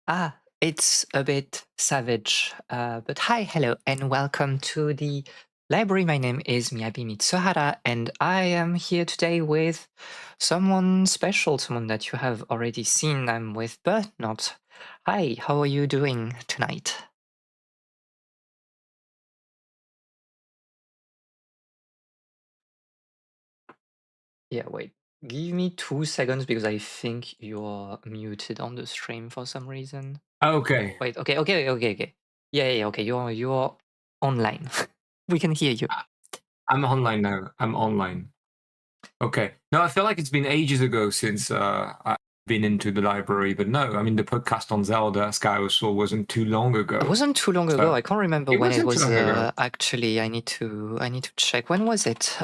It's a bit savage, but hi, hello, and welcome to the library. My name is Miyabi Mitsuhara, and I am here today with someone special, someone that you have already seen. I'm with BertKnot. Hi, how are you doing tonight? Yeah, wait. Give me 2 seconds because I think you're muted on the stream for some reason. Okay. Wait, okay. Yeah, okay. You're online. We can hear you. I'm online now. I'm online. Okay. No, I feel like it's been ages ago since I've been into the library, but no, I mean the podcast on Zelda Skyward Sword wasn't too long It ago. wasn't too long ago. So I can't remember it when it wasn't too was. long ago. Actually, I need to check. When was it?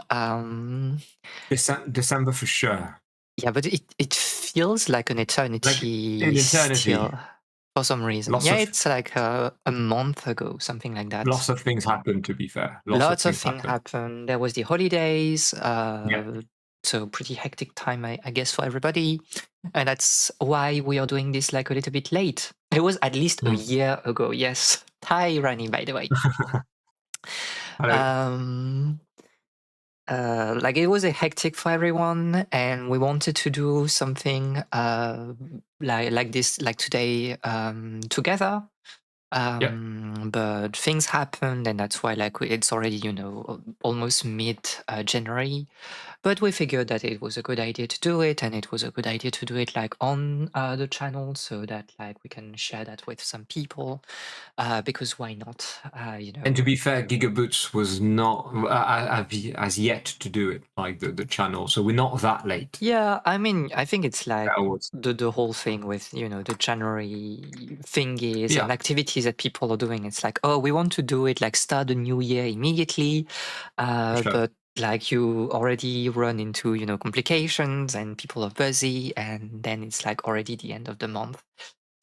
December for sure. Yeah, but it feels like an Like eternity an eternity. still for some reason. Lots Yeah, of it's like a month ago, something like that. things happened, to be fair. Lots of Lots of things things happened. happened. There was the holidays, Yeah. so pretty hectic time, I guess, for everybody, and that's why we are doing this like a little bit late. It was at least a Mm. year ago. Yes, hi, Rani, by the way. Hello. Um, like it was a hectic for everyone, and we wanted to do something like this, like today, together. Yeah. But things happened, and that's why like it's already almost mid January. But we figured that it was a good idea to do it, and it was a good idea to do it like on the channel, so that like we can share that with some people. Because why not? And to be fair, Gigaboots was not as yet to do it, like the channel. So we're not that late. Yeah, I mean, I think it's like That was the whole thing with the January thingies and yeah. activities that people are doing. It's like, oh, we want to do it like start the new year immediately, For sure. but like you already run into complications and people are busy, and then it's like already the end of the month.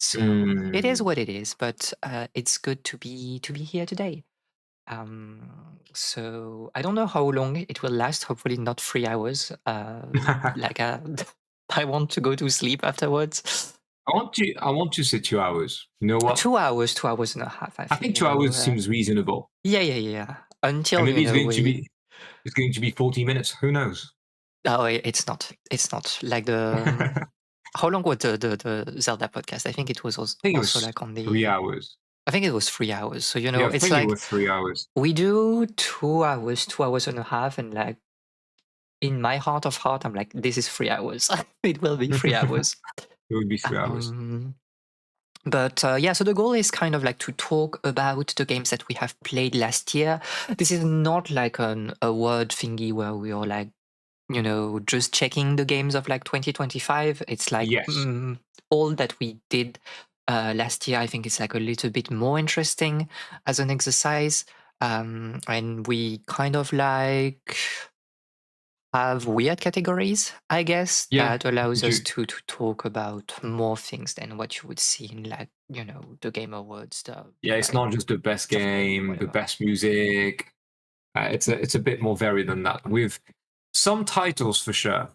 So it is Mm. what it is, but it's good to be here today. So I don't know how long it will last. Hopefully not 3 hours. Like I want to go to sleep afterwards. I want to say 2 hours. You know what? 2 hours, 2 hours and a half. I I think think 2 hours seems reasonable. yeah. And Until maybe we. it's going to be 40 minutes. Who knows? Oh, it's not. It's not like the. I How long was the Zelda podcast? I think it was think it also was like on 3 hours. I think it was 3 hours. So Yeah, I it's think it like was 3 hours. we do 2 hours, 2 hours and a half, and like in my heart of heart, I'm like, this is 3 hours. It will be 3 hours. It would be 3 hours. Um, but yeah, so the goal is kind of like to talk about the games that we have played last year. This is not like an award thingy where we are like, just checking the games of like 2025. It's like Yes. all that we did last year. I think it's like a little bit more interesting as an exercise. And we kind of like have weird categories, I guess, Yeah. that allows us Do, to talk about more things than what you would see in like, the Game Awards, yeah, it's like not just the best of the year, game, the whatever. best music. It's a bit more varied than that. With some titles for sure.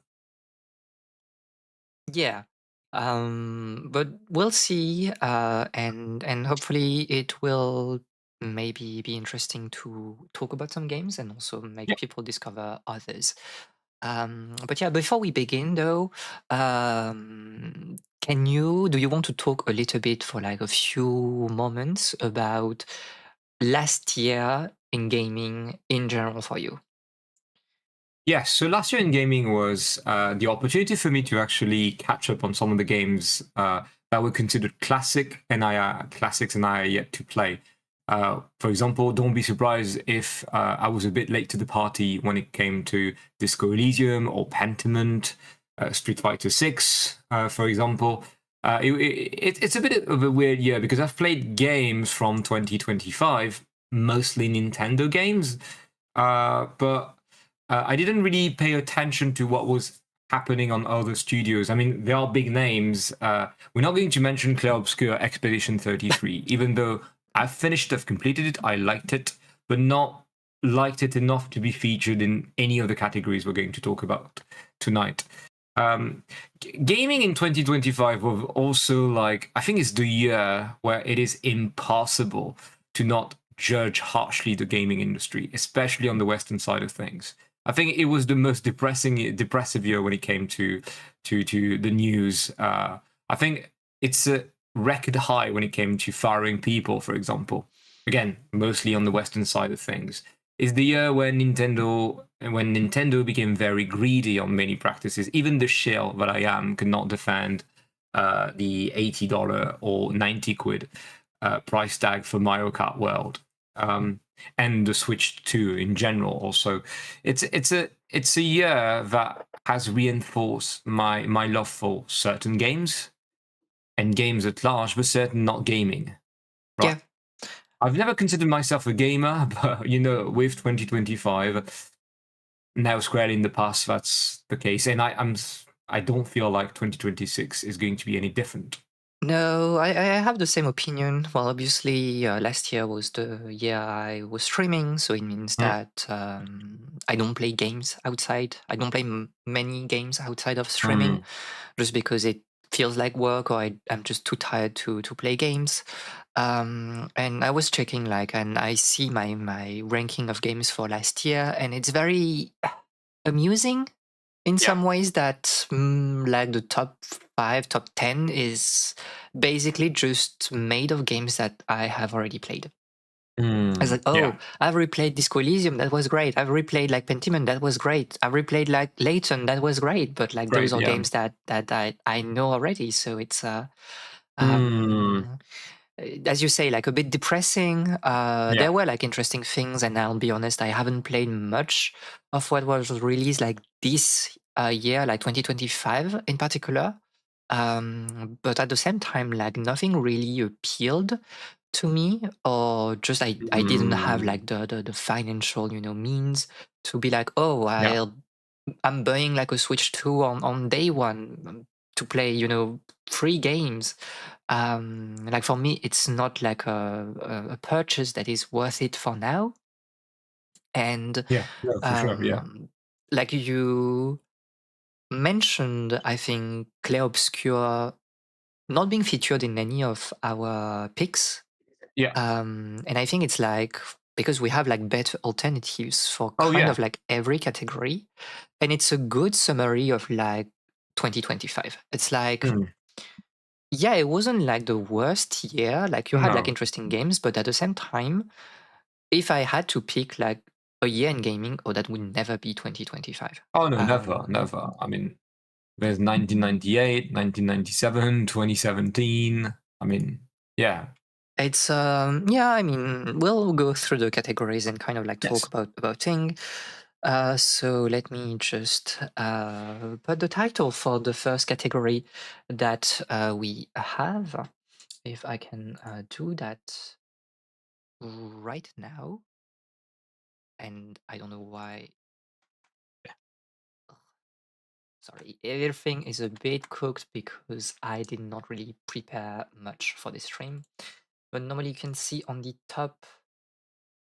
Yeah. But we'll see, and hopefully it will maybe be interesting to talk about some games and also make Yeah. people discover others. But yeah, before we begin though, do you want to talk a little bit for like a few moments about last year in gaming in general for you? Yes, so last year in gaming was the opportunity for me to actually catch up on some of the games that were considered classics and I are yet to play. For example, don't be surprised if I was a bit late to the party when it came to Disco Elysium or Pentiment, Street Fighter 6, for example. It's a bit of a weird year because I've played games from 2025, mostly Nintendo games, but I didn't really pay attention to what was happening on other studios. I mean, there are big names. We're not going to mention Clair Obscur Expedition 33, even though I've completed it, I liked it, but not liked it enough to be featured in any of the categories we're going to talk about tonight. Gaming in 2025 was also like, I think it's the year where it is impossible to not judge harshly the gaming industry, especially on the Western side of things. I think it was the most depressive year when it came to the news. I think it's a record high when it came to firing people, for example. Again, mostly on the Western side of things. Is the year when Nintendo became very greedy on many practices. Even the shell that I am could not defend the $80 or 90 quid price tag for Mario Kart World. And the Switch 2 in general. Also, it's a year that has reinforced my love for certain games and games at large, but certain not gaming. Right. Yeah. I've never considered myself a gamer, but with 2025 now squarely in the past, that's the case, and I don't feel like 2026 is going to be any different. No, I have the same opinion. Well, obviously, last year was the year I was streaming, so it means Mm, that I don't play games outside. I don't play many games outside of streaming, mm, just because it feels like work, or I'm just too tired to play games. And I was checking, like, and I see my ranking of games for last year, and it's very amusing in yeah. some ways that like the top 5, top 10 is basically just made of games that I have already played. I was like, Yeah. oh, I've replayed Disco Elysium, that was great. I've replayed like Pentiment, that was great. I've replayed like Layton, that was great. But like those Great. are Yeah. games that I know already. So it's Mm, um as you say, like a bit depressing. yeah. There were like interesting things, and I'll be honest, I haven't played much of what was released like this year, like 2025 in particular. But at the same time, like nothing really appealed to me, or just I didn't have Mm, like the financial means to be like, oh, yeah. I'm buying like a Switch 2 on day one to play free games. Like for me, it's not like a purchase that is worth it for now. And Yeah. No, for sure. Yeah. um, like you mentioned, I think Clair Obscure not being featured in any of our picks. Yeah. And I think it's like because we have like better alternatives for Oh kind yeah. of like every category. And it's a good summary of like 2025. It's like, Mm, yeah, it wasn't like the worst year. Like you had like no. interesting games, but at the same time, if I had to pick like a year in gaming, oh, that would never be 2025. Oh no, never, Um, never. I mean, there's 1998, 1997, 2017. I mean, yeah. it's yeah, I mean, we'll go through the categories and kind of like talk Yes. about things. So let me just put the title for the first category that we have. If I can do that right now, and I don't know why. Sorry, everything is a bit cooked because I did not really prepare much for this stream. But normally you can see on the top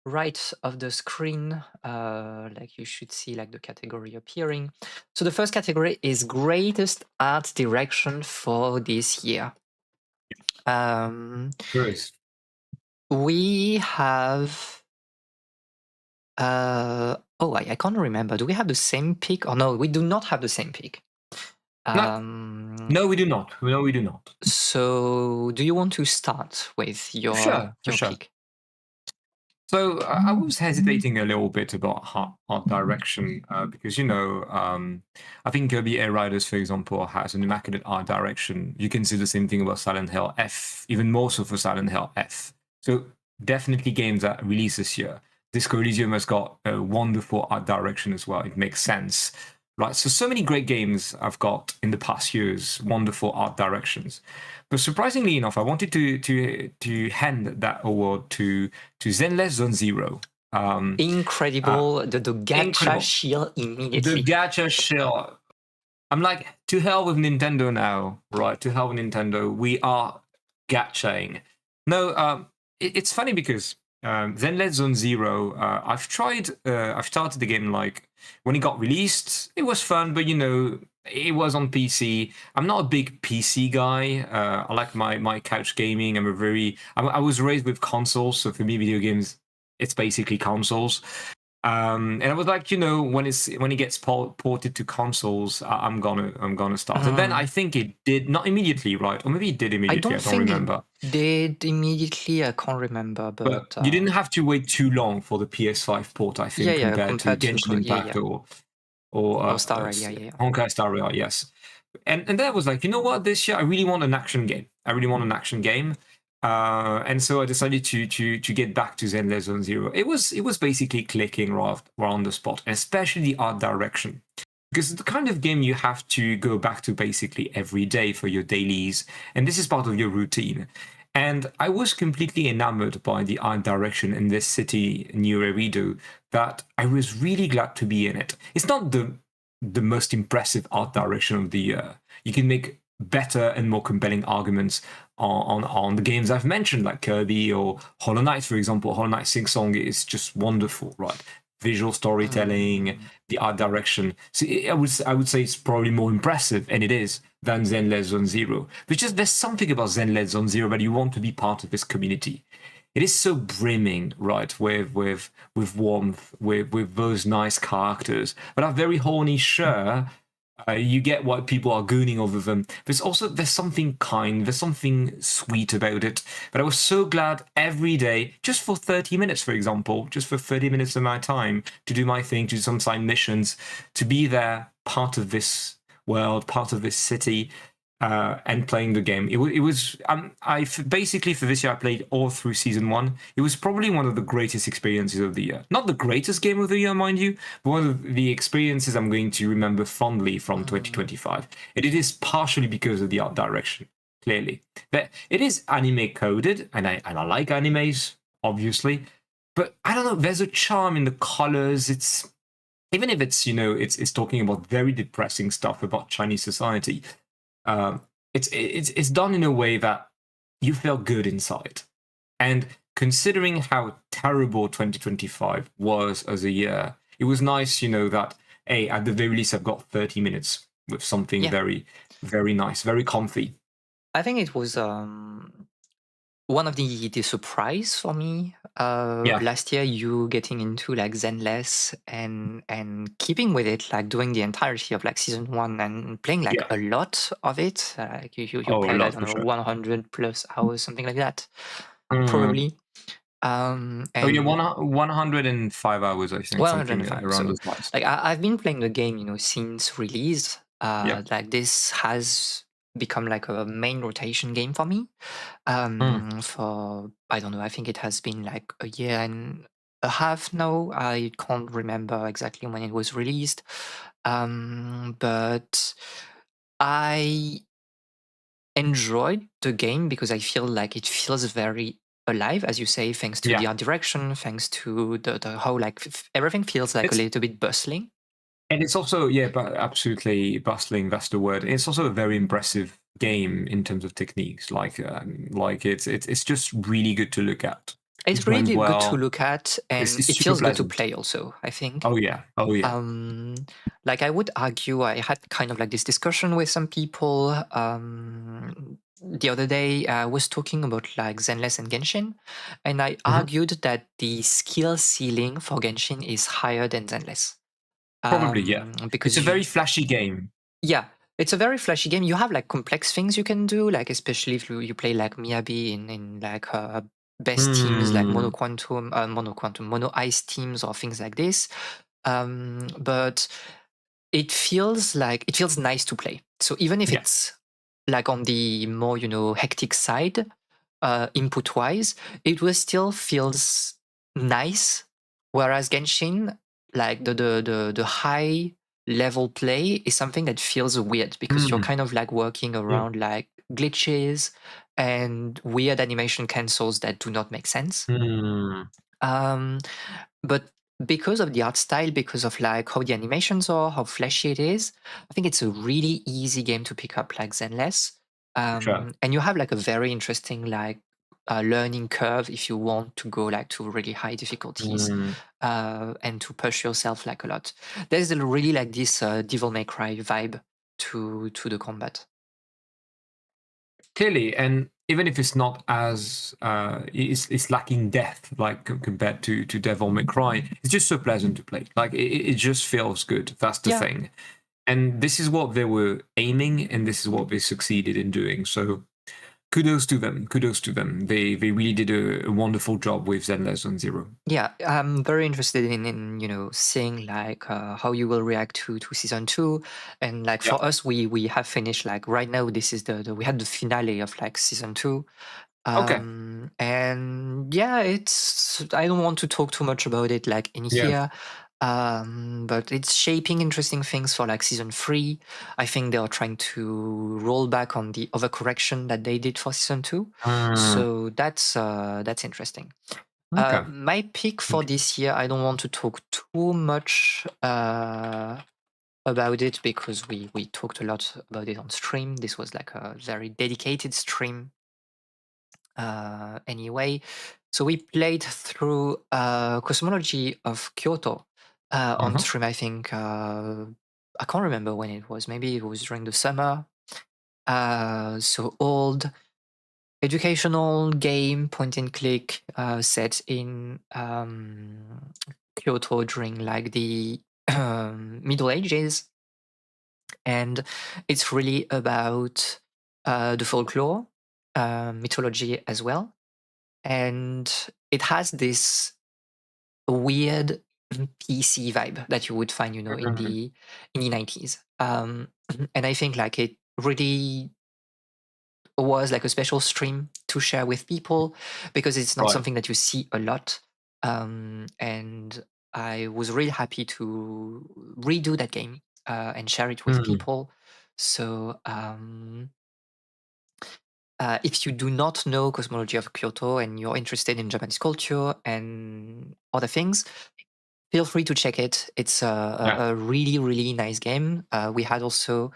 right of the screen, like you should see like the category appearing. So the first category is greatest art direction for this year. Um, There is. we have oh, I can't remember. Do we have the same pick? Or no, we do not have the same pick. No, Um, no, we do not. No, we do not. so do you want to start with For sure, for your sure. pick? So I was hesitating a little bit about art direction because I think Kirby Air Riders, for example, has an immaculate art direction. You can say the same thing about Silent Hill F, even more so for Silent Hill F. So definitely games that release this year. Disco Elysium has got a wonderful art direction as well. It makes sense, right? So many great games I've got in the past years, wonderful art directions. But surprisingly enough, I wanted to hand that award to Zenless Zone Zero. Uh, Incredible. The gacha incredible. shield The immediately. gacha shell. I'm like, to hell with Nintendo now, right? To hell with Nintendo. We are gachaing. No, it's funny because Zenless Zone Zero, I've started the game like when it got released. It was fun, but It was on PC. I'm not a big PC guy. I like my couch gaming. I was raised with consoles, so for me, video games, it's basically consoles. And I was like, when it gets ported to consoles, I'm gonna start. And then Mm. I think it did not immediately, right? Or maybe it did I immediately. don't I don't think it remember. did immediately. I can't remember, But but you didn't have to wait too long for the PS5 port, I yeah, think, yeah, compared to compared to Genshin yeah, Impact yeah, or or Star Rail, yeah, yeah, yeah. Honkai Star Rail. Yes, and then I was like, you know what, this year I really want an action game. I really want an action game. And so I decided to get back to Zenless Zone Zero. It was basically clicking right on the spot, and especially the art direction. Because it's the kind of game you have to go back to basically every day for your dailies, and this is part of your routine. And I was completely enamored by the art direction in this city, New Eredo, that I was really glad to be in it. It's not the most impressive art direction of the year. You can make better and more compelling arguments on the games I've mentioned, like Kirby or Hollow Knight, for example. Hollow Knight Sing Song is just wonderful, right? Visual storytelling, Mm. the art direction. So I would say it's probably more impressive, and it is, than Zenless Zone Zero. But just there's something about Zenless Zone Zero that you want to be part of this community. It is so brimming, right, with warmth, with those nice characters, but are very horny, sure. You get why people are gooning over them. There's something kind, there's something sweet about it. But I was so glad every day, just for 30 minutes, for example, just for 30 minutes of my time to do my thing, to do some side missions, to be there, part of this world, part of this city, and playing the game. It was basically for this year I played all through season one. It was probably one of the greatest experiences of the year. Not the greatest game of the year, mind you, but one of the experiences I'm going to remember fondly from Mm. 2025. And it is partially because of the art direction. Clearly, that it is anime coded, and I like animes, obviously. But I don't know. There's a charm in the colors. It's even if it's talking about very depressing stuff about Chinese society. um, it's done in a way that you felt good inside. And considering how terrible 2025 was as a year, it was nice, that hey, at the very least, I've got 30 minutes with something Yeah, very, very nice, very comfy. I think it was one of the surprise for me Yeah, last year, you getting into like Zenless and keeping with it, like doing the entirety of like season one and playing like yeah. a lot of it. Like you Oh, a played, I lot don't for know, sure. 100 plus hours, something like that, Mm. probably. Oh yeah, And 105 hours, I think, something 105. around So those lines. like I've been playing the game, since release. Yeah. Like this has become like a main rotation game for me. Mm. For I don't know, I think it has been like a year and a half now. I can't remember exactly when it was released. But I enjoyed the game because I feel like it feels very alive, as you say, thanks to the Yeah. art direction, thanks to the how like everything feels like a It's little bit bustling. And it's also, yeah, but absolutely bustling. That's the word. It's also a very impressive game in terms of techniques. Like it's just really good to look at. It It's blends really good to well. look at, and It's it super feels good to pleasant. play also, I think. Oh yeah. Oh yeah. Um, like I would argue, I had kind of like this discussion with some people the other day. I was talking about like Zenless and Genshin, and I Hmm. argued that the skill ceiling for Genshin is higher than Zenless. Probably yeah. It's Because a very flashy game. yeah, it's a very flashy game. You have like complex things you can do, like especially if you play like Miyabi in like best teams like Hmm. Mono Ice teams or things like this. But it feels nice to play. So even if Yeah. it's like on the more hectic side, input wise, it will still feels nice. Whereas Genshin, like the high level play is something that feels weird because you're Hmm. kind of like working Yeah. around like glitches and weird animation cancels that do not make sense. Hmm. Um, but because of the art style, because of like how the animations are, how flashy it is, I think it's a really easy game to pick up like Zenless. For sure. And you have like a very interesting like learning curve if you want to go like to really high difficulties Hmm. and to push yourself like a lot. There's really like this Devil May Cry vibe to the combat. Clearly, and even if it's not as it's lacking depth like compared to Devil May Cry, it's just so pleasant to play. Like it just feels good. That's the Yeah, thing. And this is what they were aiming, and this is what they succeeded in doing. So kudos to them. Kudos to them. They really did a wonderful job with Zenless Zone Zero. yeah, I'm very interested in seeing like how you will react to season two, and like Yeah. for us, we have finished like right now. This is the we had the finale of like season two. Okay. And yeah, it's I don't want to talk too much about it like in Yeah. here. But it's shaping interesting things for like season three. I think they are trying to roll back on the overcorrection that they did for season two. Mm, So that's interesting. okay. My pick for this year, I don't want to talk too much about it because we talked a lot about it on stream. This was like a very dedicated stream anyway. So we played through Cosmology of Kyoto on Uh-huh. stream. I think I can't remember when it was. Maybe it was during the summer. So old educational game, point and click, set in Kyoto during like the Middle Ages, and it's really about the folklore, mythology as well, and it has this weird PC vibe that you would find, Mm, in the 90s. And I think like it really was like a special stream to share with people because it's not right. something that you see a lot. And I was really happy to redo that game and share it with Mm, people. So if you do not know Cosmology of Kyoto and you're interested in Japanese culture and other things, feel free to check it. It's yeah. a really, really nice game. We had also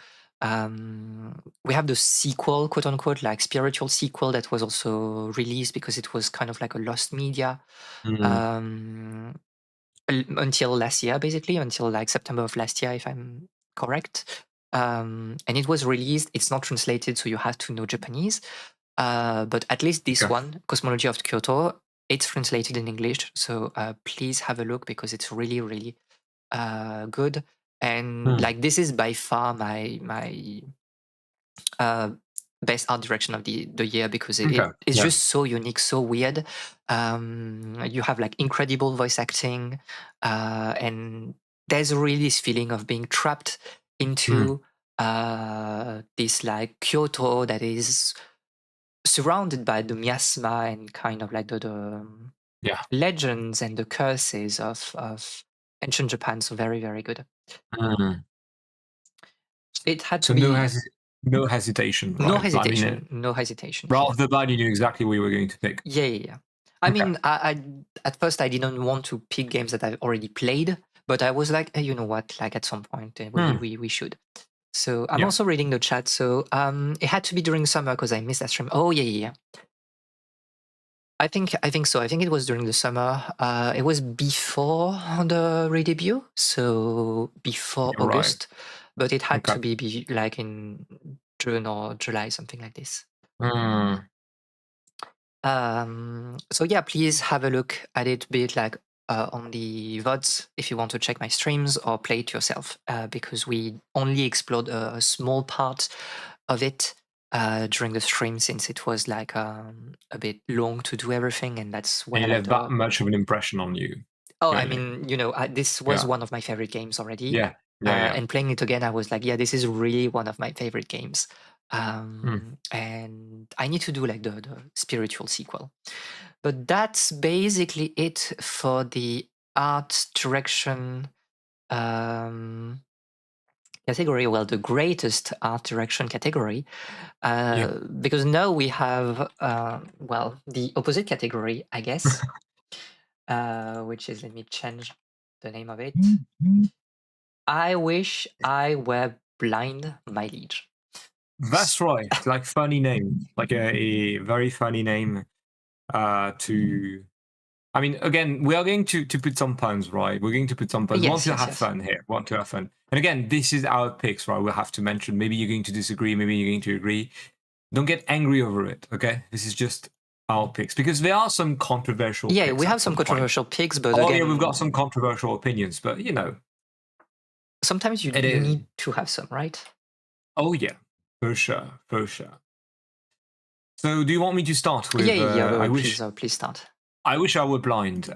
we have the sequel, quote unquote, like spiritual sequel that was also released because it was kind of like a lost media Mm, um, until last year, basically until like September of last year, if I'm correct. And it was released. It's not translated, so you have to know Japanese. But at least this okay. one, Cosmology of Kyoto, it's translated in English. So please have a look because it's really, really good. And Mm, like this is by far my uh, best art direction of the year because okay. it is Yeah. just so unique, so weird. You have like incredible voice acting, and there's really this feeling of being trapped Mm, into this like Kyoto that is surrounded by the miasma and kind of like the yeah. legends and the curses of ancient Japan. So very, very good. Mm. It had to So be no hesitation, right? I mean, no hesitation right here. off the bat, you knew exactly what you were going to pick. Yeah, yeah, yeah. I Okay. mean, I at first I didn't want to pick games that I've already played, but I was like, you know what? Like at some point, Hmm. we should. So I'm Yeah. also reading the chat. So it had to be during summer because I missed that stream. Oh yeah, yeah, yeah. I think so. I think it was during the summer. It was before the re-debut, so before You're right. August, but it had Okay. to be like in June or July, something like this. Mm, So yeah, please have a look at it, be it like on the VODs if you want to check my streams or play it yourself, because we only explored a small part of it during the stream since it was like a bit long to do everything, and that's and where it like left that the much of an impression on you, oh, I clearly. mean, this was Yeah. one of my favorite games already. Yeah. Yeah. Yeah. And playing it again, I was like, yeah, this is really one of my favorite games. Mm, And I need to do like the spiritual sequel. But that's basically it for the art direction um, category. Well, the greatest art direction category, yeah. because now we have well the opposite category, I guess, which is let me change the name of it. I wish I were blind, my liege. That's right. Like funny name, like a very funny name. To I mean, again, we are going to put some puns, right? We're going to put some puns. We want Yes, to yes, have yes. fun here. We want to have fun. And again, this is our picks, right? We'll have to mention. Maybe you're going to disagree. Maybe you're going to agree. Don't get angry over it, okay? This is just our picks because there are some controversial Yeah, picks we have at some some point. controversial picks, but Oh yeah, we've got some again, controversial opinions, but sometimes it you is. need to have some, right? Oh yeah, for sure, for sure. So, do you want me to start Yeah, with? yeah, I please, wish please start. I wish I were blind,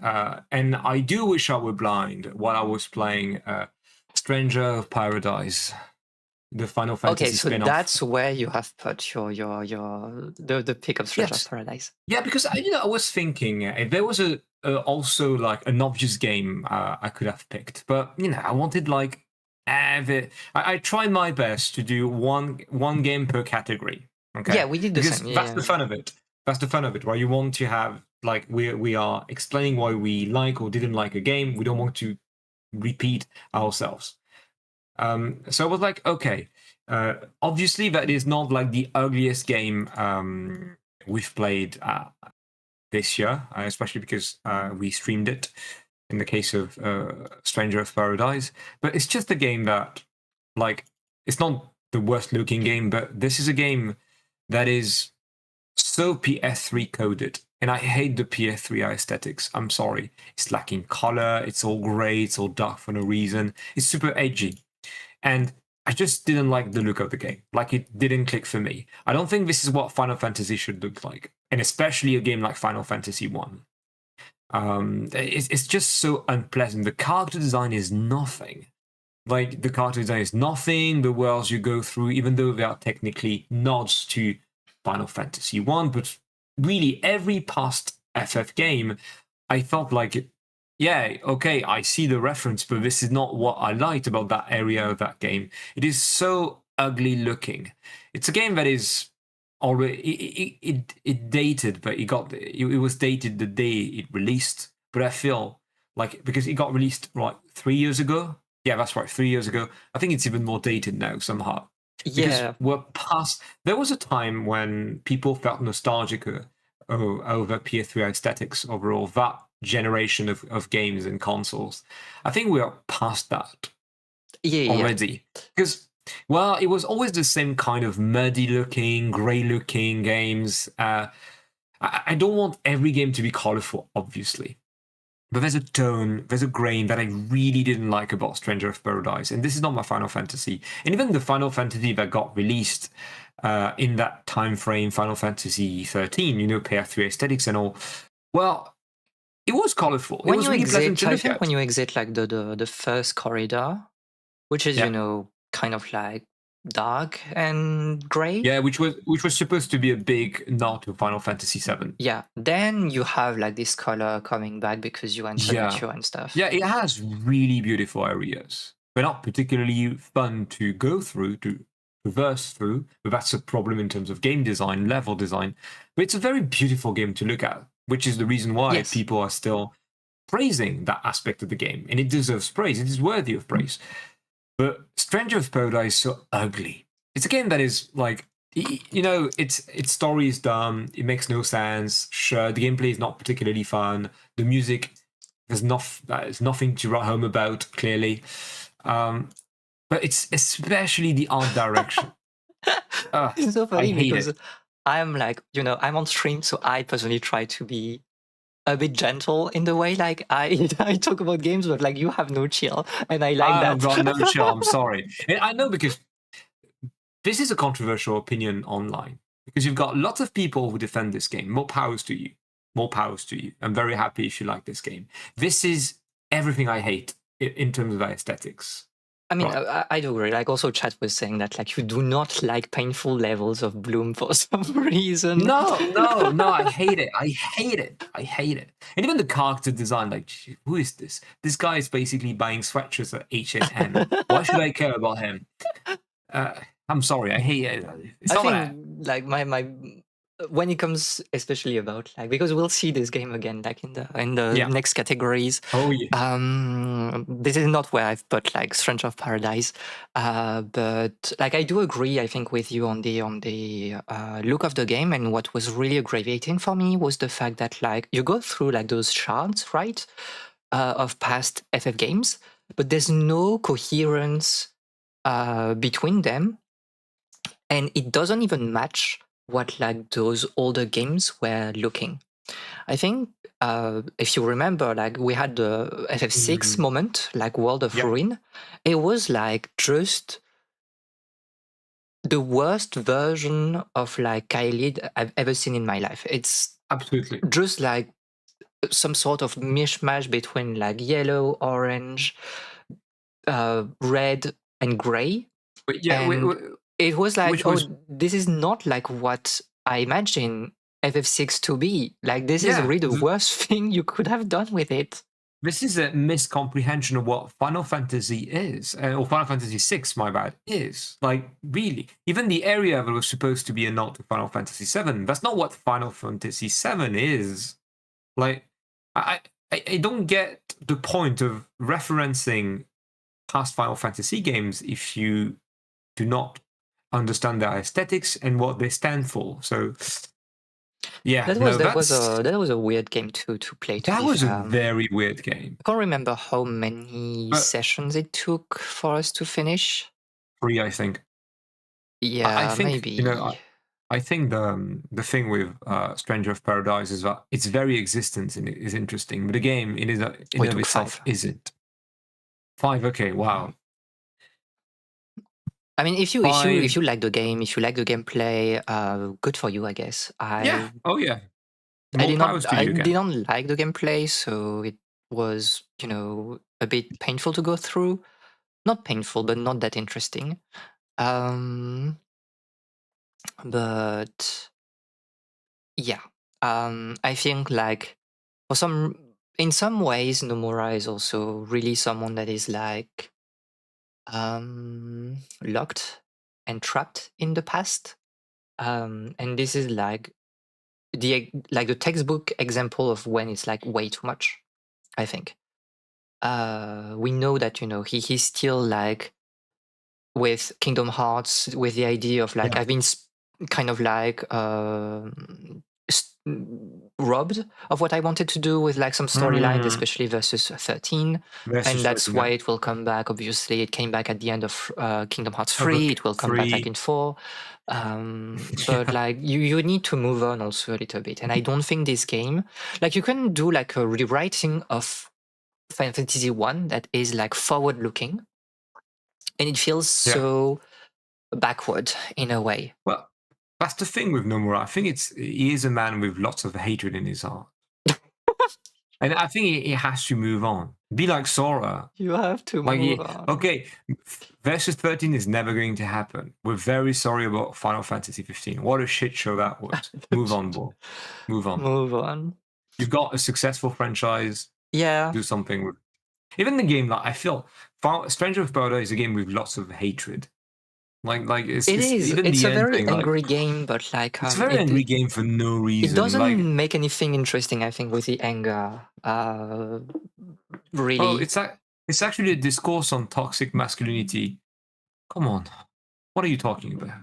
and I do wish I were blind while I was playing Stranger of Paradise, the Final Okay, Fantasy so spin-off. that's where you have put the pick of Stranger of Yes, Paradise. yeah, because I was thinking if there was also like an obvious game I could have picked, but I wanted like I tried my best to do one game per category, Yeah, okay? we did the Because same. that's the Yeah, fun of it. That's the fun of it, right? You want to have like we are explaining why we like or didn't like a game. We don't want to repeat ourselves. So I was like, okay, obviously that is not like the ugliest game we've played this year, especially because we streamed it in the case of Stranger of Paradise. But it's just a game that, like, it's not the worst looking game, but this is a game that is so PS3 coded. And I hate the PS3 aesthetics. I'm sorry. It's lacking color. It's all gray. It's all dark for no reason. It's super edgy. And I just didn't like the look of the game. Like it didn't click for me. I don't think this is what Final Fantasy should look like, and especially a game like Final Fantasy One. It's just so unpleasant. The character design is nothing. Like the character design is nothing. The worlds you go through, even though they are technically nods to Final Fantasy One, but really every past FF game, I felt like yeah, okay, I see the reference, but this is not what I liked about that area of that game. It is so ugly looking. It's a game that is already it dated, but it was dated the day it released. But I feel like because it got released like 3 years ago. Yeah, that's right, 3 years ago. I think it's even more dated now somehow because yeah, we're past. There was a time when people felt nostalgic over PS3 aesthetics overall. That generation of games and consoles. I think we are past that yeah, yeah. already. Because, well, it was always the same kind of muddy looking, grey looking games. I don't want every game to be colorful, obviously. But there's a tone, there's a grain that I really didn't like about Stranger of Paradise. And this is not my Final Fantasy. And even the Final Fantasy that got released in that time frame, Final Fantasy 13, PS3 aesthetics and all. Well, it was colorful. It When was you really pleasant exit, to I look think when at. you exit like the first corridor, which is Yeah. kind of like dark and gray. Yeah, which was supposed to be a big nod to Final Fantasy 7. Yeah, then you have like this color coming back because you enter Yeah. nature and stuff. Yeah, it has really beautiful areas. They're not particularly fun to go through, to traverse through, but that's a problem in terms of game design, level design. But it's a very beautiful game to look at, which is the reason why Yes. people are still praising that aspect of the game. And it deserves praise. It is worthy of praise. But Stranger of Paradise is so ugly. It's a game that is like, its story is dumb. It makes no sense. Sure, the gameplay is not particularly fun. The music, there's nothing to write home about. Clearly, but it's especially the art direction. It's so I funny hate because it. I'm like, I'm on stream, so I personally try to be a bit gentle in the way like I I talk about games, but like you have no chill, and I like I've that. got no chill. I'm sorry. And I know because this is a controversial opinion online because you've got lots of people who defend this game. More powers to you. More powers to you. I'm very happy if you like this game. This is everything I hate in terms of aesthetics. I mean, Right. I do agree. Like, also, chat was saying that like you do not like painful levels of bloom for some reason. No, no, no. I hate it. I hate it. I hate it. And even the character design, like, who is this? This guy is basically buying sweatshirts at H&M. Why should I care about him? Uh, I'm sorry. I hate it. It's I not think that. like my when it comes especially about like, because we'll see this game again like in the Yeah. next categories. Oh yeah. This is not where I've put like Stranger of Paradise, but like I do agree, I think, with you on the look of the game. And what was really aggravating for me was the fact that like you go through like those charts, right, of past FF games, but there's no coherence between them, and it doesn't even match what like those older games were looking. I think if you remember, like we had the FF6 Mm, moment, like World of yeah. Ruin. It was like just the worst version of like Kylid I've ever seen in my life. It's Absolutely. just like some sort of mishmash between like yellow, orange, red, and gray. But yeah, And it was like, which oh, was this is not like what I imagine FF6 to be. Like, this is yeah. really the worst thing you could have done with it. This is a miscomprehension of what Final Fantasy is, or Final Fantasy VI, my bad, is. Like, really. Even the area that was supposed to be a nod to Final Fantasy VII, that's not what Final Fantasy VII is. Like, I don't get the point of referencing past Final Fantasy games if you do not understand their aesthetics and what they stand for. So, yeah, That was no, that was a that was a weird game to play. To that be was a fair, very weird game. I can't remember how many But sessions it took for us to finish. 3, I think. I Yeah, think maybe I think the thing with Stranger of Paradise is that its very existence in it is interesting, but the game in we of took itself 5. isn't. 5, okay, wow. I mean, if 5, you like the game, if you like the gameplay, good for you, I guess. yeah, oh yeah, more power to I you again. didn't like the gameplay, so it was, a bit painful to go through. Not painful, but not that interesting. Um, but yeah, I think like in some ways, Nomura is also really someone that is like locked and trapped in the past. And this is like the textbook example of when it's like way too much, I think. We know that he's still like with Kingdom Hearts, with the idea of like Yeah. I've been kind of like robbed of what I wanted to do with like some storylines, Mm, especially versus 13. And versus that's 13, why yeah. it will come back. Obviously, it came back at the end of Kingdom Hearts Oh, 3. look, It will come back like 3, in 4. But yeah, like you need to move on also a little bit. And I don't think this game, like you can do like a rewriting of Final Fantasy 1 that is like forward looking, and it feels yeah. so backward in a way. Well, that's the thing with Nomura. I think he is a man with lots of hatred in his heart. And I think he has to move on. Be like Sora. You have to Like, move on. okay, versus 13 is never going to happen. We're very sorry about Final Fantasy 15. What a shit show that was. Move on, bro. Move on. Move on. You've got a successful franchise. Yeah, Do something with. Even the game, like I feel, Stranger of Paradise is a game with lots of hatred. Like it it's is. even It's the a very ending. Like angry game, but like it's a very angry game for no it reason. Like doesn't make anything interesting, I think, with the anger. oh, Really. it's actually a discourse on toxic masculinity. Come on, what are you talking about?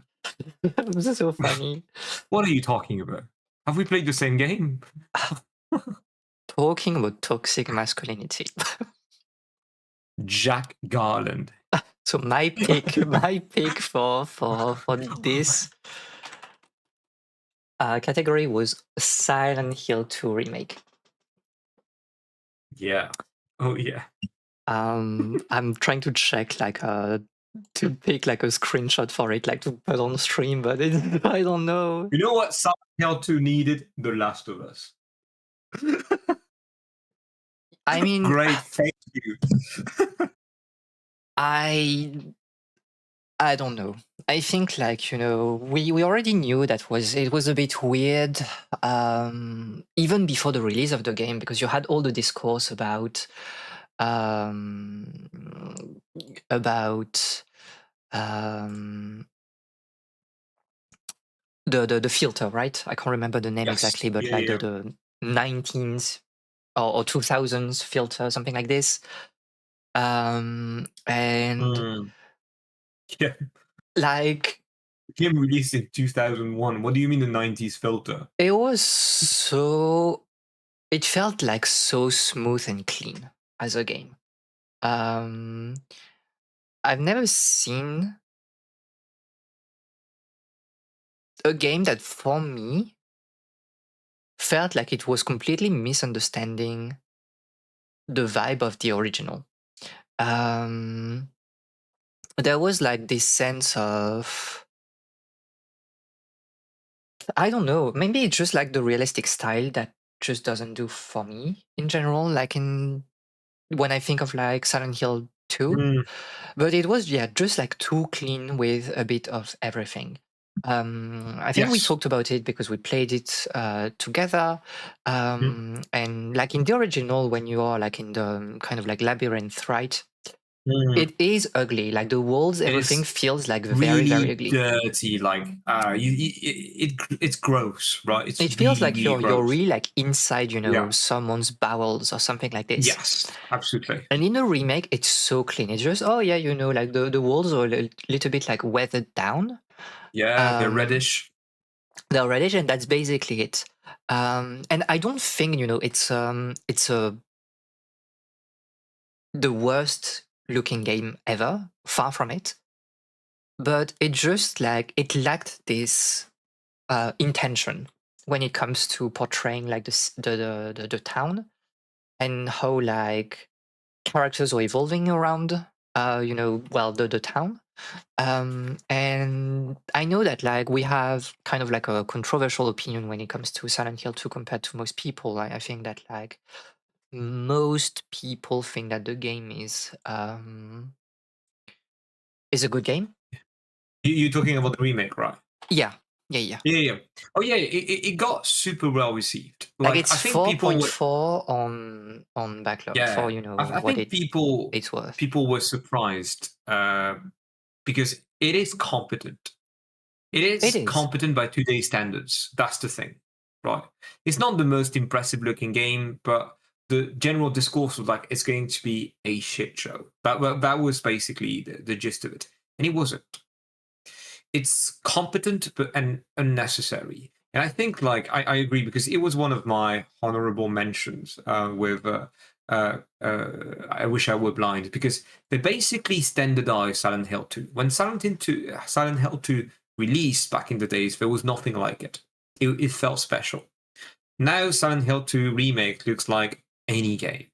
This is so funny. What are you talking about? Have we played the same game? Talking about toxic masculinity. Jack Garland. So my pick for this category was Silent Hill 2 remake. Yeah. Oh yeah. I'm trying to check like to pick like a screenshot for it, like to put on stream, but I don't know. You know what Silent Hill 2 needed? The Last of Us. I mean, Great, thank you. I I don't know. I think like we already knew that it was a bit weird, even before the release of the game, because you had all the discourse um, about um, the filter, right? I can't remember the name Yes. exactly, but Yeah, like yeah. the 19s or 2000s filter, something like this. And Mm. Yeah. like Game released in 2001. What do you mean the 90s filter? it was so, it felt like so smooth and clean as a game. Um, I've never seen a game that for me felt like it was completely misunderstanding the vibe of the original. Um, there was like this sense of, I don't know, maybe it's just like the realistic style that just doesn't do for me in general, like in when I think of like Silent Hill 2. Mm. But it was, yeah, just like too clean with a bit of everything. I think we Yes. talked about it because we played it together. Mm. And like in the original, when you are like in the kind of like labyrinth, right? Mm. It is ugly. Like the walls, It everything is feels like very, very really ugly. dirty. Like, it's gross, right? It's It feels really, like really you're gross. really like inside, Yeah. someone's bowels or something like this. Yes. Absolutely. And in the remake, it's so clean. It's just, oh yeah, like the walls are a little bit like weathered down. Yeah, they're Um, reddish. the religion, that's basically it. And I don't think it's a the worst looking game ever, far from it. But it just like it lacked this intention when it comes to portraying like the town and how like characters are evolving around well the town. And I know that like we have kind of like a controversial opinion when it comes to Silent Hill 2 compared to most people. I think that like most people think that the game is a good game. You're talking about the remake, right? Yeah, yeah, yeah. Yeah, yeah. Oh, yeah. It got super well received. Like Like, it's I think people were, 4.4 on backlog for yeah. I what think people it's worth. people were surprised because it is competent. It It is is. competent by today's standards. That's the thing, right? It's not the most impressive looking game, but the general discourse was like it's going to be a shit show. That was basically the gist of it, and it wasn't. It's competent but and unnecessary. And I think I agree because it was one of my honorable mentions with I Wish I Were Blind because they basically standardized Silent Hill 2. When Silent Hill 2 released back in the days, there was nothing like it. It felt special. Now Silent Hill 2 remake looks like any game.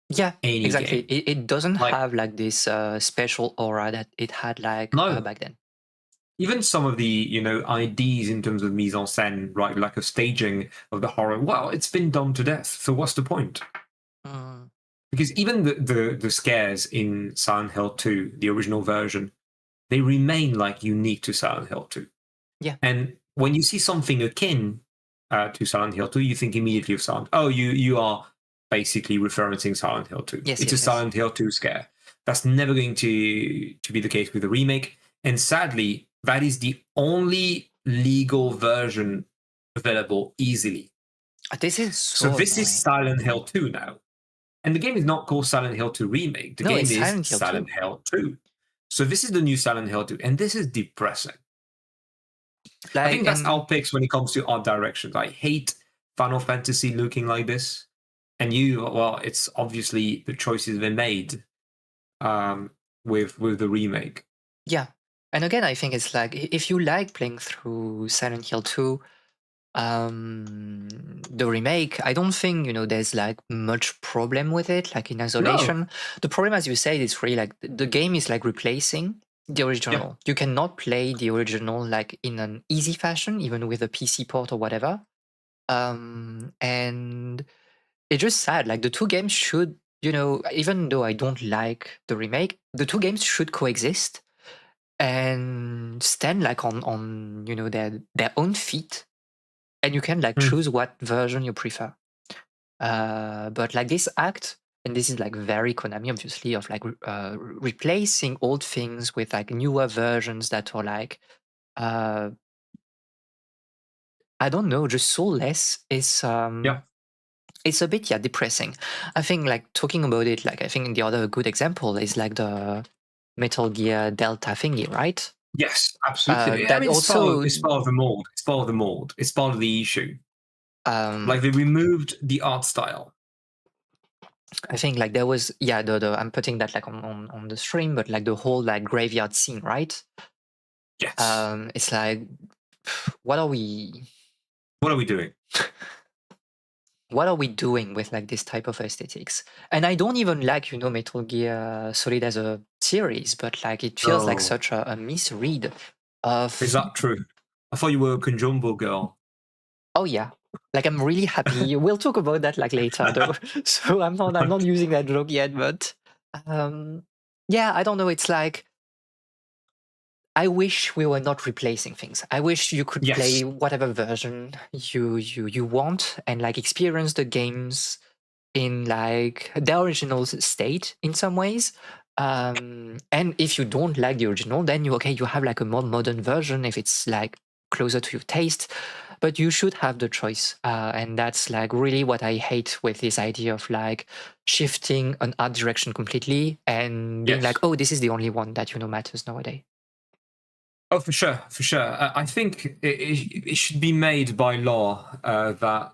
Yeah, Any exactly. game. It doesn't Like have like this special aura that it had like no, back then. even some of the ideas in terms of mise en scène, right, like a staging of the horror, well, it's been done to death, so what's the point? Mm, Because even the scares in Silent Hill 2, the original version, they remain like unique to Silent Hill 2. yeah. And when you see something akin to Silent Hill 2, you think immediately of Silent. Oh, you are basically referencing Silent Hill 2. Yes, It's a yes, yes. Silent Hill 2 scare. That's never going to be the case with the remake. And sadly, that is the only legal version available easily. This is So so this is annoying. Silent Hill 2 now. And the game is not called Silent Hill 2 Remake. The No, game it's is Silent Hill 2. Silent Hill 2. So this is the new Silent Hill 2. And this is depressing. I Like think that's and our picks when it comes to art directions. I hate Final Fantasy looking like this. And well, it's obviously the choices they made with the remake. yeah. And again, I think it's like if you like playing through Silent Hill 2, the remake, I don't think, there's like much problem with it, like in No, isolation. The problem, as you said, is really like the game is like replacing the yeah, original. You cannot play the original like in an easy fashion, even with a PC port or whatever. And it's just sad. Like the two games should, even though I don't like the remake, the two games should coexist and stand like on their own feet, and you can like mm, choose what version you prefer. But like this act, and this is like very Konami, obviously, of like replacing old things with like newer versions that are like uh, I don't know, just soulless is Yeah. it's a bit depressing. I think like talking about it, like I think the other good example is like the Metal Gear Delta thingy, right? Yes, absolutely. I That mean, also it's part of the mold. It's part of the mold. It's part of the issue. um Like they removed the art style. I think like there was the I'm putting that like on the stream, but like the whole like graveyard scene, right? Yes. It's like what are we What are we doing? what are we doing with like this type of aesthetics? And I don't even like, Metal Gear Solid as a series, but like it feels like Oh, such a misread is of that true? I thought you were a Conjumbo girl. oh yeah. Like I'm really happy. We'll talk about that like later though. So I'm not using that joke yet, but um yeah, I don't know. It's like I wish we were not replacing things. I wish you could Yes. play whatever version you want and like experience the games in like the original state in some ways. And if you don't like the original, then you have like a more modern version if it's like closer to your taste. But you should have the choice, and that's like really what I hate with this idea of like shifting an art direction completely and being like, Yes. oh, this is the only one that matters nowadays. Oh, for sure, for sure. I think it should be made by law that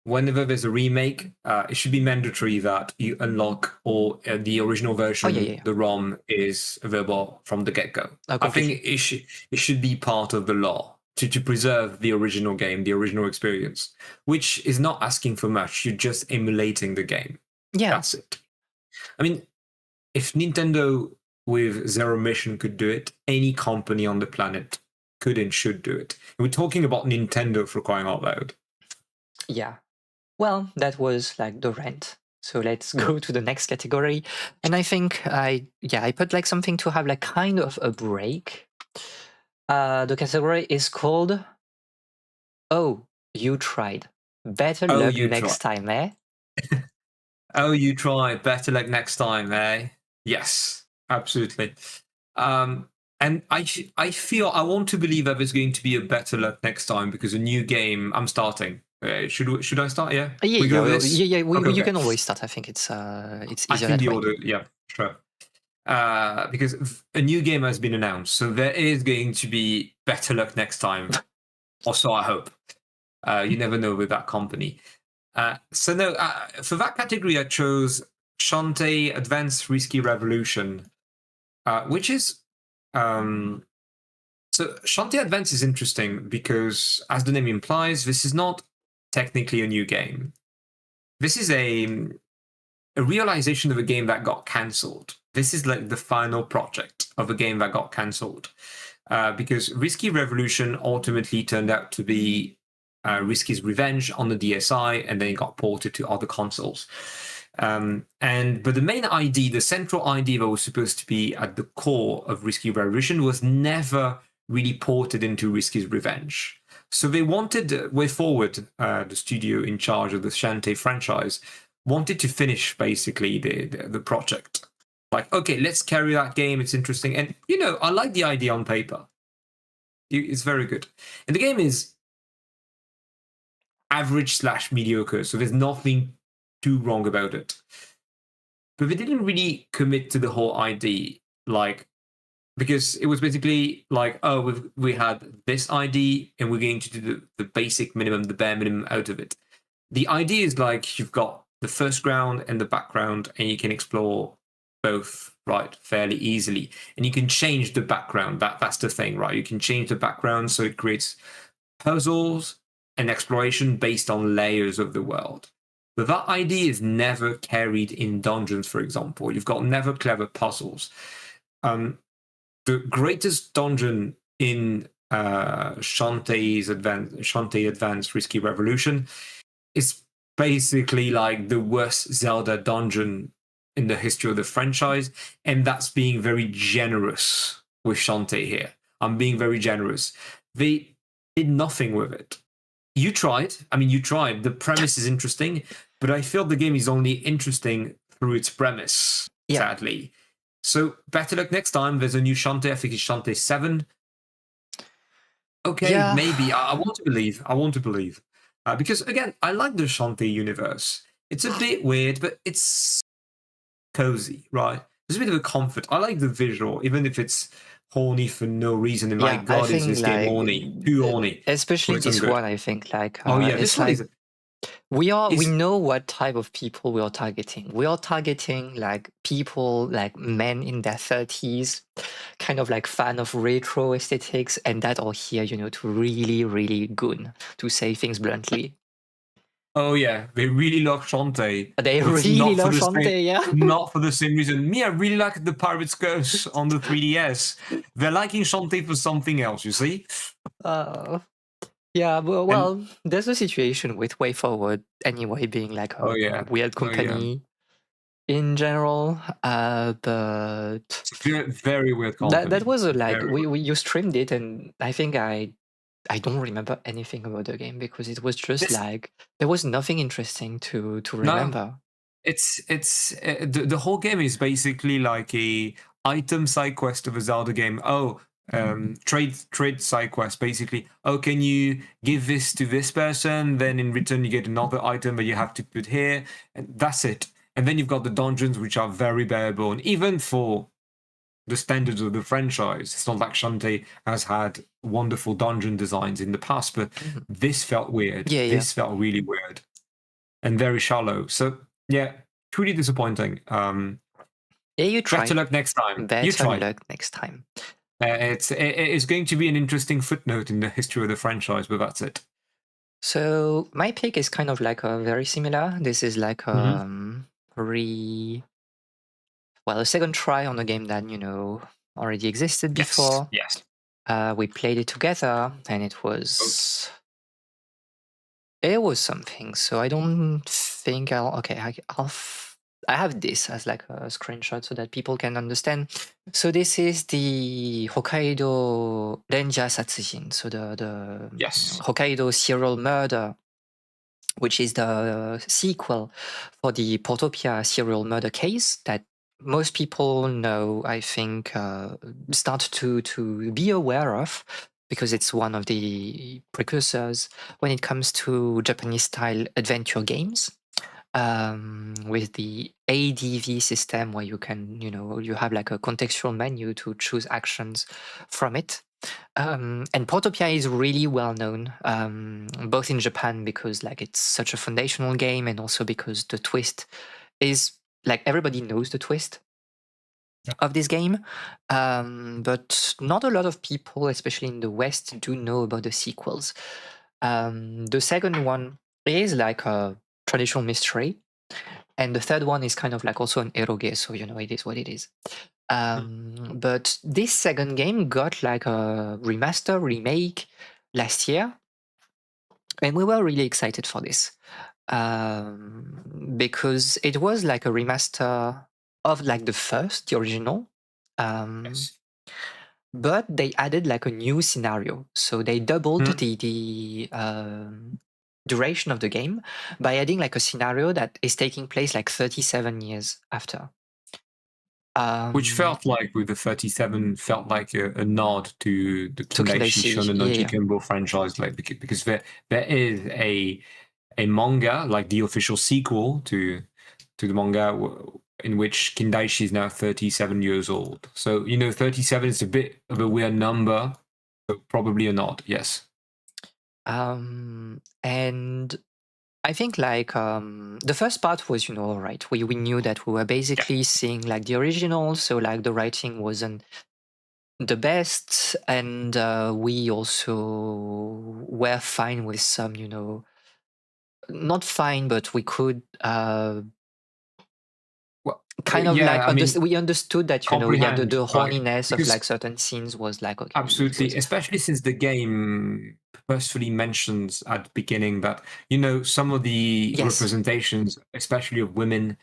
whenever there's a remake, it should be mandatory that you unlock or the original Oh yeah, version, yeah, the ROM is available from the get-go. I think completely. it should be part of the law to preserve the original game, the original experience, which is not asking for much. You're just emulating the game. Yeah, That's it. I mean, if Nintendo with Zero Mission could do it, any company on the planet could and should do it. And we're talking about Nintendo for crying out loud. yeah. Well, that was like the rant. So let's go to the next category. And I think I put like something to have like kind of a break. The category is called Oh, You Tried. Better Oh, luck you try. next time, eh? Oh, you try. Better luck next time, eh? Yes, absolutely. Um, and I feel I want to believe that there's going to be a better luck next time because a new game. I'm starting. Should I start? Yeah, Yeah, we go with yeah, this. yeah. Okay, You okay. can always start. I think it's I easier think that the way. order. Yeah, sure. Because a new game has been announced, so there is going to be better luck next time. Or so I hope. You never know with that company. So no, for that category, I chose Shantae Advanced Risky Revolution, which is so Shantae Advance is interesting because, as the name implies, this is not technically a new game. This is a realization of a game that got cancelled. This is like the final project of a game that got cancelled. Because Risky Revolution ultimately turned out to be Risky's Revenge on the DSi, and then it got ported to other consoles. But the main idea, the central idea that was supposed to be at the core of Risky Revolution, was never really ported into Risky's Revenge. So they wanted, Way Forward, the studio in charge of the Shantae franchise, wanted to finish basically the project. Like, okay, let's carry that game. It's interesting, and I like the idea on paper. It's very good, and the game is average/mediocre. So there's nothing too wrong about it. But they didn't really commit to the whole idea, like because it was basically like, oh, we had this ID and we're going to do the basic minimum, the bare minimum out of it. The idea is like you've got the first ground and the background, and you can explore both, right, fairly easily. And you can change the background. That's the thing, right? You can change the background so it creates puzzles and exploration based on layers of the world. But that idea is never carried in dungeons, for example. You've got never clever puzzles. The greatest dungeon in Shantae Advanced Risky Revolution is basically like the worst Zelda dungeon in the history of the franchise, and that's being very generous with Shantae here. I'm being very generous. They did nothing with it. You tried. I mean, you tried. The premise is interesting, but I feel the game is only interesting through its premise, Yeah, sadly. So better luck next time. There's a new Shantae. I think it's Shantae 7. Okay, Yeah, maybe. I want to believe. I want to believe. Because again, I like the Shantae universe. It's a bit weird, but it's cozy, right? There's a bit of a comfort. I like the visual, even if it's horny for no reason. And my yeah. I God, is think this game like, horny? Too horny for especially its own this good. one. I think like Oh yeah, this it's one like we is know what type of people we are targeting. We are targeting like people like men in their 30s, kind of like fan of retro aesthetics, and that are here, to really, really goon, to say things bluntly. oh yeah, they really love Shantae, They but really love Shantae, yeah. not for the same reason. Me, I really like the Pirates Curse on the 3DS. They're liking Shantae for something else, you see. uh, yeah, well, And there's a situation with Way Forward anyway being like oh a yeah, weird oh yeah, company in general, but it's very, very weird that company. was a like Very weird. we you streamed it, and I think I don't remember anything about the game because it was just This like there was nothing interesting to no, remember. it's the whole game is basically like a item side quest of a Zelda game. Oh, trade side quest basically. Oh, can you give this to this person? Then in return you get another item that you have to put here, and that's it. And then you've got the dungeons, which are very bare bone, even for the standards of the franchise. It's not like Shantae has had wonderful dungeon designs in the past, but Mhm. this felt weird. Yeah, yeah, This felt really weird and very shallow. So yeah, truly disappointing. yeah. You Better try. luck next time. You Better try. luck next time. It's going to be an interesting footnote in the history of the franchise, but that's it. So my pick is kind of like a very similar. This is like Mm-hmm. re a second try on a game that already existed Yes, before. yes. We played it together, and Oh, it was something. So I don't think I'll. Okay, I have this as like a screenshot so that people can understand. So this is the Hokkaido Renja Satsujin. So the yes. Hokkaido serial murder, which is the sequel for the Portopia serial murder case that most people know, I think, start to be aware of, because it's one of the precursors when it comes to Japanese style adventure games, with the ADV system where you have like a contextual menu to choose actions from it. And Portopia is really well known, both in Japan because like it's such a foundational game, and also because the twist is like everybody knows the twist Yeah. of this game, but not a lot of people, especially in the West, do know about the sequels. The second one is like a traditional mystery, and the third one is kind of like also an eroge, so it is what it is. But this second game got like a remaster remake last year, and we were really excited for this, because it was like a remaster of like the original, um, Yes. but they added like a new scenario. So they doubled Hmm. the duration of the game by adding like a scenario that is taking place like 37 years after. Which Um, felt like with the 37 felt like a nod to the to Kindaishi Kindaishi, Shonen no yeah, yeah. Jikenbo franchise, like because there is a manga, like the official sequel to the manga, in which Kindaishi is now 37 years old. So 37 is a bit of a weird number, but probably a nod. Yes. And I think like the first part was all right. We knew that we were Yeah. basically seeing like the original, so like the writing wasn't the best, and we also were fine with some not fine, but we could Well, kind of yeah. like I mean, we understood that yeah, the, comprehend, the right? horniness of like Because certain scenes was like okay, it absolutely, was. especially since the game purposefully mentions at the beginning that some of the Yes, representations, especially of women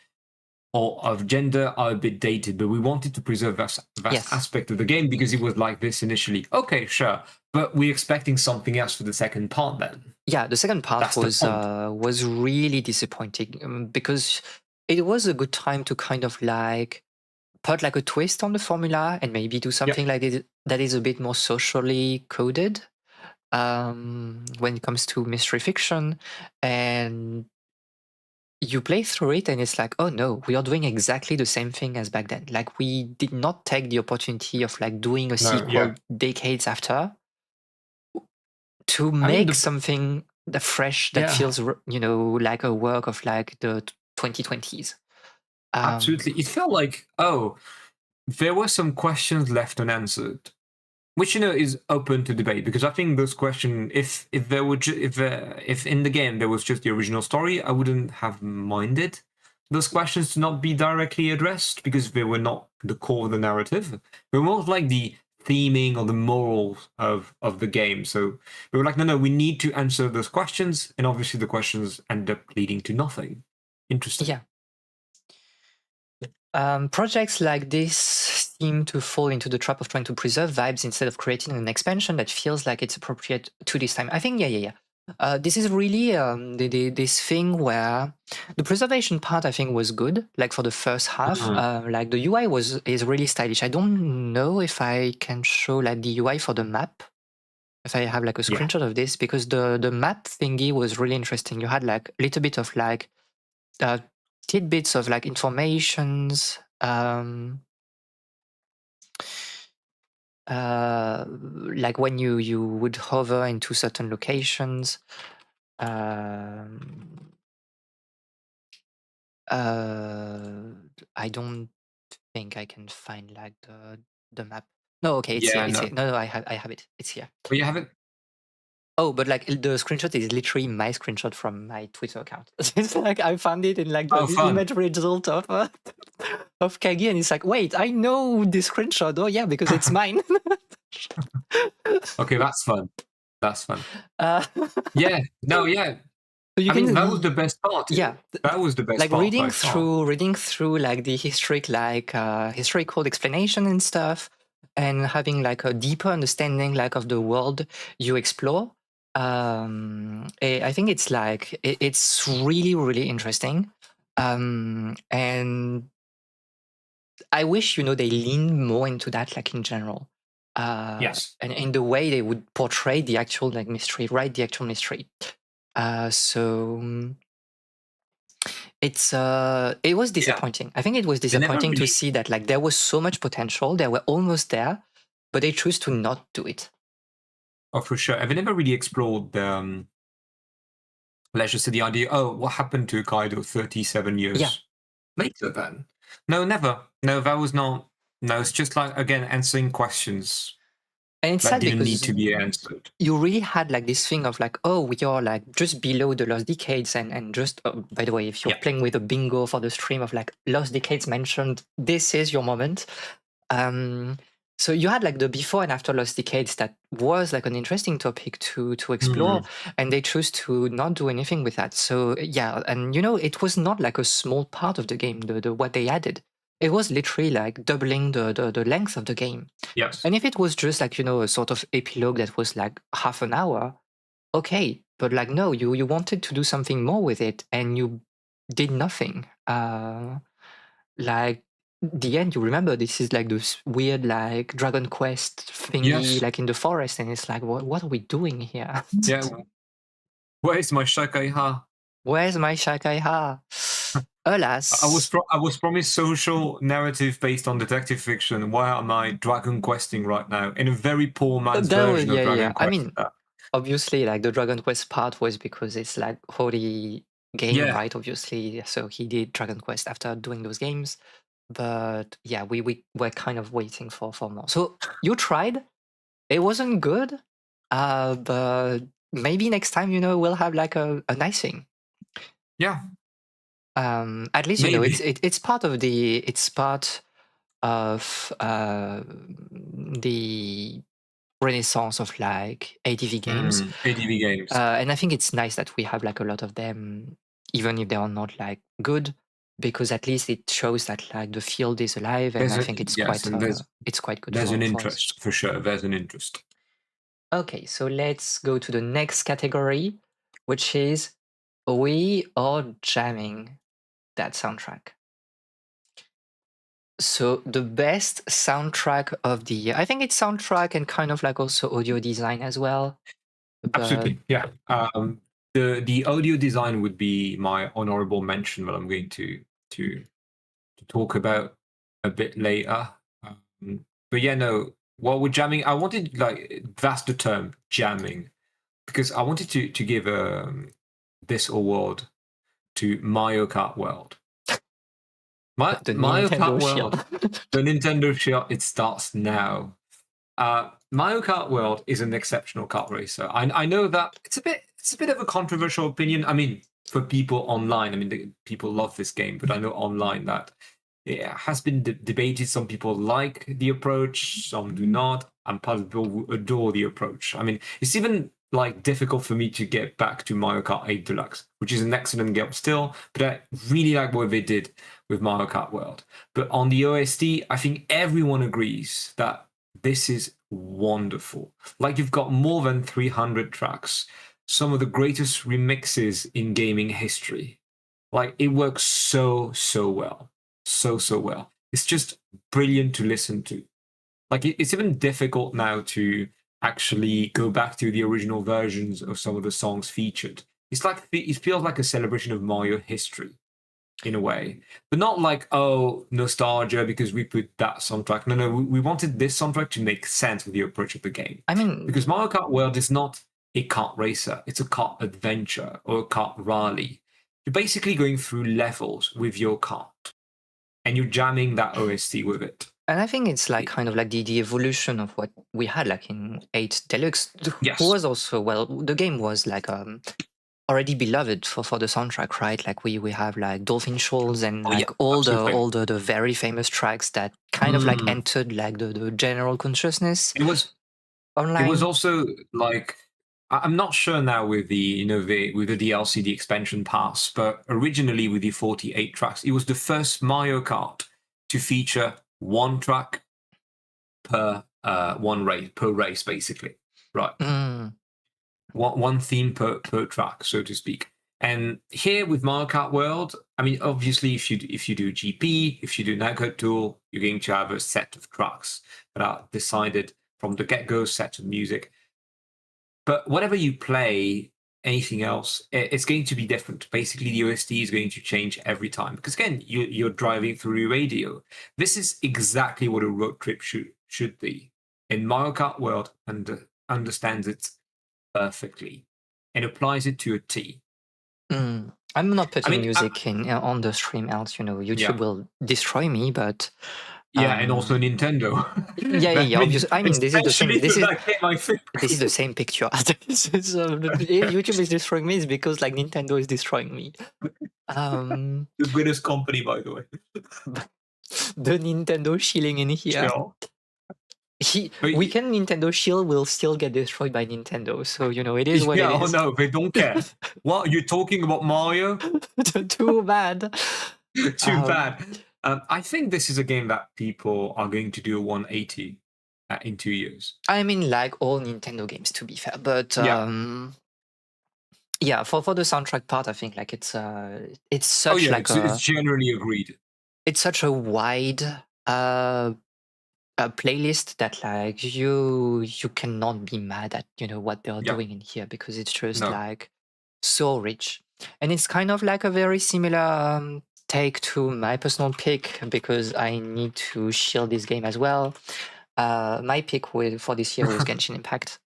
or of gender, are a bit dated, but we wanted to preserve that yes. aspect of the game because it was like this initially. Okay, sure, but we're expecting something else for the second part. Then Yeah, the second part that's the point. was really disappointing, because it was a good time to kind of like put like a twist on the formula and maybe do Yep. something like it that is a bit more socially coded. when it comes to mystery fiction, and you play through it and it's like, oh no, we are doing exactly the same thing as back then. Like we did not take the opportunity of like doing a No, yeah, sequel decades after to I mean make the something that fresh that yeah, feels like a work of like the 2020s. absolutely. It felt like, oh, there were some questions left unanswered, which is open to debate, because I think those questions, if there were if in the game there was just the original story, I wouldn't have minded those questions to not be directly addressed, because they were not the core of the narrative. They were more like the theming or the morals of the game. So we were like, no, we need to answer those questions, and obviously the questions end up leading to nothing. Interesting. Yeah. Projects like this seem to fall into the trap of trying to preserve vibes instead of creating an expansion that feels like it's appropriate to this time. I think, yeah. This is really this thing where the preservation part I think was good. Like for the first half, Mhm. like the UI is really stylish. I don't know if I can show like the UI for the map. If I have like a Yeah. screenshot of this, because the map thingy was really interesting. You had like a little bit of like uh, tidbits of like informations. Like when you would hover into certain locations. Um, I don't think I can find like the map. No, okay, it's here. Yeah, It's no. here. No, I have it. It's here. But you haven't. Oh, but like the screenshot is literally my screenshot from my Twitter account. It's like I found it in like Oh, the fun. image result of of Kagi, and it's like, wait, I know this screenshot. Oh yeah, because it's mine. Okay, that's fun. That's fun. uh, Yeah. No, yeah. so you I mean, can, that was the best part. yeah, That was the best like part by far. reading through like the historical explanation and stuff, and having like a deeper understanding like of the world you explore. I think it's like it's really really interesting, and I wish they leaned more into that, like in general, Yes. and in the way they would portray the actual like mystery, write the actual mystery. So it was Yeah. disappointing. I think it was They never disappointing to really. see that like there was so much potential, they were almost there, but they choose to not do it. Oh, for sure. And they never really explored the. Let's just say the idea. Oh, what happened to Kaido 37 Yeah, years later? Then. No, never. No, that was not. No, it's just like again answering questions and it's that sad didn't need because to be answered. you really had like this thing of like, oh, we are like just below the lost decades, and just by the way, if you're Yeah. playing with a bingo for the stream of like lost decades mentioned, this is your moment. um so you had like the before and after lost decades that was like an interesting topic to explore, Mm, and they chose to not do anything with that. So yeah, and it was not like a small part of the game, the what they added. It was literally like doubling the length of the game. yes. And if it was just like, a sort of epilogue that was like half an hour, okay. But like, no, you wanted to do something more with it and you did nothing. Like the end, you remember this is like this weird like Dragon Quest thingy Yes. like in the forest, and it's like, what are we doing here? Yeah. Where's my Shakaiha? Where's my Shakaiha? Alas. I was promised social narrative based on detective fiction. Why am I Dragon Questing right now in a very poor man's That was, version of yeah. Dragon I Quest? mean, obviously, like the Dragon Quest part was because it's like holy game, Yeah, right? Obviously, so he did Dragon Quest after doing those games. But yeah, we were kind of waiting for more. So you tried. It wasn't good, but maybe next time, we'll have like a nice thing. yeah, At least maybe. it's part of the renaissance of like ADV games. ADV games. And I think it's nice that we have like a lot of them, even if they are not like good, because at least it shows that like the field is alive, and There's I a think yes, and it's quite good there's an for us. interest for sure. There's an interest. Okay, so let's go to the next category, which is we are jamming that soundtrack. So the best soundtrack of the year, I think it's soundtrack and kind of like also audio design as well. But Absolutely, yeah. The audio design would be my honorable mention that I'm going to to talk about a bit later. But yeah, no. While we're jamming, I wanted like that's the term jamming because I wanted to give this award to Mario Kart World. the Mario Kart Nintendo Shield. World, the Nintendo Shield, it starts now. Mario Kart World is an exceptional kart racer. I know that it's a bit of a controversial opinion. I mean, for people online, I mean, people love this game, but I know online that it has been debated. Some people like the approach, some do not, and part of people who adore the approach. I mean, it's even like difficult for me to get back to Mario Kart 8 Deluxe, which is an excellent game still, but I really like what they did with Mario Kart World. But on the OST, I think everyone agrees that this is wonderful. Like you've got more than 300 tracks, some of the greatest remixes in gaming history. Like it works so well, so well. It's just brilliant to listen to. Like it's even difficult now to actually go back to the original versions of some of the songs featured. It's like it feels like a celebration of Mario history in a way, but not like, oh, nostalgia because we put that soundtrack. No, we wanted this soundtrack to make sense with the approach of the game. I mean, Because Mario Kart World is not a kart racer, it's a kart adventure or a kart rally. You're basically going through levels with your kart and you're jamming that OST with it. and I think it's like kind of like the evolution of what we had like in 8 Deluxe, Yes. who was also, well, the game was like already beloved for the soundtrack, right? Like we have like Dolphin Shoals and Oh, yeah, like all absolutely. the very famous tracks that kind of like entered like the general consciousness It was online. also like I'm not sure now with the with the DLC, the expansion pass, but originally with the 48 tracks, it was the first Mario Kart to feature one track per race basically, right? Mm. One theme per track, so to speak. And here with Mario Kart World, I mean, obviously, if you do GP, if you do Netcode Tool, you're going to have a set of tracks that are decided from the get-go, set of music. But whatever you play, anything else, it's going to be different. Basically, the OST is going to change every time because again, you're driving through your radio. This is exactly what a road trip should be. And Mario Kart World understands it perfectly and applies it to a T. I'm not I putting mean, music in on the stream, else YouTube yeah, will destroy me. But yeah, and also Nintendo. I yeah, mean, obviously. I mean, this is the same. especially for that game, I think. This is the same picture. So if YouTube is destroying me, it's because like Nintendo is destroying me. Um, The British company, by the way. the Nintendo shilling in here. Chill. Weekend Nintendo Shield will still get destroyed by Nintendo, so it is what Yeah, it oh is. no, they don't care. What, you're talking about Mario? Too bad. Too bad. I think this is a game that people are going to do a 180 in 2 years. I mean, like all Nintendo games, to be fair, but Yeah. yeah, for the soundtrack part, I think like it's Oh such yeah, like it's generally agreed. it's such a wide a playlist that like you cannot be mad at what they're Yeah. doing in here, because it's just No. like so rich, and it's kind of like a very similar take to my personal pick, because I need to shield this game as well. My pick for this year was Genshin Impact.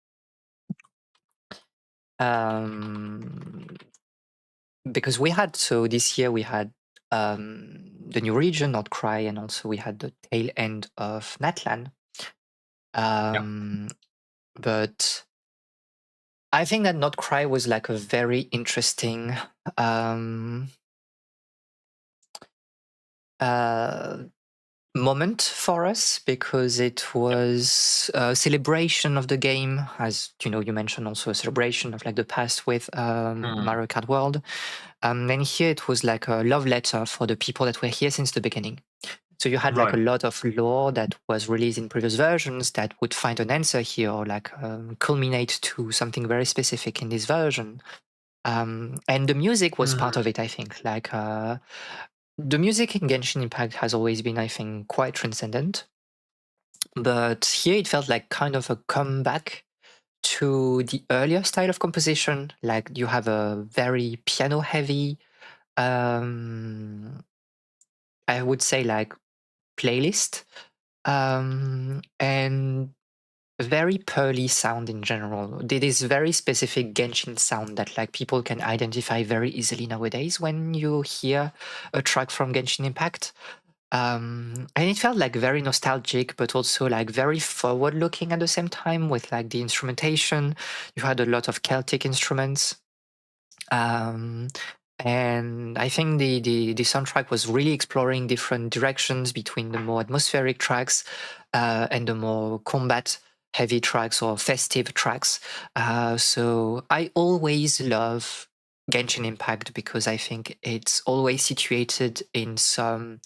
Because this year we had the new region, Not Cry, and also we had the tail end of Natlan. But I think that Not Cry was like a very interesting moment for us, because it was a celebration of the game, as you mentioned, also a celebration of like the past with Mario Kart World. And here it was like a love letter for the people that were here since the beginning. So you had like a Right. lot of lore that was released in previous versions that would find an answer here, or like culminate to something very specific in this version. And the music was part of it, I think. Like the music in Genshin Impact has always been, I think, quite transcendent. But here it felt like kind of a comeback to the earlier style of composition. Like you have a very piano heavy, um, I would say like playlist, and very pearly sound in general. It is very specific Genshin sound that like people can identify very easily nowadays when you hear a track from Genshin Impact. And it felt like very nostalgic, but also like very forward looking at the same time with like the instrumentation. You had a lot of Celtic instruments. Um, and I think the soundtrack was really exploring different directions between the more atmospheric tracks and the more combat heavy tracks or festive tracks. So I always love Genshin Impact because I think it's always situated in some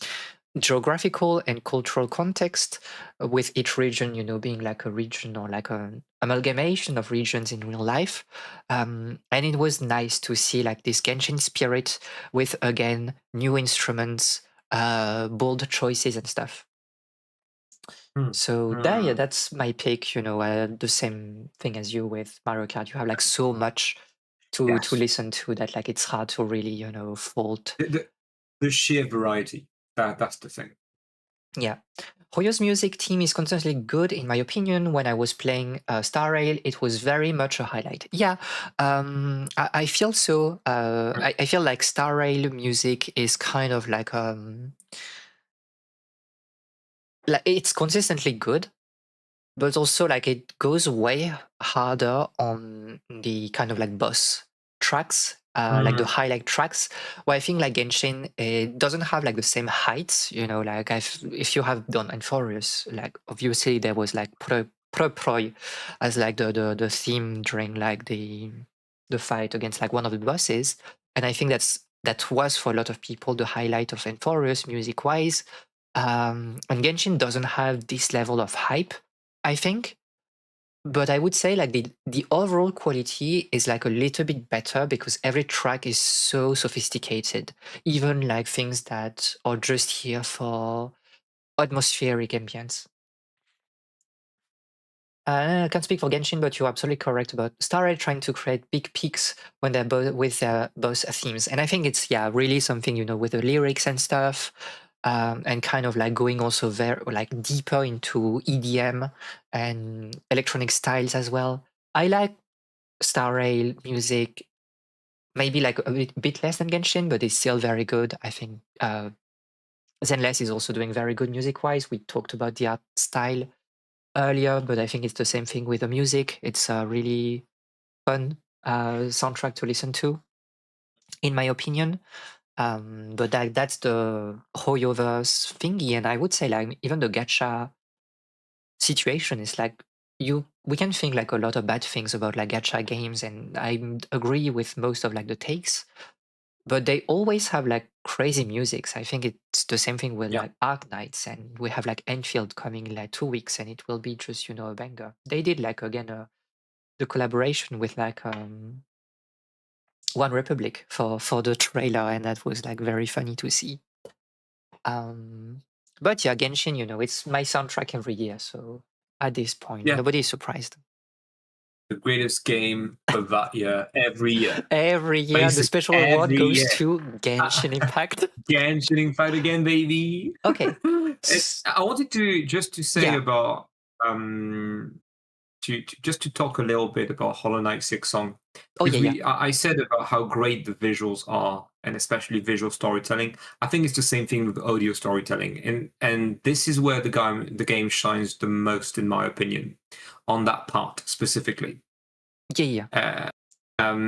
geographical and cultural context, with each region, being like a region or like an amalgamation of regions in real life. And it was nice to see like this Genshin spirit with, again, new instruments, bold choices and stuff. Hmm. So yeah, Hmm. that's my pick. The same thing as you with Mario Kart. You have like so much to Yes. listen to that like it's hard to really fault. The sheer variety. That's the thing. Yeah. Hoyo's music team is constantly good, in my opinion. When I was playing Star Rail, it was very much a highlight. Yeah, I feel so. I feel like Star Rail music is kind of like it's consistently good, but also like it goes way harder on the kind of like boss tracks, like the Hmm. highlight tracks, where I think like Genshin, it doesn't have like the same heights, like if you have done Enforius, like obviously there was like Pro as like the theme during like the fight against like one of the bosses. And I think that was for a lot of people the highlight of Enforius music wise. And Genshin doesn't have this level of hype, I think. But I would say like the overall quality is like a little bit better because every track is so sophisticated. Even like things that are just here for atmospheric ambience. I can't speak for Genshin, but you're absolutely correct about Star Rail trying to create big peaks when they're both with their both themes. And I think it's really something, with the lyrics and stuff. And kind of like going also very like deeper into EDM and electronic styles as well. I like Star Rail music, maybe like a bit less than Genshin, but it's still very good. I think Zenless is also doing very good music wise. We talked about the art style earlier, but I think it's the same thing with the music. It's a really fun soundtrack to listen to, in my opinion. But that's the Hoyoverse thingy, and I would say like even the gacha situation is like we can think like a lot of bad things about like gacha games, and I agree with most of like the takes, but they always have like crazy musics. I think it's the same thing with Yeah. like Arc Knights, and we have like Enfield coming in like 2 weeks, and it will be just a banger. They did like again the collaboration with like One Republic for the trailer, and that was like very funny to see. But yeah, Genshin, it's my soundtrack every year, so at this point, Yeah. nobody's surprised. The greatest game of that year, every year. Every year, the Basically, special award every goes year. to Uh, Genshin Impact. Genshin Impact again, baby. Okay. I wanted to just to say Yeah. about just to talk a little bit about Hollow Knight Six Song, Oh because yeah, yeah, I said about how great the visuals are, and especially visual storytelling. I think it's the same thing with audio storytelling, and this is where the game shines the most, in my opinion, on that part specifically. yeah, yeah, Uh,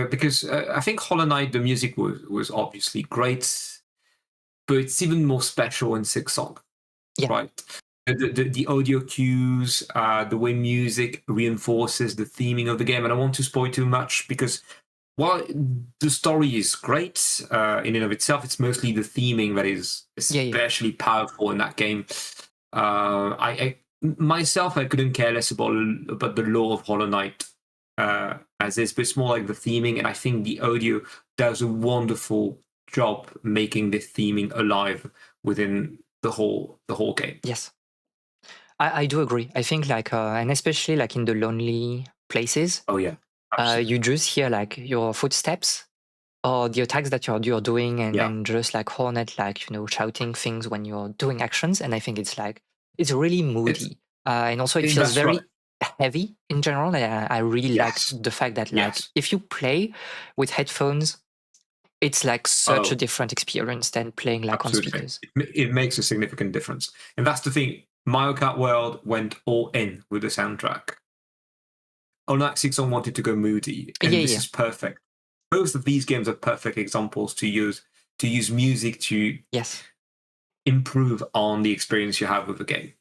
because I think Hollow Knight, the music was obviously great, but it's even more special in Six Song, yeah, right? The audio cues, the way music reinforces the theming of the game. I don't want to spoil too much because while the story is great in and of itself, it's mostly the theming that is yeah, yeah. especially powerful in that game. I myself, I couldn't care less about the lore of Hollow Knight as is, but it's more like the theming, and I think the audio does a wonderful job making the theming alive within the whole game. Yes, I do agree. I think like, and especially like in the lonely places, Oh yeah, absolutely. you just hear like your footsteps or the attacks that you're doing, Yeah, and just like Hornet, like, shouting things when you're doing actions. And I think it's like, it's really it's moody. And also it feels that's right. very heavy in general. I really like Yes, the fact that, like, yes. if you play with headphones, it's like such a Oh, different experience than playing like on absolutely. speakers. It makes a significant difference, and that's the thing. Mario Kart World went all in with the soundtrack. Unlike 6 wanted to go moody, Yeah, and this yeah, is perfect. Both of these games are perfect examples to use music to yes. improve on the experience you have with the game,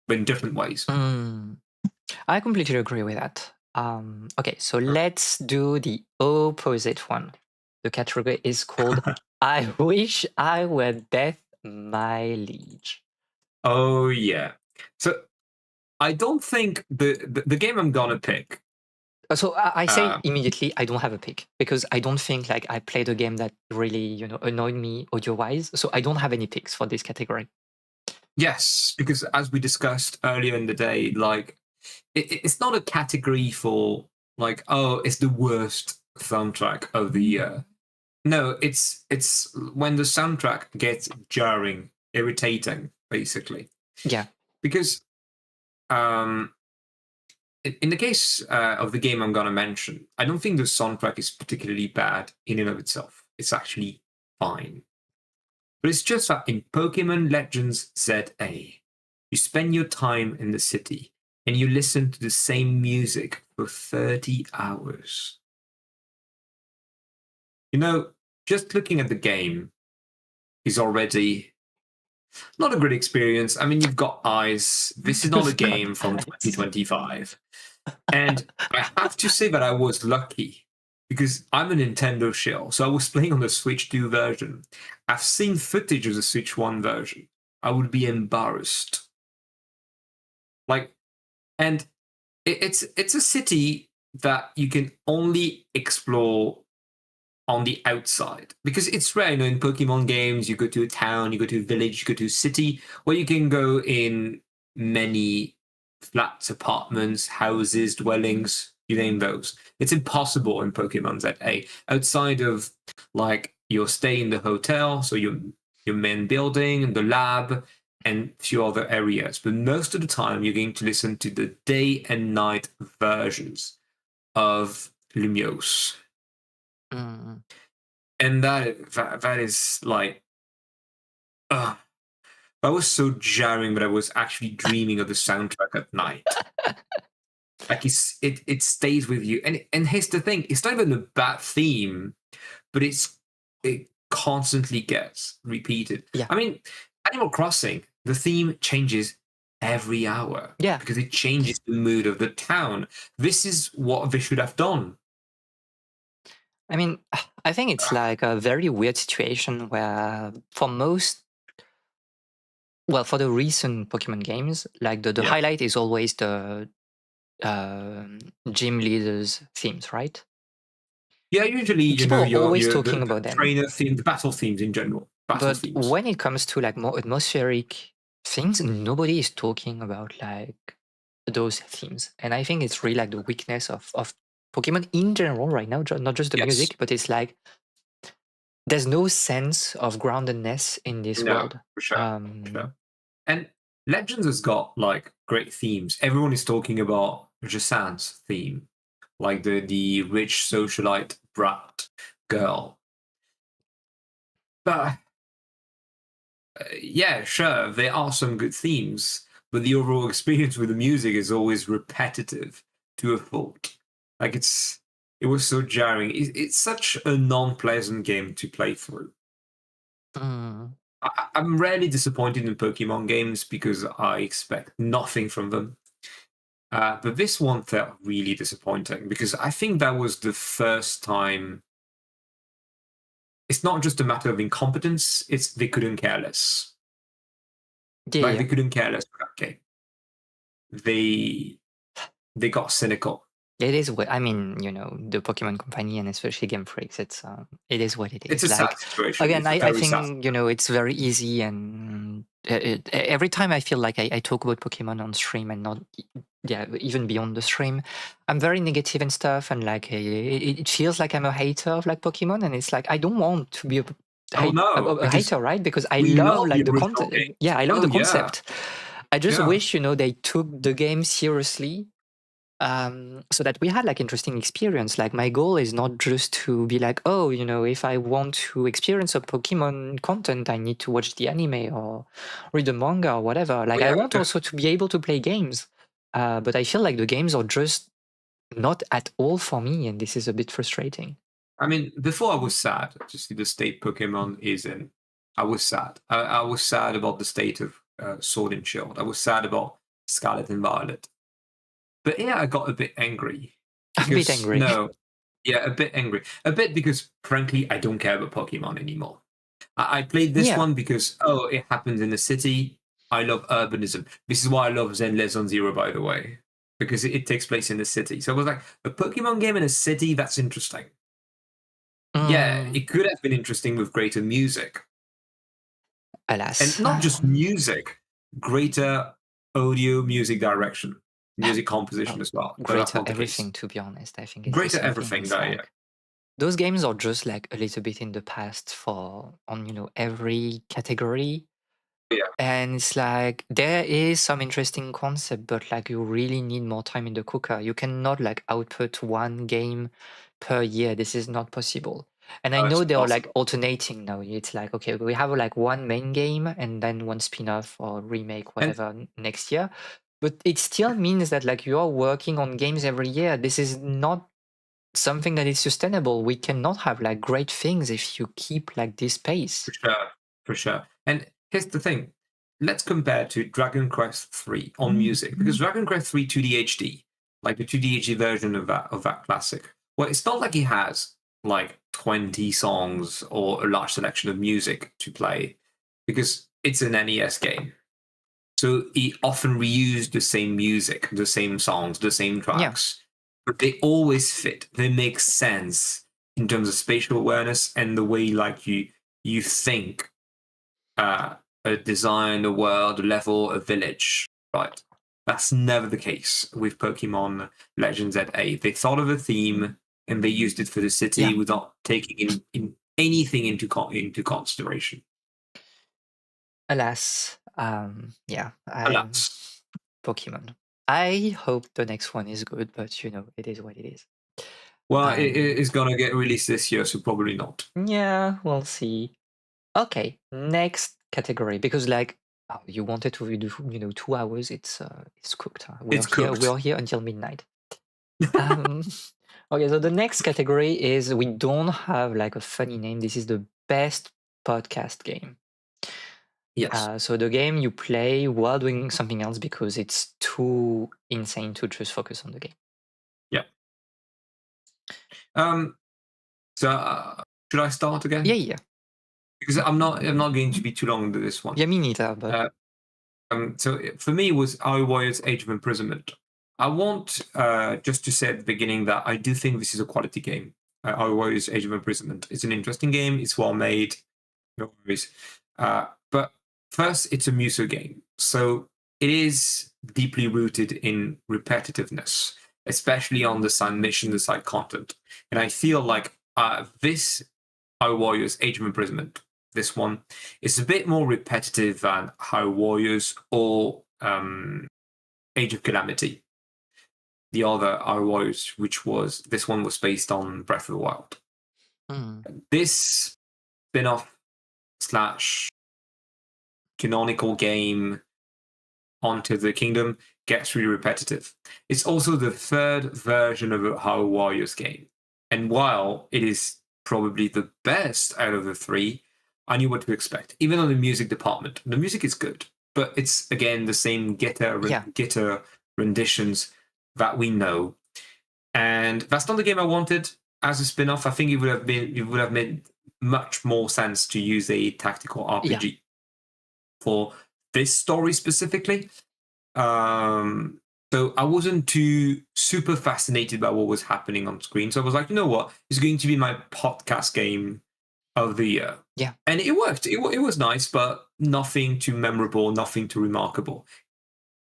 but in different ways. Mm, I completely agree with that. Okay, so let's do the opposite one. The category is called I Wish I Were Death, My Liege. Oh yeah. So I don't think the game I'm gonna pick. So I say Uh, immediately I don't have a pick, because I don't think like I played a game that really, annoyed me audio-wise. So I don't have any picks for this category. yes, because as we discussed earlier in the day, like it's not a category for like, oh, it's the worst soundtrack of the year. No, it's when the soundtrack gets jarring, irritating, basically. Yeah. Because um, in the case of the game I'm gonna mention, I don't think the soundtrack is particularly bad in and of itself. It's actually fine. But it's just that in Pokemon Legends ZA, you spend your time in the city and you listen to the same music for 30 hours. You know, just looking at the game is already not a great experience. I mean, you've got eyes. This is not a It's not game from nice. 2025. And I have to say that I was lucky because I'm a Nintendo shill. So I was playing on the Switch 2 version. I've seen footage of the Switch 1 version. I would be embarrassed. Like, and it's a city that you can only explore on the outside because it's rare. In Pokemon games, you go to a town, you go to a village, you go to a city, where you can go in many flats, apartments, houses, dwellings. You name those. It's impossible in Pokemon ZA outside of like your stay in the hotel, so your main building, the lab, and a few other areas. But most of the time, you're going to listen to the day and night versions of Lumiose. Mm. And that is like, uh, that was so jarring that I was actually dreaming of the soundtrack at night. Like it stays with you, and here's the thing: it's not even a bad theme, but it constantly gets repeated. Yeah. I mean, Animal Crossing, the theme changes every hour Yeah. because it changes the mood of the town. This is what they should have done. I mean, I think it's like a very weird situation where for for the recent Pokemon games, like the Yeah. highlight is always the gym leaders themes, right? Yeah, usually, People are always your talking the about them. trainer theme, the battle themes in general, battle But themes. when it comes to like more atmospheric things, nobody is talking about like those themes. And I think it's really like the weakness of Pokemon in general right now, not just the Yes. music, but it's like there's no sense of groundedness in this No, world. for sure, for Um, sure. And Legends has got like great themes. Everyone is talking about Jasan's theme, like the rich socialite brat girl. But yeah, sure, there are some good themes, but the overall experience with the music is always repetitive to a fault. Like it was so jarring. It's such a non-pleasant game to play through. mm, I'm rarely disappointed in Pokemon games because I expect nothing from them. But this one felt really disappointing because I think that was the first time. It's not just a matter of incompetence, it's they couldn't care less. yeah, Like yeah. they couldn't care less for that game. They they got cynical. It is what I mean, the Pokemon Company and especially Game Freaks. It is what it It's is. a sad Like situation. again, It's a I very sad. think it's very easy, and every time I feel like I talk about Pokemon on stream and not yeah, even beyond the stream, I'm very negative and stuff, and like it feels like I'm a hater of like Pokemon, and it's like I don't want to be a Oh no, a because hater, right? Because I we love love the like the original content. games. Yeah, I love Oh the yeah, concept. I just yeah. wish, you know, they took the game seriously, so that we had like interesting experience. Like my goal is not just to be like, oh, you know, if I want to experience a Pokemon content, I need to watch the anime or read the manga or whatever. Oh Like I yeah, want also to be able to play games, but I feel like the games are just not at all for me, and this is a bit frustrating. I mean, before I was sad to see the state Pokemon is in. I was sad. I was sad about the state of Sword and Shield. I was sad about Scarlet and Violet. But yeah, I got a bit angry I'm a bit because angry. no, yeah, a bit angry. A bit because frankly, I don't care about Pokemon anymore. I played this Yeah. one because oh, it happens in the city. I love urbanism. This is why I love Zenless on Zero, by the way, because it takes place in the city. So I was like, a Pokemon game in a city, that's interesting. Yeah, Mm, it could have been interesting with greater music. And alas. not just music, greater audio music direction, music composition Well, as well. But that's greater not the case. everything, to be honest. I think it's the Greater same thing. everything, It's though, yeah. like those games are just like a little bit in the past for on, you know, every category. Yeah. And it's like there is some interesting concept, but like you really need more time in the cooker. You cannot like output one game per year. This is not possible. And I It's know they're like impossible. alternating now. It's like, okay, we have like one main game and then one spin-off or remake, And whatever, next year. But it still means that like you are working on games every year. This is not something that is sustainable. We cannot have like great things if you keep like this pace. for sure, for sure. And here's the thing. Let's compare to Dragon Quest 3 on music, because Dragon Quest 3 2D HD, like the 2D HD version of that classic, well, it's not like it has like 20 songs or a large selection of music to play, because it's an NES game. So it often reused the same music, the same songs, the same Yeah. tracks, but they always fit. They make sense in terms of spatial awareness and the way like you think a design, a world, a level, a village, right? That's never the case with Pokemon Legends ZA. They thought of a theme and they used it for the city Yeah. without taking in anything into consideration. Alas, yeah, I'm Alas. Pokemon. I hope the next one is good, but you know, it is what it is. Well, it Um, is gonna get released this year, so probably not. yeah, we'll see. Okay, next category because like oh, you wanted to do, you know, 2 hours. It's cooked. Huh? It's We cooked. are here until midnight. Um, okay, so the next category is we don't have like a funny name. This is the best podcast game. Yes. So the game you play while doing something else because it's too insane to just focus on the game. Yeah. Um. So should I start Yeah, again? yeah, Because I'm not going to be too long into this one. yeah. Me neither. But Uh, for me, it was Our Warrior's Age of Imprisonment. I want just to say at the beginning that I do think this is a quality game. Our Warrior's Age of Imprisonment. It's an interesting game. It's well made. No worries. But first, it's a Muso game, so it is deeply rooted in repetitiveness, especially on the side mission, the side content. And I feel like this Our Warriors Age of Imprisonment, this one, is a bit more repetitive than Our Warriors or Age of Calamity, the other Our Warriors, which was this one was based on Breath of the Wild. mm, This spin-off slash canonical game onto the kingdom gets really repetitive. It's also the third version of a How Warriors game. And while it is probably the best out of the three, I knew what to expect. Even on the music department, the music is good, but it's again the same yeah, guitar renditions that we know. And that's not the game I wanted as a spin-off. I think it would have made much more sense to use a tactical yeah, RPG for this story specifically. So I wasn't too super fascinated by what was happening on screen. So I was like, you know what? It's going to be my podcast game of the year. yeah. And it worked. It was nice, but nothing too memorable, nothing too remarkable.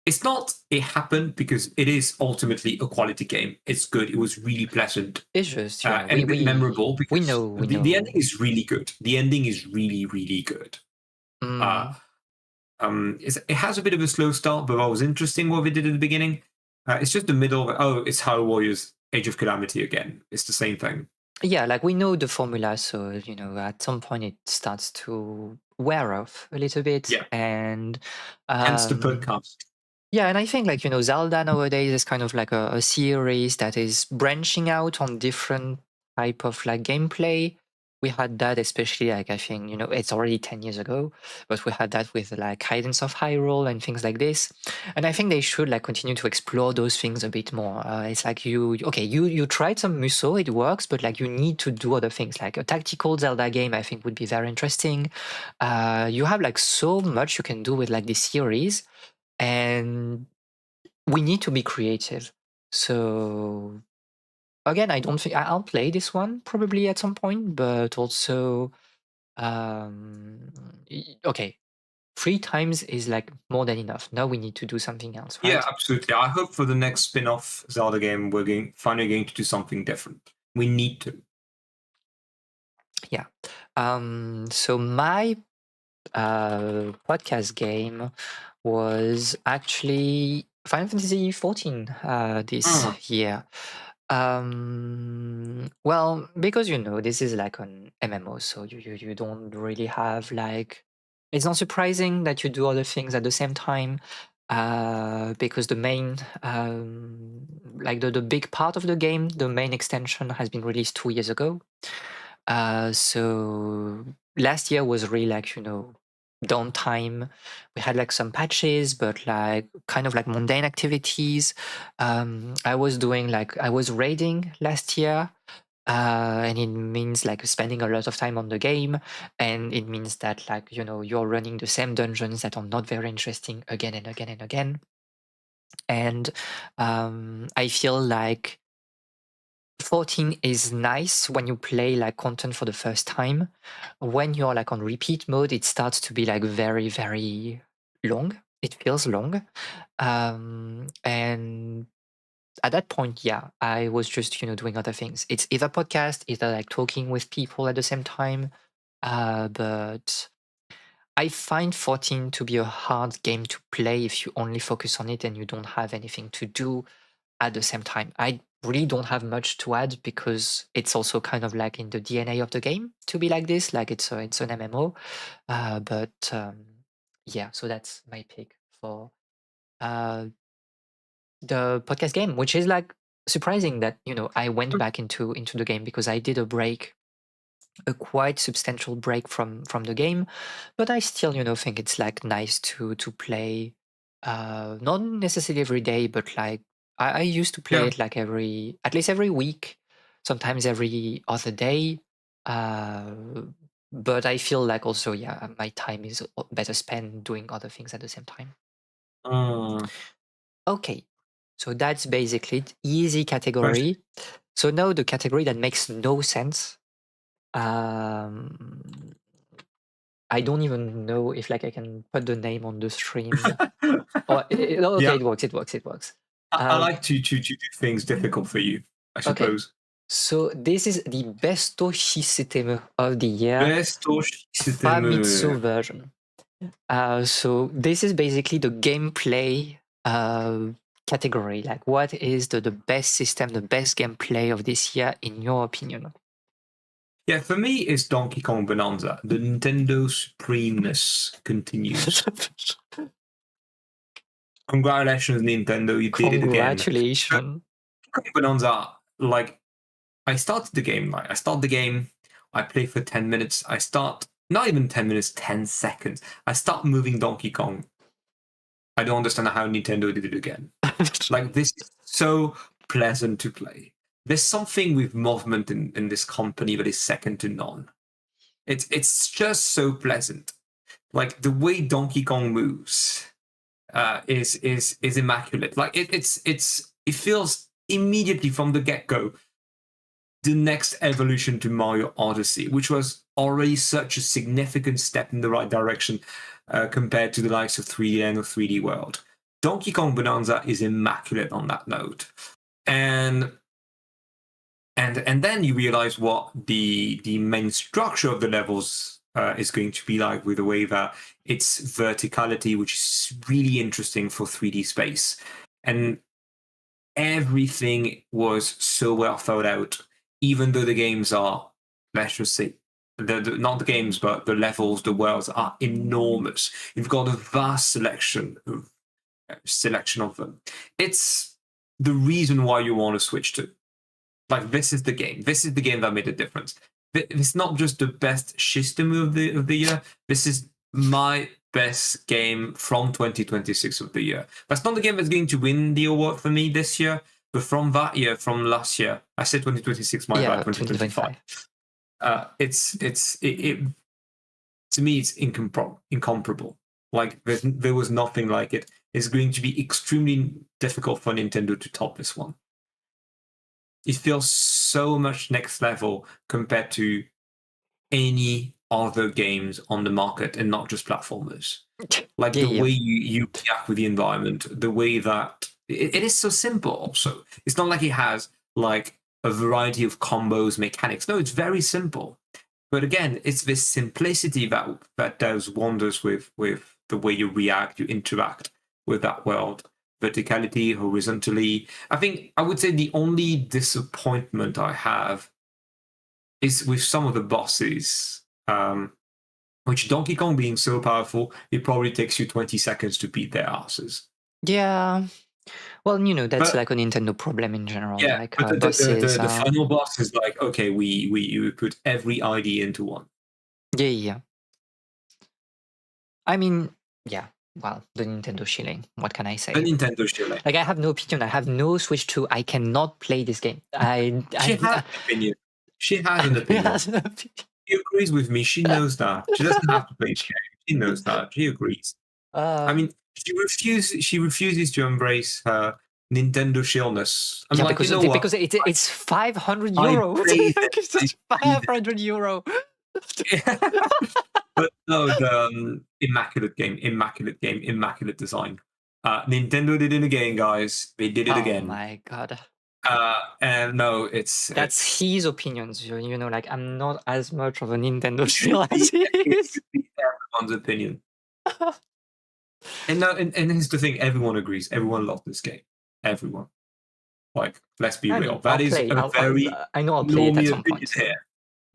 it's not it happened because it is ultimately a quality game. It's good. It was really pleasant It's just, and a bit memorable we because know, the ending is really good. The ending is really, really good. Uh, Mm, it has a bit of a slow start, but what was interesting what they did at the beginning, it's just the middle. It's Hyrule Warriors Age of Calamity again. It's the same thing. yeah, like we know the formula, so at some point it starts to wear off a little bit, Yeah. and Hence the um, podcast. yeah, and I think like Zelda nowadays is kind of like a series that is branching out on different type of like gameplay. We had that especially like I think it's already 10 years ago, but we had that with like Cadence of Hyrule and things like this. And I think they should like continue to explore those things a bit more. It's like you tried some Muso, it works, but like you need to do other things. Like a tactical Zelda game, I think would be very interesting. You have like so much you can do with like this series, and we need to be creative. So again, I don't think I'll play this one probably at some point, but also okay, 3 times is like more than enough. Now we need to do something else, Yeah, right? absolutely. I hope for the next spin-off Zelda game, finally going to do something different. We need to. Yeah. So my podcast game was actually Final Fantasy 14 this Mm, year. Well, because this is like an MMO, so you don't really have like, it's not surprising that you do other things at the same time, because the main like the big part of the game, the main extension has been released 2 years ago. So last year was really like, downtime. We had like some patches, but like kind of like mundane activities. I was raiding last year. And it means like spending a lot of time on the game, and it means that like you're running the same dungeons that are not very interesting again and again and again. And I feel like 14 is nice when you play like content for the first time. When you're like on repeat mode, it starts to be like very, very long. It feels long. And at that point, yeah, I was just, doing other things. It's either podcast, either like talking with people at the same time. But I find 14 to be a hard game to play if you only focus on it and you don't have anything to do at the same time. I really don't have much to add because it's also kind of like in the DNA of the game to be like this. Like it's an MMO. But yeah, so that's my pick for uh, the podcast game, which is like surprising that I went back into the game because I did a break, a quite substantial break from the game, but I still think it's like nice to play, not necessarily every day, but like I used to play yeah. it like at least every week, sometimes every other day. uh, but I feel like also, yeah, my time is better spent doing other things at the same time. Mm. Okay, so that's basically it. Easy Right. category. So now the category that makes no sense. um I don't even know if like I can put the name on the stream. Or oh, okay, Yeah, it works. It works. It works. I Um, like to do things difficult for you, I okay. suppose. So this is the Besto System of the year Best system. Famitsu version. So this is basically the gameplay category. Like, what is the best system, the best gameplay of this year in your opinion? Yeah, for me, it's Donkey Kong Bonanza. The Nintendo supremeness continues. Congratulations, Nintendo, you did it again. Congratulations. Donkey Kong Bonanza, like, I started the game, like, I start the game, I play for 10 minutes, I start, not even 10 minutes, 10 seconds. I start moving Donkey Kong. I don't understand how Nintendo did it again. Like, this is so pleasant to play. There's something with movement in this company that is second to none. It's just so pleasant. Like the way Donkey Kong moves is immaculate. Like it feels immediately from the get go the next evolution to Mario Odyssey, which was already such a significant step in the right direction compared to the likes of 3D and or 3D World. Donkey Kong Bonanza is immaculate on that note, and then you realize what the main structure of the levels is going to be like, with the way that it's verticality, which is really interesting for 3D space, and everything was so well thought out. Even though the games are, let's just say, not the games, but the levels, the worlds are enormous. You've got a vast selection of them. It's the reason why you want to switch to. Like, this is the game. This is the game that made a difference. It's not just the best system of the year. This is my best game from 2026 of the year. That's not the game that's going to win the award for me this year, but from that year, from last year, I said 2026, my bad, 2025. To me, it's incomparable. Like, there was nothing like it. It's going to be extremely difficult for Nintendo to top this one. It feels so much next level compared to any other games on the market, and not just platformers. Like, the way you react with the environment, the way that it is so simple. Also, it's not like it has like a variety of combos, mechanics. No, it's very simple. But again, it's this simplicity that does wonders with the way you react, you interact with that world. Verticality, horizontally. I would say the only disappointment I have is with some of the bosses, which, Donkey Kong being so powerful, it probably takes you 20 seconds to beat their asses. Yeah. Well, that's like a Nintendo problem in general. Yeah, like but bosses. the final boss is like, okay, we put every ID into one. Yeah. I mean, yeah. Well, the Nintendo shilling. What can I say? The Nintendo shilling. Like, I have no opinion. I have no Switch 2. I cannot play this game. She has an opinion. She has an opinion. She agrees with me. She knows that. She doesn't have to play the game. She knows that. She agrees. I mean, she refuses to embrace her Nintendo shillness. Yeah, like, because it's 500 euro. It's 500 euro. But no, the immaculate immaculate design. Nintendo did it again, guys. They did it again. Oh my god. And no, that's his opinions. Like, I'm not as much of a Nintendo shill as he is. Everyone's opinion. And here's the thing: everyone agrees. Everyone loves this game. Everyone. Like, let's be real. That is a very. I know I'll play it at some point. Here.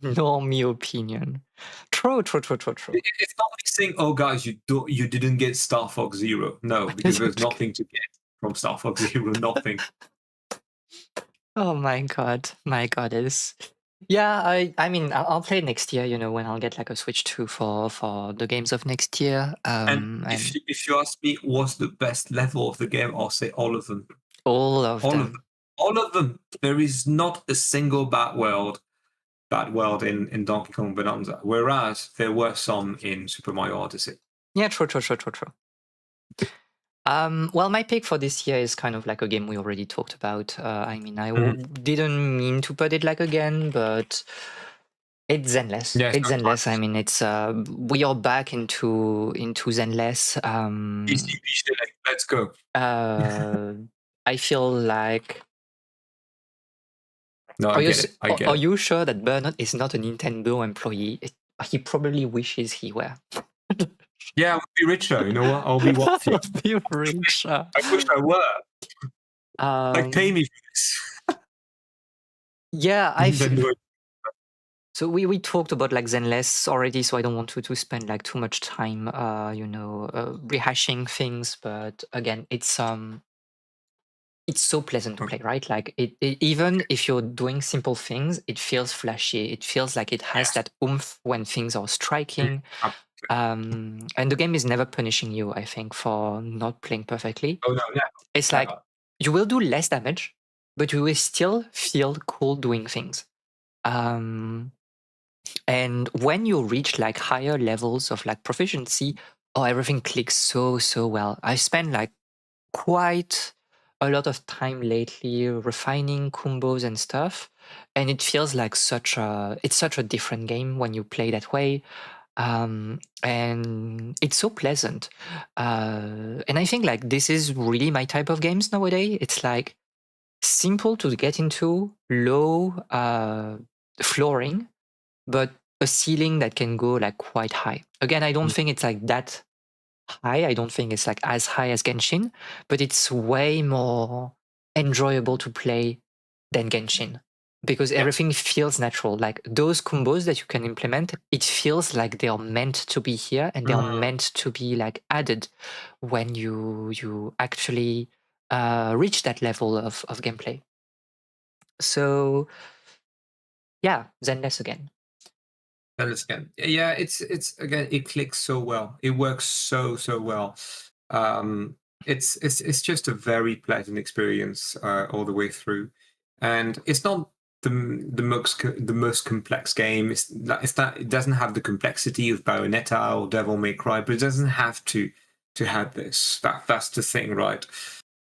Normie opinion. True. It's not like saying, "Oh, guys, you didn't get Star Fox Zero." No, because there's nothing to get from Star Fox Zero. Nothing. Oh my god, my goddess. Yeah, I mean, I'll play next year. When I'll get like a Switch 2 for the games of next year. And if you ask me, what's the best level of the game, I'll say all of them. All of them. There is not a single bad world in Donkey Kong Bonanza, whereas there were some in Super Mario Odyssey. Yeah, true. Well, my pick for this year is kind of like a game we already talked about. I mean, I didn't mean to put it like again, but it's Zenless. Yes, it's Zenless. I mean, it's we are back into Zenless. Let's go. I feel like. No, I get it. Are you sure that BertKnot is not a Nintendo employee? He probably wishes he were. Yeah, I would be richer. You know what? I'll be wealthy. Be richer. I wish I were. Like, pay me for this. Yeah, I feel. So we talked about like Zenless already, so I don't want to spend like too much time, rehashing things. But again, it's so pleasant to play, right? Like, it even if you're doing simple things, it feels flashy. It feels like it has that oomph when things are striking. And the game is never punishing you, I think, for not playing perfectly. Oh no, yeah. It's like you will do less damage, but you will still feel cool doing things. And when you reach like higher levels of like proficiency, everything clicks so well. I spent like quite a lot of time lately refining combos and stuff, and it feels like it's such a different game when you play that way. And it's so pleasant. And I think like this is really my type of games nowadays. It's like simple to get into, low flooring, but a ceiling that can go like quite high. Again, I don't think it's like that high. I don't think it's like as high as Genshin, but it's way more enjoyable to play than Genshin because Yeah. everything feels natural. Like those combos that you can implement, it feels like they are meant to be here and they are Mm. meant to be like added when you actually reach that level of gameplay. So yeah, Zenless again. Then again, yeah, it's again, it clicks so well. It works so well. Um, it's just a very pleasant experience all the way through, and it's not the most complex game. It's that it doesn't have the complexity of Bayonetta or Devil May Cry, but it doesn't have to have this. That's the thing, right?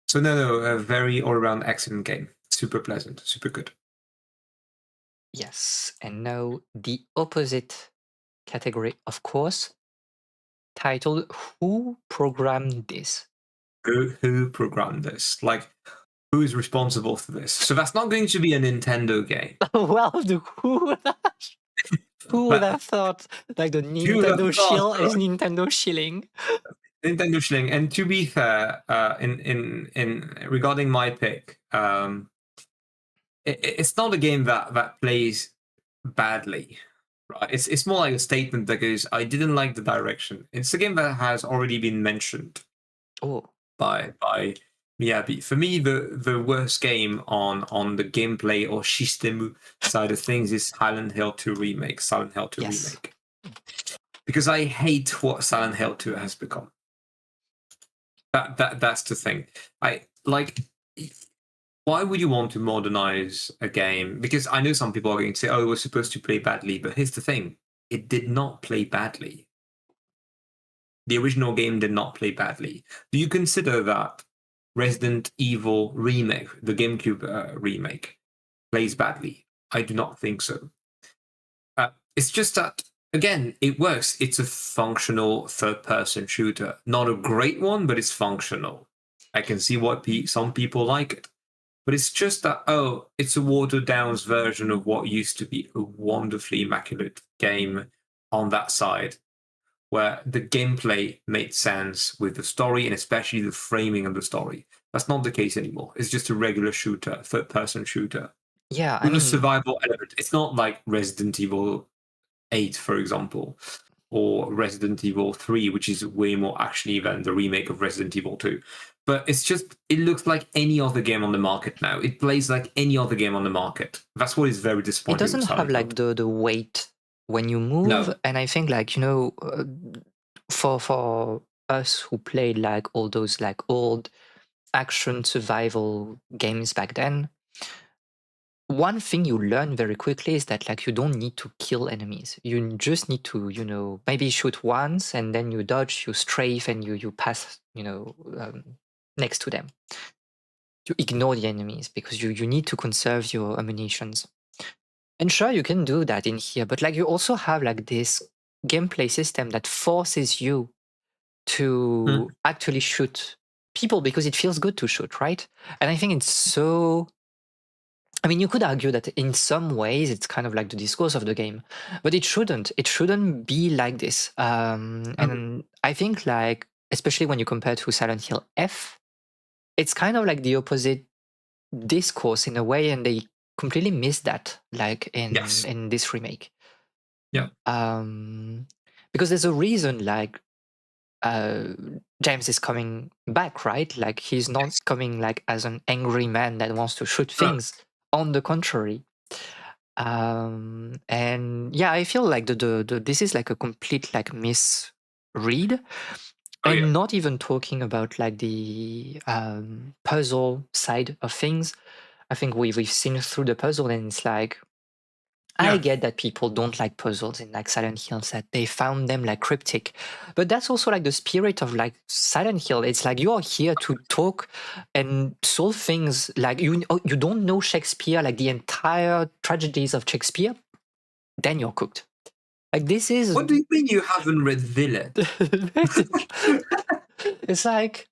So no, a very all around excellent game. Super pleasant, super good. Yes, and now the opposite category, of course, titled Who Programmed This? Who programmed this? Like, who is responsible for this? So that's not going to be a Nintendo game. Well, who would But have thought like the who would have Nintendo thought, shield is right? Nintendo shilling? Nintendo shilling. And to be fair, in regarding my pick, it's not a game that plays badly, right? It's more like a statement that goes, "I didn't like the direction." It's a game that has already been mentioned Oh, by Miyabi. For me, the worst game on the gameplay or Shistemu side of things is Silent Hill 2 remake. Silent Hill 2 yes. remake, because I hate what Silent Hill 2 has become. That's the thing. I like. Why would you want to modernize a game? Because I know some people are going to say, "Oh, it was supposed to play badly," but here's the thing: it did not play badly. The original game did not play badly. Do you consider that Resident Evil remake, the GameCube remake, plays badly? I do not think so. It's just that, again, it works. It's a functional third-person shooter. Not a great one, but it's functional. I can see why some people like it. But it's just that, oh, it's a watered down version of what used to be a wonderfully immaculate game on that side, where the gameplay made sense with the story and especially the framing of the story. That's not the case anymore. It's just a regular shooter, third person shooter, Yeah, I with a mean, survival element. It's not like Resident Evil 8, for example, or Resident Evil 3, which is way more actiony than the remake of Resident Evil 2. But it's just, it looks like any other game on the market now. It plays like any other game on the market. That's what is very it disappointing with doesn't have Silent Hill like 2. the weight when you move, No. and I think like for us who played like all those like old action survival games back then, one thing you learn very quickly is that like you don't need to kill enemies. You just need to, maybe shoot once and then you dodge, you strafe, and you pass, next to them. You ignore the enemies because you need to conserve your ammunitions. And sure, you can do that in here, but like you also have like this gameplay system that forces you Mm. to actually shoot people because it feels good to shoot, right? And I think it's so. I mean, you could argue that in some ways it's kind of like the discourse of the game, but it shouldn't. It shouldn't be like this. Mm. And I think, like, especially when you compare to Silent Hill F, it's kind of like the opposite discourse in a way, and they completely missed that, like in Yes. in this remake. Yeah. Um, because there's a reason, like uh, James is coming back, right? Like he's not Yes. coming like as an angry man that wants to shoot No. things. On the contrary, and yeah, I feel like the this is like a complete like misread, Oh, yeah. and not even talking about like the puzzle side of things. I think we've seen through the puzzle, and it's like I Yeah. get that people don't like puzzles in like Silent Hills, that they found them like cryptic, but that's also like the spirit of like Silent Hill. It's like you are here to talk and solve things. Like you don't know Shakespeare, like the entire tragedies of Shakespeare, then you're cooked. Like this is What do you mean you haven't read Village? it's like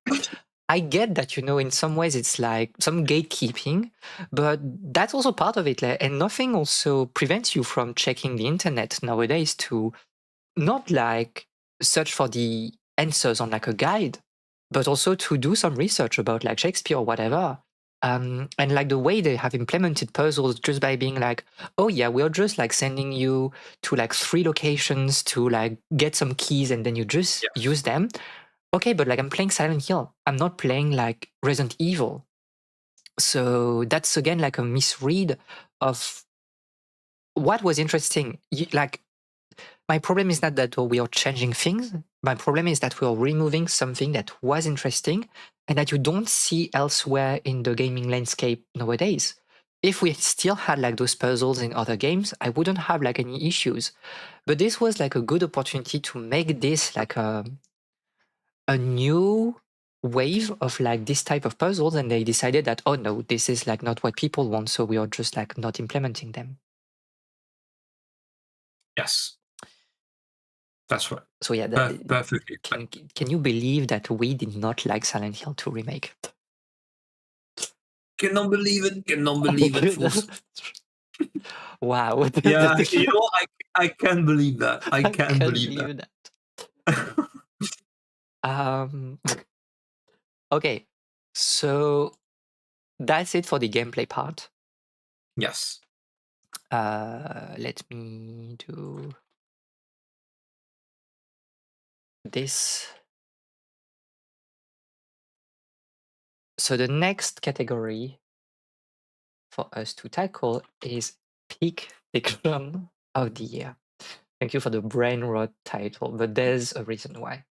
I get that, in some ways it's like some gatekeeping, but that's also part of it. And nothing also prevents you from checking the internet nowadays to not like search for the answers on like a guide, but also to do some research about like Shakespeare or whatever. And like the way they have implemented puzzles just by being like, oh yeah, we're just like sending you to like 3 locations to like get some keys and then you just use them. Okay, but like I'm playing Silent Hill. I'm not playing like Resident Evil. So that's again like a misread of what was interesting. Like my problem is not that we are changing things. My problem is that we are removing something that was interesting and that you don't see elsewhere in the gaming landscape nowadays. If we still had like those puzzles in other games, I wouldn't have like any issues. But this was like a good opportunity to make this like a new wave of like this type of puzzles, and they decided that, oh no, this is like not what people want, so we are just like not implementing them. Yes, that's right. So yeah, Perfectly. can you believe that we did not like Silent Hill 2 remake? Cannot believe it. Cannot believe it. Wow. Yeah, you know, I can't believe that. I can't believe that. Um, okay, so that's it for the gameplay part. Yes. Let me do this. So the next category for us to tackle is peak fiction of the year. Thank you for the brain rot title, but there's a reason why.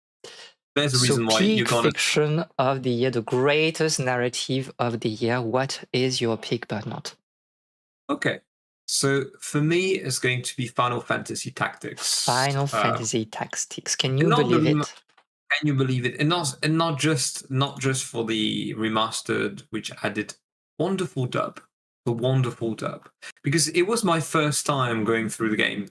There's a So reason why peak you're gonna. fiction of the year, the greatest narrative of the year. What is your peak, BertKnot? Okay. So for me, it's going to be Final Fantasy Tactics. Final Fantasy Tactics. Can you Not believe the it? Can you believe it? And not just for the remastered, which added wonderful dub, the wonderful dub, because it was my first time going through the game.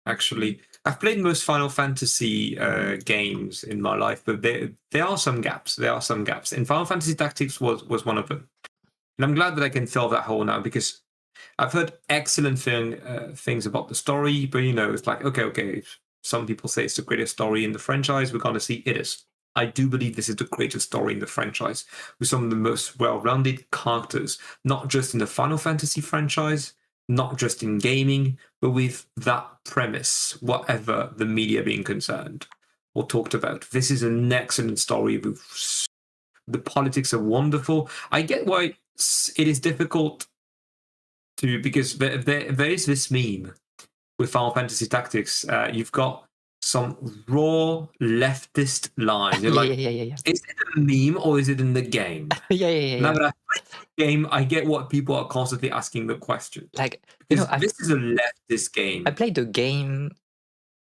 Actually, I've played most Final Fantasy games in my life, but there are some gaps. There are some gaps, and Final Fantasy Tactics was one of them. And I'm glad that I can fill that hole now because I've heard excellent things about the story, but it's like okay. Some people say it's the greatest story in the franchise. We're gonna see it is. I do believe this is the greatest story in the franchise, with some of the most well-rounded characters, not just in the Final Fantasy franchise, not just in gaming, but with that premise, whatever the media being concerned or talked about. This is an excellent story. The politics are wonderful. I get why it is difficult because there is this meme with Final Fantasy Tactics. You've got some raw leftist lines. You're like, yeah. is it a meme or is it in the game? Yeah. Now that I've played the game, I get what people are constantly asking the question. Like, Because this is a leftist game. I played the game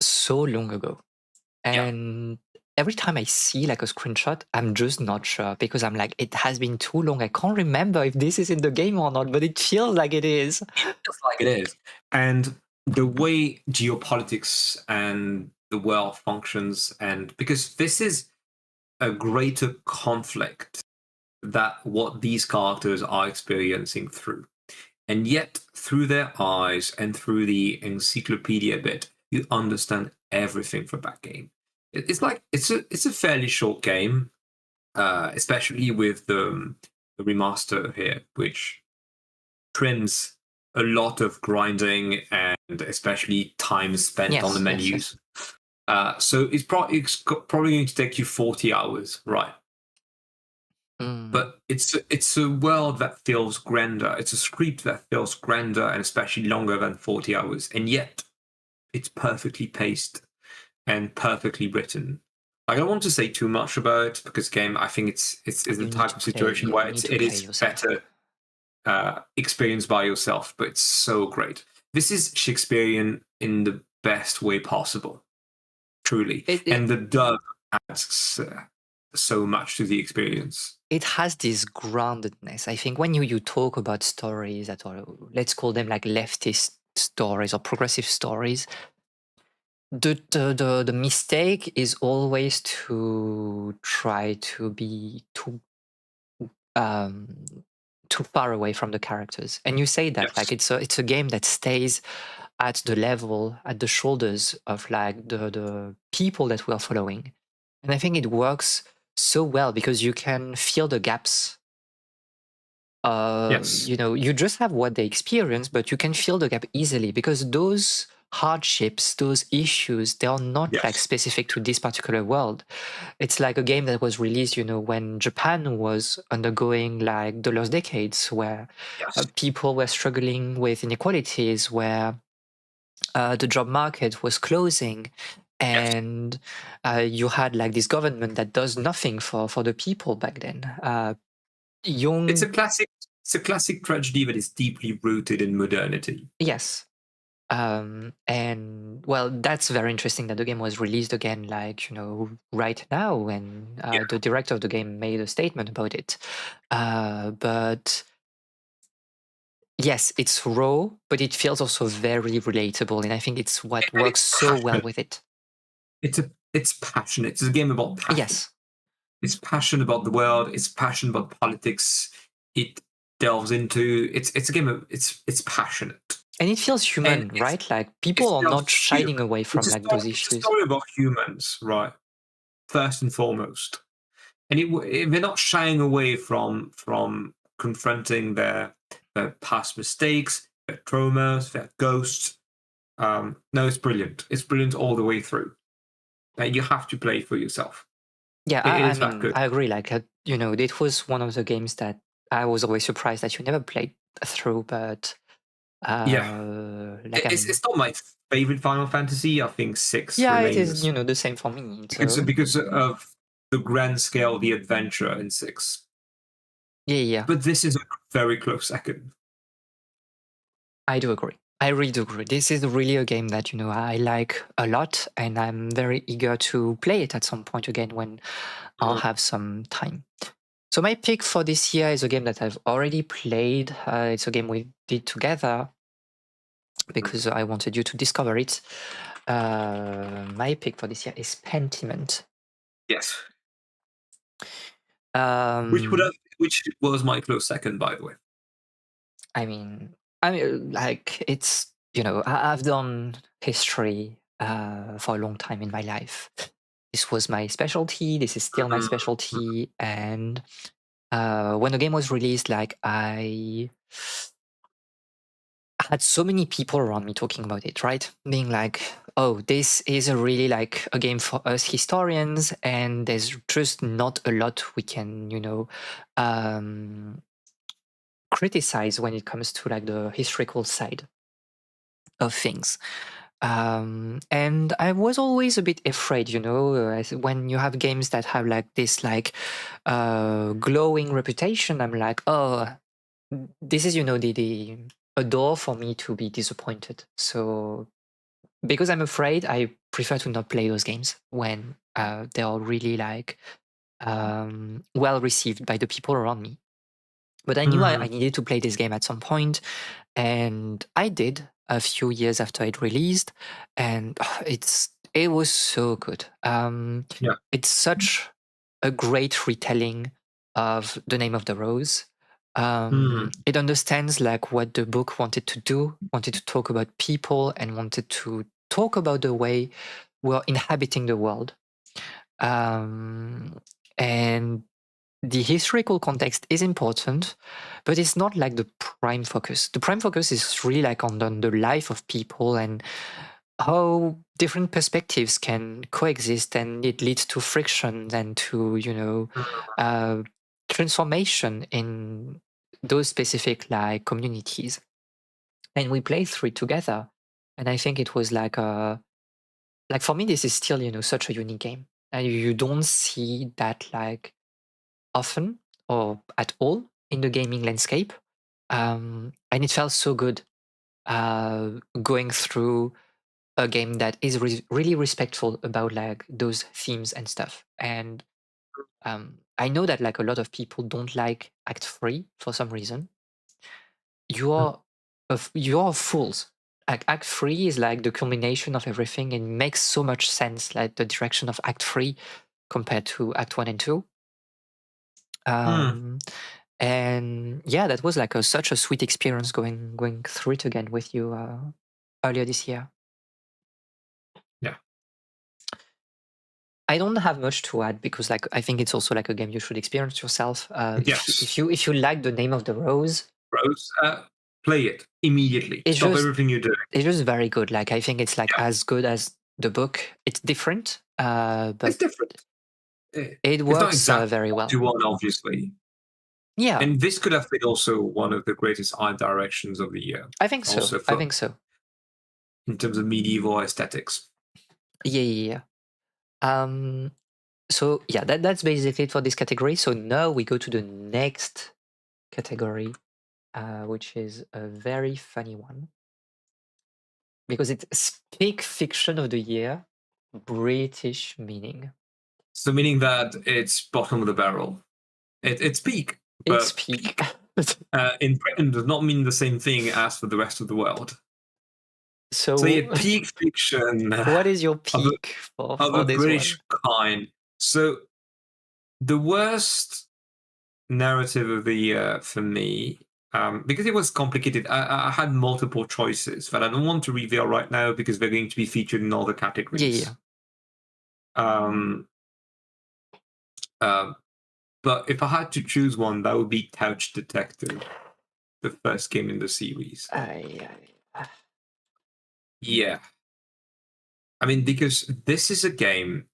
so long ago, and every time I see like a screenshot, I'm just not sure because I'm like, it has been too long. I can't remember if this is in the game or not, but it feels like it is. It feels like it is. And the way geopolitics and the world functions, and because this is a greater conflict that what these characters are experiencing through. And yet, through their eyes and through the encyclopedia bit, you understand everything for that game. It's like it's a fairly short game, especially with the remaster here, which trims a lot of grinding and especially time spent on the menus. So it's probably going to take you 40 hours, right? But it's a world that feels grander. It's a script that feels grander and especially longer than 40 hours. And yet it's perfectly paced and perfectly written. I don't want to say too much about it because game, I think it's the type of situation where it is better experienced by yourself, but it's so great. This is Shakespearean in the best way possible, truly. And the dub adds so much to the experience. It has this groundedness. I think when you talk about stories that are, let's call them like leftist stories or progressive stories, The mistake is always to try to be um too far away from the characters. And you say that like Yes. it's a game that stays at the level, at the shoulders of like the people that we are following. And I think it works so well because you can fill the gaps. Yes. You just have what they experience, but you can fill the gap easily because those hardships, those issues, they are not like Yes. specific to this particular world. It's like a game that was released, when Japan was undergoing like the lost decades, where Yes. people were struggling with inequalities, where the job market was closing, Yes. and you had like this government that does nothing for the people back then. It's a Young, classic. It's a classic tragedy that is deeply rooted in modernity. yes. And well, that's very interesting that the game was released again, like, right now when Yeah. the director of the game made a statement about it. But yes, it's raw, but it feels also very relatable. And I think it's what And works it's so well passionate. with it. It's passionate. It's a game about passion. Yes. It's passion about the world. It's passion about politics. It delves into. It's a game of. It's passionate, And it feels and human, it's right? Like it people are feels not human. shining away from like those It's a issues. story about humans, right? First and foremost, and they're not shying away from confronting their past mistakes, their traumas, their ghosts. No, it's brilliant. It's brilliant all the way through. You have to play for yourself. Yeah, It I is that mean, good. I agree. Like, it was one of the games that I was always surprised that you never played through, but Yeah, like it's not my favorite Final Fantasy. I think six yeah, it is, remains the same for me. So because of the grand scale of the adventure in six. yeah, yeah, But this is a very close second. I do agree. I really do agree. This is really a game that, I like a lot, and I'm very eager to play it at some point again when I'll Mm, have some time. So my pick for this year is a game that I've already played. It's a game we did together mm. because I wanted you to discover it. My pick for this year is Pentiment. Yes, Um, which was my close second, by the way. I mean, like it's I've done history for a long time in my life. This was my specialty. This is still my Mm, mm, specialty. And when the game was released, like I had so many people around me talking about it, right? Being like, "Oh, this is a really like a game for us historians, and there's just not a lot we can, um, criticize when it comes to like the historical side of things." And I was always a bit afraid, when you have games that have like this like glowing reputation. I'm like, oh, this is the a door for me to be disappointed. So because I'm afraid, I prefer to not play those games when they are really like well received by the people around me. But I knew I mm. needed to play this game at some point, and I did a few years after it released, and it was so good. Yeah. It's such a great retelling of The Name of the Rose. Mm, It understands like what the book wanted to do, wanted to talk about people, and wanted to talk about the way we're inhabiting the world. Um, and the historical context is important, but it's not like the prime focus. The prime focus is really like on the life of people and how different perspectives can coexist, and it leads to friction and to mm, uh, transformation in those specific like communities. And we played through it together, and I think it was like for me this is still such a unique game, and you don't see that like often or at all in the gaming landscape. And it felt so good going through a game that is really respectful about like those themes and stuff. And I know that like a lot of people don't like Act 3 for some reason. You mm. are you are fools. Act 3 is like the culmination of everything and makes so much sense, like the direction of Act 3 compared to Act 1 and 2. Hmm. And yeah, that was like such a sweet experience going through it again with you earlier this year. Yeah. I don't have much to add because like I think it's also like a game you should experience yourself. Yes. If you like the Name of the Rose, Rose, play it immediately. it's Stop just everything you're doing. it's just very good. Like I think it's like Yeah. as good as the book. It's different, It's but different. it It's not works exactly very what well. you want, obviously. Yeah, And this could have been also one of the greatest art directions of the year. I think so. Also I for think so. in terms of medieval aesthetics. Yeah, yeah, yeah. So yeah, that's basically it for this category. So now we go to the next category, which is a very funny one because it's Speak Fiction of the Year, British meaning. So meaning that it's bottom of the barrel. It's peak, It's but peak. peak in Britain does not mean the same thing as for the rest of the world. So yeah, So peak fiction what is your of a, peak of for a this one? British kind. So the worst narrative of the year for me, because it was complicated. I had multiple choices that I don't want to reveal right now because they're going to be featured in other Yeah, yeah. categories. Um, uh, but if I had to choose one, that would be Couch Detective, the first game in the series. I, Yeah, I mean because this is a game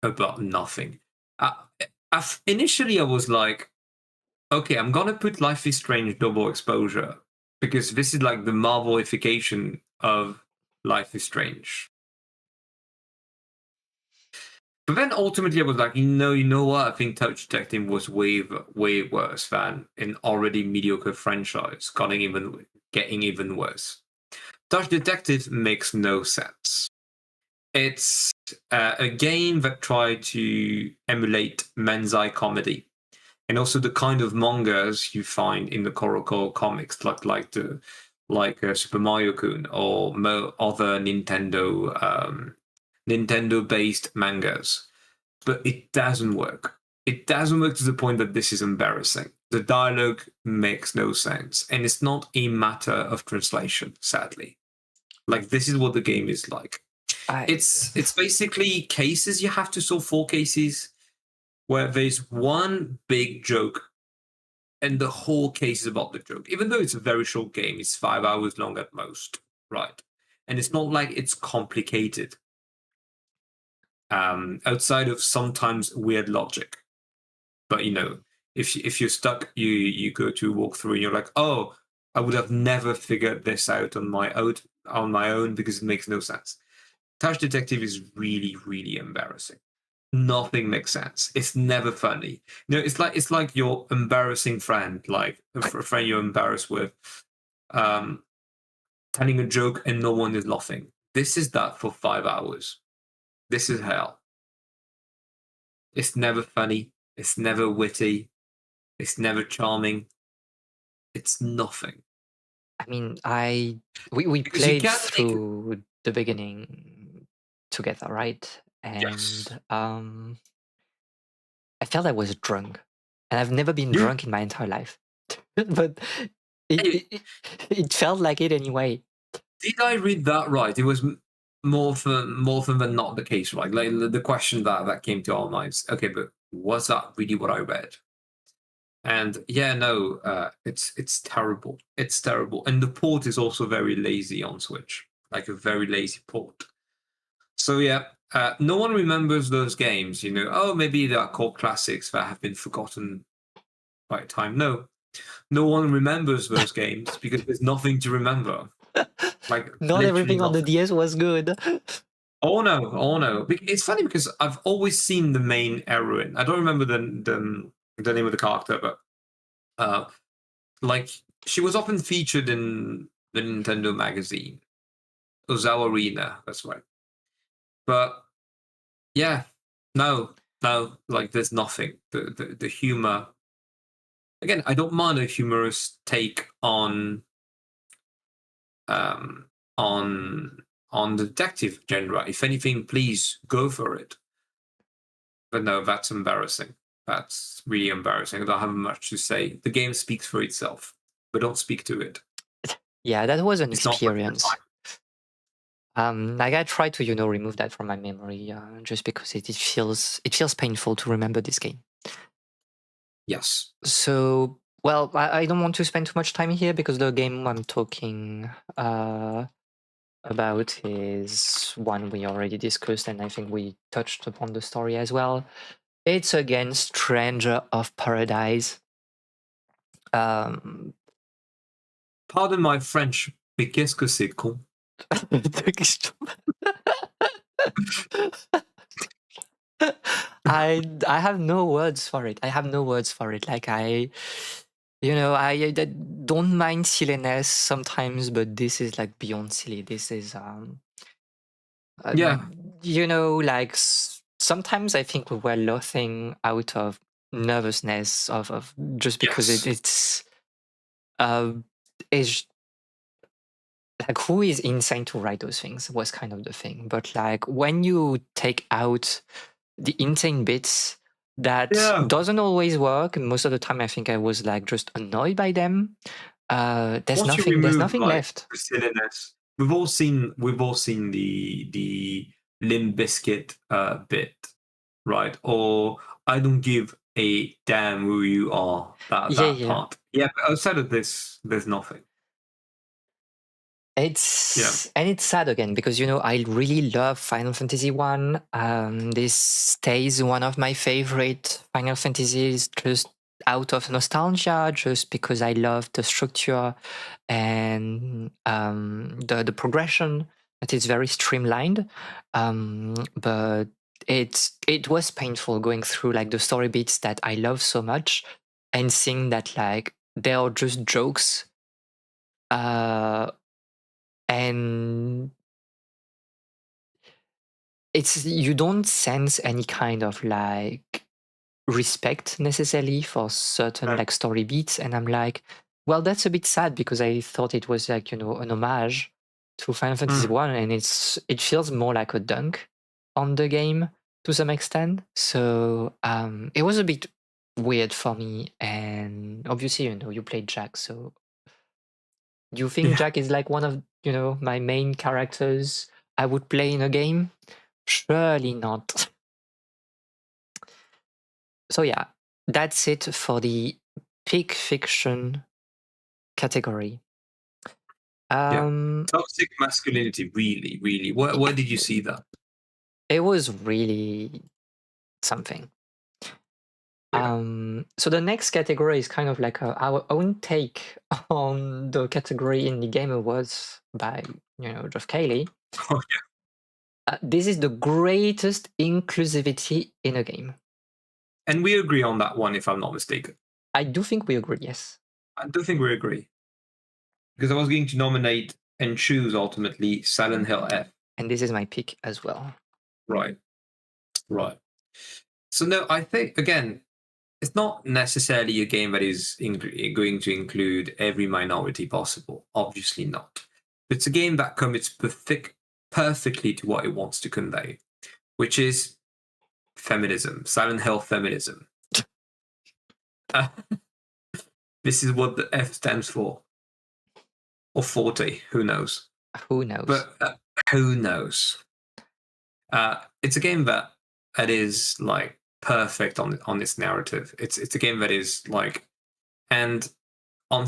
about nothing. Uh, Initially, I was like, okay, I'm gonna put Life is Strange double exposure because this is like the Marvelification of Life is Strange. But then ultimately, I was like, you know what? I think Touch Detective was way worse than an already mediocre franchise, getting even worse. Touch Detective makes no sense. It's a game that tried to emulate Menzai comedy and also the kind of mangas you find in the Koroko comics, like Super Mario Kun or other Nintendo based mangas. But it doesn't work. It doesn't work to the point that this is embarrassing. The dialogue makes no sense, and it's not a matter of translation. Sadly, like this is what the game is like. I, It's basically cases you have to solve, 4 cases where there's one big joke and the whole case is about the joke. Even though it's a very short game, it's 5 hours long at most, right? And it's not like it's complicated. Outside of sometimes weird logic, but if you're stuck, you go to a walkthrough and you're like, oh, I would have never figured this out on my own because it makes no sense. Touch Detective is really embarrassing. Nothing makes sense. It's never funny. It's like your embarrassing friend, like a friend you're embarrassed with, um, telling a joke and no one is laughing. This is that for 5 hours. This is hell. It's never funny. It's never witty. It's never charming. It's nothing I mean, we because you played can't make. through the beginning together, right? Yes. And I felt I was drunk, and I've never been Yeah. drunk in my entire life, but it, Anyway, it it it felt like it anyway. did I read that right? It was more often than not the case, right? Like the question that came to our minds. Okay, but was that really what I read? And yeah, no, it's terrible. It's terrible, and the port is also very lazy on Switch, like a very lazy port. So yeah, no one remembers those games. Oh, maybe they are called classics that have been forgotten by time. No, no one remembers those games because there's nothing to remember. Like Not literally everything on the nothing. DS was good. Oh no, oh no. It's funny because I've always seen the main heroine. I don't remember the name of the character, but uh, like she was often featured in the Nintendo magazine, Ozawa Arena. That's right. But yeah, no, like there's nothing. The humor. Again, I don't mind a humorous take on on the detective genre. If anything, please go for it. But no, that's embarrassing. That's really embarrassing. I don't have much to say. The game speaks for itself, but don't speak to it. Yeah, that was an It's not worth your experience. Like I try to, remove that from my memory, just because it feels painful to remember this game. Yes. So, well, I don't want to spend too much time here because the game I'm talking about is one we already discussed, and I think we touched upon the story as well. It's again Stranger of Paradise. Um, Pardon my French, mais qu'est-ce que c'est con? I have no words for it. I have no words for it. Like I don't mind silliness sometimes, but this is like beyond silly. This is Yeah. like sometimes I think we were laughing out of nervousness of just because Yes. uh, it's like who is insane to write those things was kind of the thing. But like when you take out the insane bits, that Yeah. doesn't always work. Most of the time I think I was like just annoyed by them. There's Once you there's remove nothing like left. the silliness, we've all seen the Limb Biscuit bit, right? Or I don't give a damn who you are. That Yeah, that yeah. part. Yeah, but outside of this, there's nothing. Yeah. It's sad again because I really love Final Fantasy One. This stays one of my favorite Final Fantasies just out of nostalgia, just because I love the structure and the progression. That is very streamlined, but it was painful going through like the story beats that I love so much and seeing that like they are just jokes. And you don't sense any kind of like respect necessarily for certain Right. like story beats, and I'm like, well, that's a bit sad because I thought it was like an homage to Final Fantasy Mm. One, and it feels more like a dunk on the game to some extent. So it was a bit weird for me, and obviously you played Jack, so do you think Yeah. Jack is like one of my main characters I would play in a game? Surely not. So yeah, that's it for the peak fiction category. Yeah. Um, Toxic masculinity, really, really. Where did you see that? it was really something. Yeah. So the next category is kind of like our own take on the category in the Game Awards by Geoff Keighley. Oh, This is the greatest inclusivity in a game. and we agree on that one, if I'm not mistaken. I do think we agree. Yes, I do think we agree. Because I was going to nominate and choose ultimately Silent Hill F. and this is my pick as well. Right. Right. So no, I think again, it's not necessarily a game that is going to include every minority possible. Obviously not. It's a game that commits perfectly to what it wants to convey, which is feminism, Silent Hill feminism. Uh, this is what the F stands for, or 40. Who knows? Who knows? But who knows? It's a game that is like perfect on its narrative. It's a game that is like, and on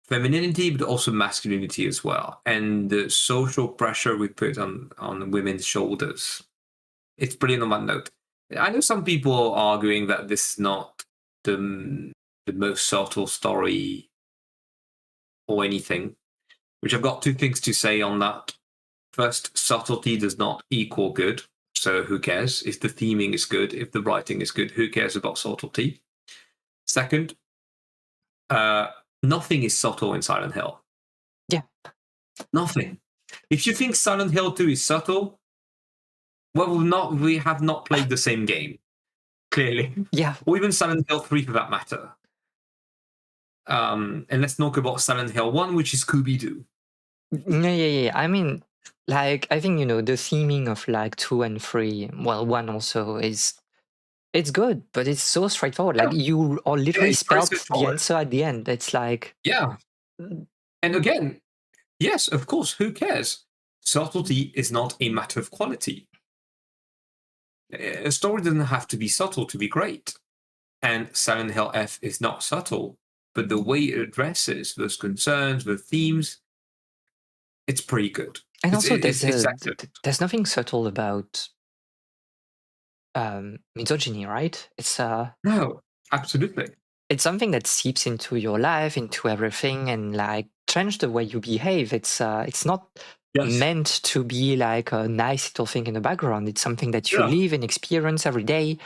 femininity, but also masculinity as well, and the social pressure we put on women's shoulders. It's brilliant on that note. I know some people are arguing that this is not the most subtle story or anything, which I've got two things to say on that. First, subtlety does not equal good. So who cares? If the theming is good, if the writing is good, who cares about subtlety? Second, nothing is subtle in Silent Hill. Yeah. Nothing. If you think Silent Hill 2 is subtle, well, we have not played the same game, clearly. Yeah. Or even Silent Hill 3 for that matter. And let's talk about Silent Hill 1, which is Scooby-Doo. Yeah. I mean, like, I think, the theming of like 2 and 3, well, 1 also is it's good, but it's so straightforward. Like, Yeah, you are yeah, literally it's very spelled the straightforward. answer at the end. It's like, Yeah, mm, and again, yes, of course, who cares? Subtlety is not a matter of quality. A story doesn't have to be subtle to be great. And Silent Hill F is not subtle, but the way it addresses those concerns, the themes, it's pretty good. and It's also it's excellent. there's nothing subtle about misogyny, right? No, absolutely. It's something that seeps into your life, into everything, and like change the way you behave. It's not Yes. meant to be like a nice little thing in the background. It's something that you Yeah. live and experience every day.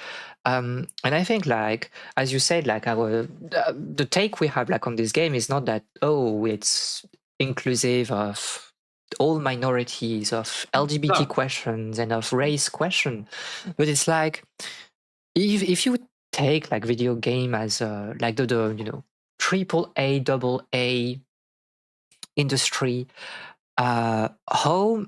And I think, like as you said, like the take we have like on this game is not that, oh, it's inclusive of all minorities, of LGBT No. questions, and of race question, but it's like, if you take like video game as like the triple A, double A industry, how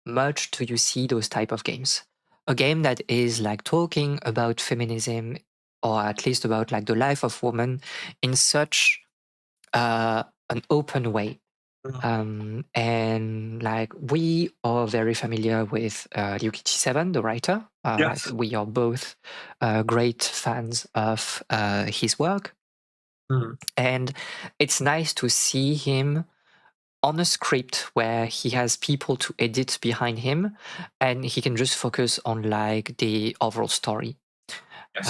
much do you see those type of games? A game that is like talking about feminism, or at least about like the life of women in such an open way. Mm. And like, we are very familiar with Ryukichi Seven, the writer. Yes. We are both great fans of his work, Mm. and it's nice to see him on a script where he has people to edit behind him, and he can just focus on like the overall story. Yes.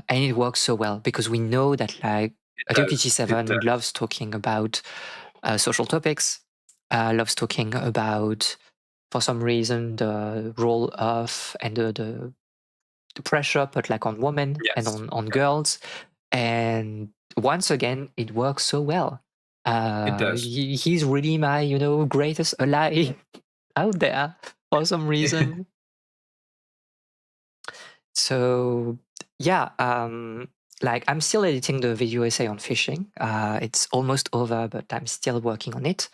And it works so well because we know that like It Ryukichi does. It Seven does. loves talking about social topics, loves talking about, for some reason, the role of and the pressure put like on women and Yes. on Yeah. girls. And once again, it works so well. It does. He's really my, greatest ally out there for some reason. So yeah, like, I'm still editing the video essay on fishing. It's almost over, but I'm still working on it.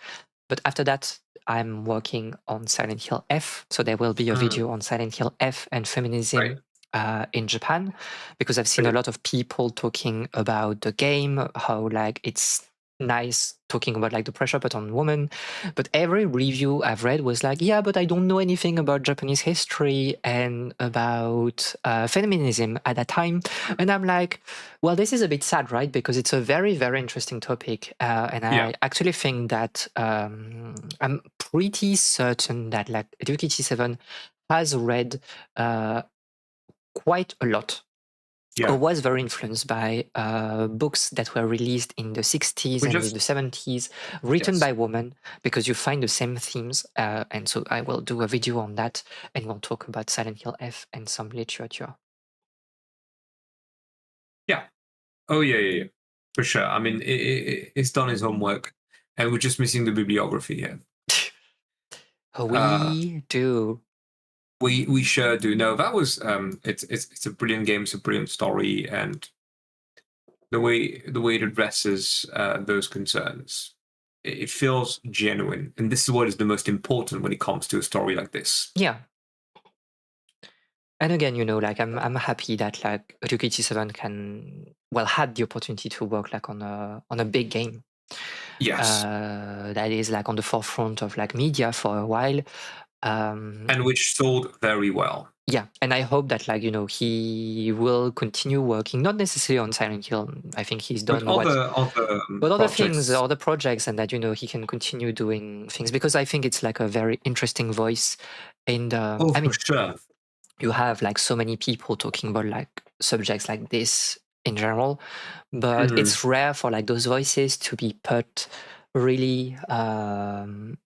But after that, I'm working on Silent Hill F. So there will be a Mm. video on Silent Hill F and Right. feminism in Japan, because I've seen a Brilliant. lot of people talking about the game, how like it's nice talking about like the pressure put on women. But every review I've read was like, yeah, but I don't know anything about Japanese history and about feminism at that time. And I'm like, well, this is a bit sad, right? Because it's a very, very interesting topic. And Yeah. I actually think that I'm pretty certain that like Ryukichi Seven has read quite a lot, or Yeah. was very influenced by books that were released in the 60s We and in just the 70s, written yes. by women, because you find the same themes. And so I will do a video on that, and we'll talk about Silent Hill F and some literature. Yeah. Oh yeah, yeah, yeah. For sure. I mean, it's done its homework, and we're just missing the bibliography here. Uh, We do. we sure do. No, that was it's a brilliant game. It's a brilliant story, and the way it addresses those concerns, it feels genuine, and this is what is the most important when it comes to a story like this. Yeah. And again, like, I'm happy that like Ryukichi Seven had the opportunity to work like on a big game Yes, that is like on the forefront of like media for a while. Um, and which sold very well. yeah, and I hope that like he will continue working, not necessarily on Silent Hill. I think he's But done what, other but other things, projects, other projects, and that he can continue doing things, because I think it's like a very interesting voice. And oh I for mean, sure. you have like so many people talking about like subjects like this in general, but Mhm. it's rare for like those voices to be put really under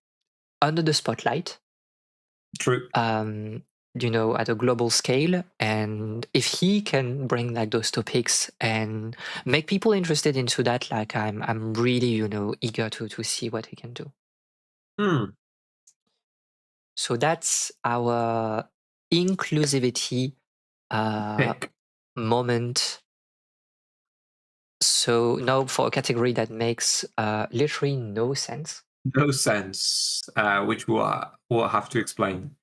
the spotlight, True. um, at a global scale. And if he can bring like those topics and make people interested into that, like, I'm really, eager to see what he can do. Hmm. So that's our inclusivity uh, Pick. moment. So now for a category that makes literally no sense. No sense, which we'll have to explain.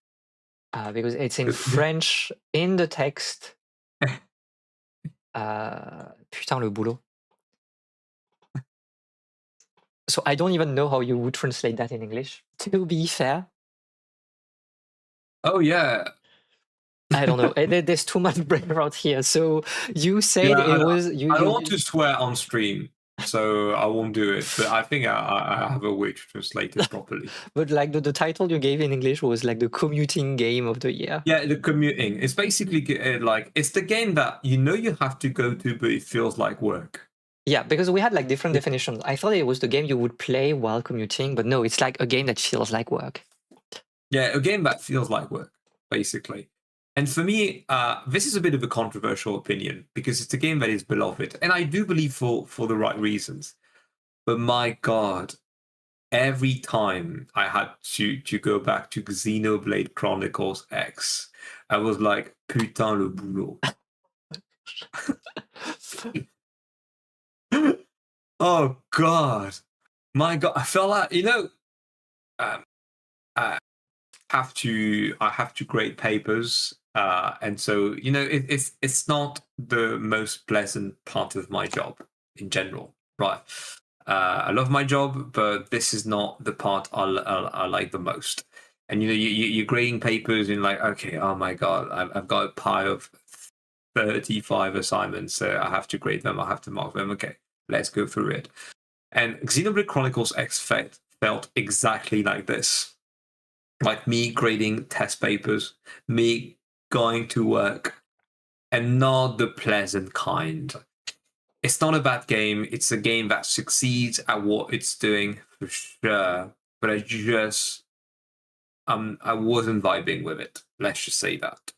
Because it's in French in the text. Putain, le boulot. So I don't even know how you would translate that in English, to be fair. Oh yeah, I don't know. There's too much brain rot here. So you said yeah. it was you I don't you want to swear on stream, so I won't do it. But I think I have a way to translate it properly. but like the title you gave in English was like the commuting game of the year. Yeah, the commuting. It's basically like it's the game that you know you have to go to, but it feels like work. Yeah, because we had like different definitions. I thought it was the game you would play while commuting, but no, it's like a game that feels like work. Yeah, a game that feels like work, basically. And for me, this is a bit of a controversial opinion because it's a game that is beloved, and I do believe for the right reasons. But my God, every time I had to go back to Xenoblade Chronicles X, I was like, putain le boulot. Oh God, my God, I felt like um, I have to grade papers, and so it's not the most pleasant part of my job in general, right? I love my job, but this is not the part I like the most. And you're grading papers and like, okay, oh my God, I've got a pile of 35 assignments, so I have to grade them, I have to mark them. Okay, let's go through it. And Xenoblade Chronicles X felt exactly like this. Like me grading test papers, me going to work, and not the pleasant kind. It's not a bad game. It's a game that succeeds at what it's doing for sure. But I wasn't vibing with it. Let's just say that.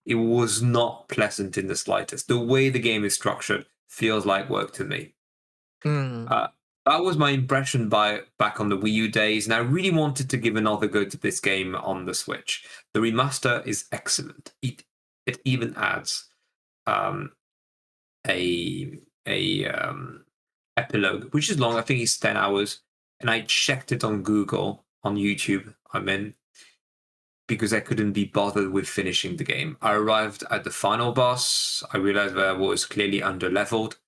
It was not pleasant in the slightest. The way the game is structured feels like work to me. Mm. That was my impression back on the Wii U days, and I really wanted to give another go to this game on the Switch. The remaster is excellent. It even adds um, a epilogue, which is long. I think it's 10 hours, and I checked it on Google, on YouTube. I'm in because I couldn't be bothered with finishing the game. I arrived at the final boss. I realized that I was clearly under-leveled,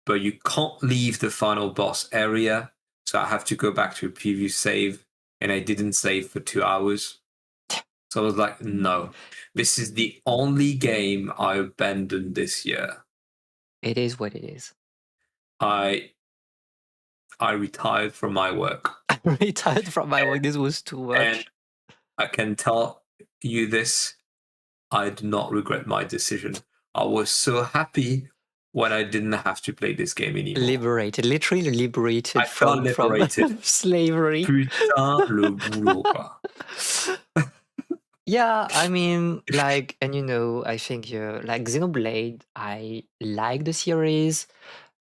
but you can't leave the final boss area. So I have to go back to a previous save, and I didn't save for 2 hours. So I was like, no, this is the only game I abandoned this year. It is what it is. I retired from my work. I'm retired from my work. This was too much. And I can tell you this, I do not regret my decision. I was so happy when I didn't have to play this game anymore. Liberated, literally liberated I felt liberated. from slavery. Putain le boulot, quoi. Yeah, I mean, like, and I think like Xenoblade, I like the series.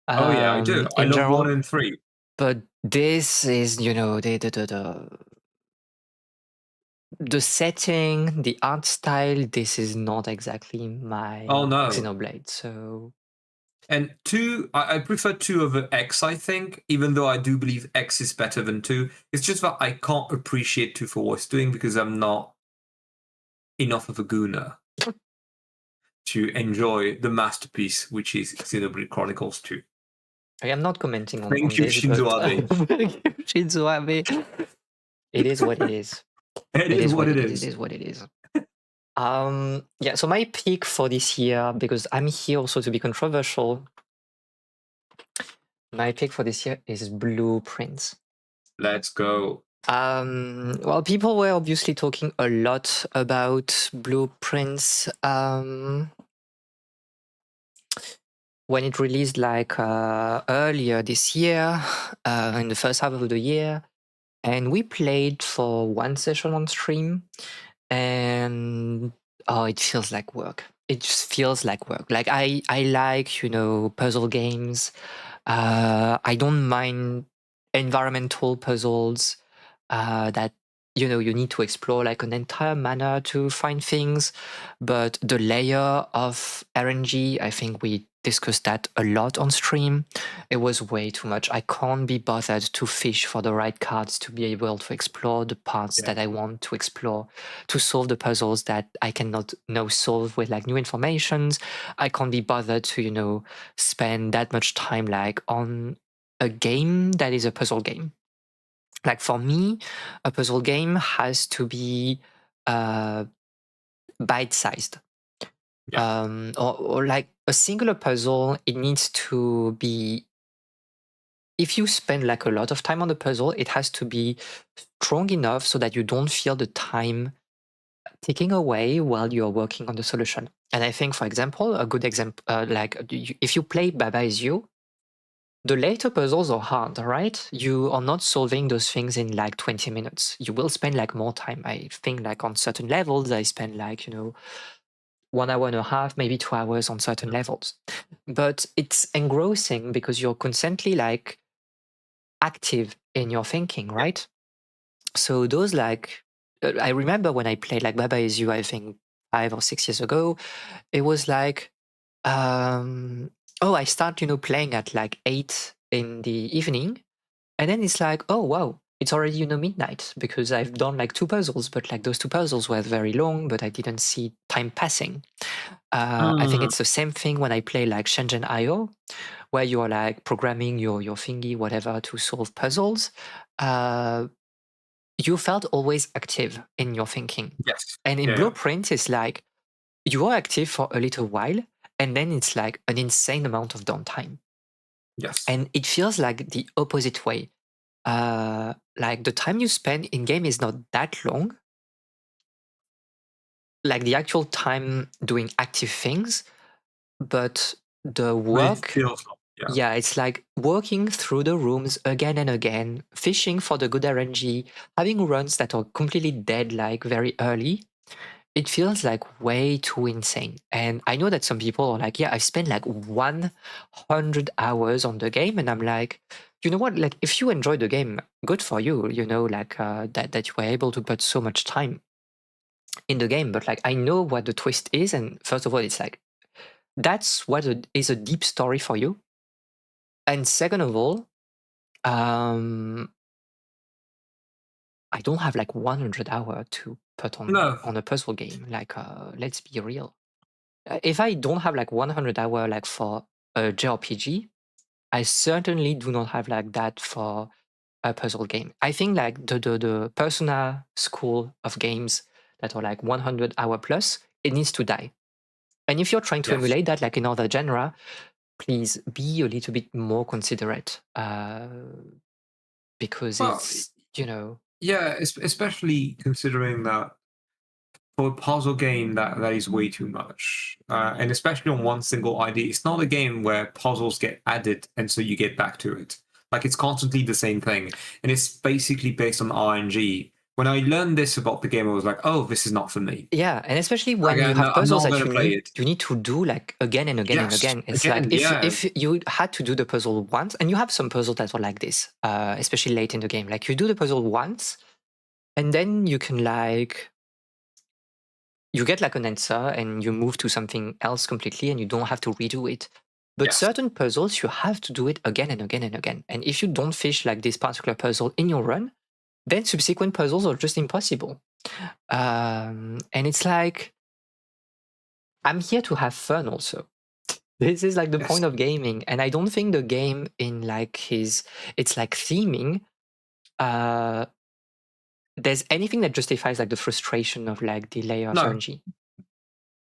Oh yeah, I do. I In love general, 1 and 3. but this is, the setting, the art style. This is not exactly my Oh no. Xenoblade. So And 2, I prefer 2 over X, I think, even though I do believe X is better than 2. It's just that I can't appreciate 2 for what it's doing because I'm not enough of a gooner to enjoy the masterpiece, which is Xenoblade Chronicles 2. I am not commenting on Thank you, this. Shinzo Abe. Thank you, Shinzo Abe. It is what it is. It is what it is. It is what it is. Yeah, so my pick for this year, because I'm here also to be controversial, my pick for this year is Blueprints. Let's go. Well, people were obviously talking a lot about Blueprints when it released like earlier this year, in the first half of the year. And we played for one session on stream, and it feels like work. It just feels like work. Like I like puzzle games. I don't mind environmental puzzles that you need to explore like an entire manner to find things, but the layer of RNG, I think we discussed that a lot on stream. It was way too much. I can't be bothered to fish for the right cards to be able to explore the parts Yeah. that I want to explore, to solve the puzzles that I cannot now solve with like new informations. I can't be bothered to, spend that much time like on a game that is a puzzle game. Like for me, a puzzle game has to be bite-sized. Yeah. Or like a singular puzzle, it needs to be, if you spend like a lot of time on the puzzle, it has to be strong enough so that you don't feel the time ticking away while you're working on the solution. And I think, for example, a good example, if you play Baba Is You, the later puzzles are hard, right? You are not solving those things in like 20 minutes. You will spend like more time. I think like on certain levels, I spend like, 1 hour and a half, maybe 2 hours on certain levels. But it's engrossing because you're constantly like active in your thinking, Yeah. right? So those like, I remember when I played like Baba Is You, I think 5 or 6 years ago, it was like, I start, playing at like 8 in the evening. And then it's like, oh, wow, it's already, midnight because I've done like 2 puzzles, but like those 2 puzzles were very long, but I didn't see time passing. I think Mm. it's the same thing when I play like Shenzhen IO, where you are like programming your thingy, whatever, to solve puzzles. Uh, you felt always active in your thinking. Yes. And in Yeah. Blueprint, it's like you are active for a little while, and then it's like an insane amount of downtime. Yes. And it feels like the opposite way. Like the time you spend in game is not that long. Like the actual time doing active things, but the But it work, feels like, yeah. yeah, it's like working through the rooms again and again, fishing for the good RNG, having runs that are completely dead like very early. It feels like way too insane. And I know that some people are like, yeah, I spent like 100 hours on the game. And I'm like, you know what? Like, if you enjoy the game, good for you, that you were able to put so much time in the game. But like, I know what the twist is. And first of all, it's like, that's what is a deep story for you. And second of all, um, I don't have like 100 hour to put No. on a puzzle game. Like, let's be real. If I don't have like 100 hour like for a JRPG, I certainly do not have like that for a puzzle game. I think like the Persona school of games that are like 100 hour plus, it needs to die. And if you're trying to Yes. emulate that like in other genre, please be a little bit more considerate, because Well, it's yeah, especially considering that for a puzzle game that is way too much, and especially on one single ID. It's not a game where puzzles get added and so you get back to it. Like it's constantly the same thing, and it's basically based on RNG. When I learned this about the game, I was like, "Oh, this is not for me." Yeah, and especially when you Again, have no, I'm puzzles not that going to play it. you need to do like again and again and Yes, again. It's like again, if yeah, you had to do the puzzle once, and you have some puzzles that are like this, especially late in the game. Like you do the puzzle once, and then you can like you get like an answer and you move to something else completely, and you don't have to redo it. But yes, certain puzzles you have to do it again and again and again. And if you don't fish like this particular puzzle in your run, then subsequent puzzles are just impossible. And it's like I'm here to have fun also. This is like the yes. point of gaming. And I don't think the game in like it's like theming, uh, there's anything that justifies like the frustration of like the layer of No, RNG.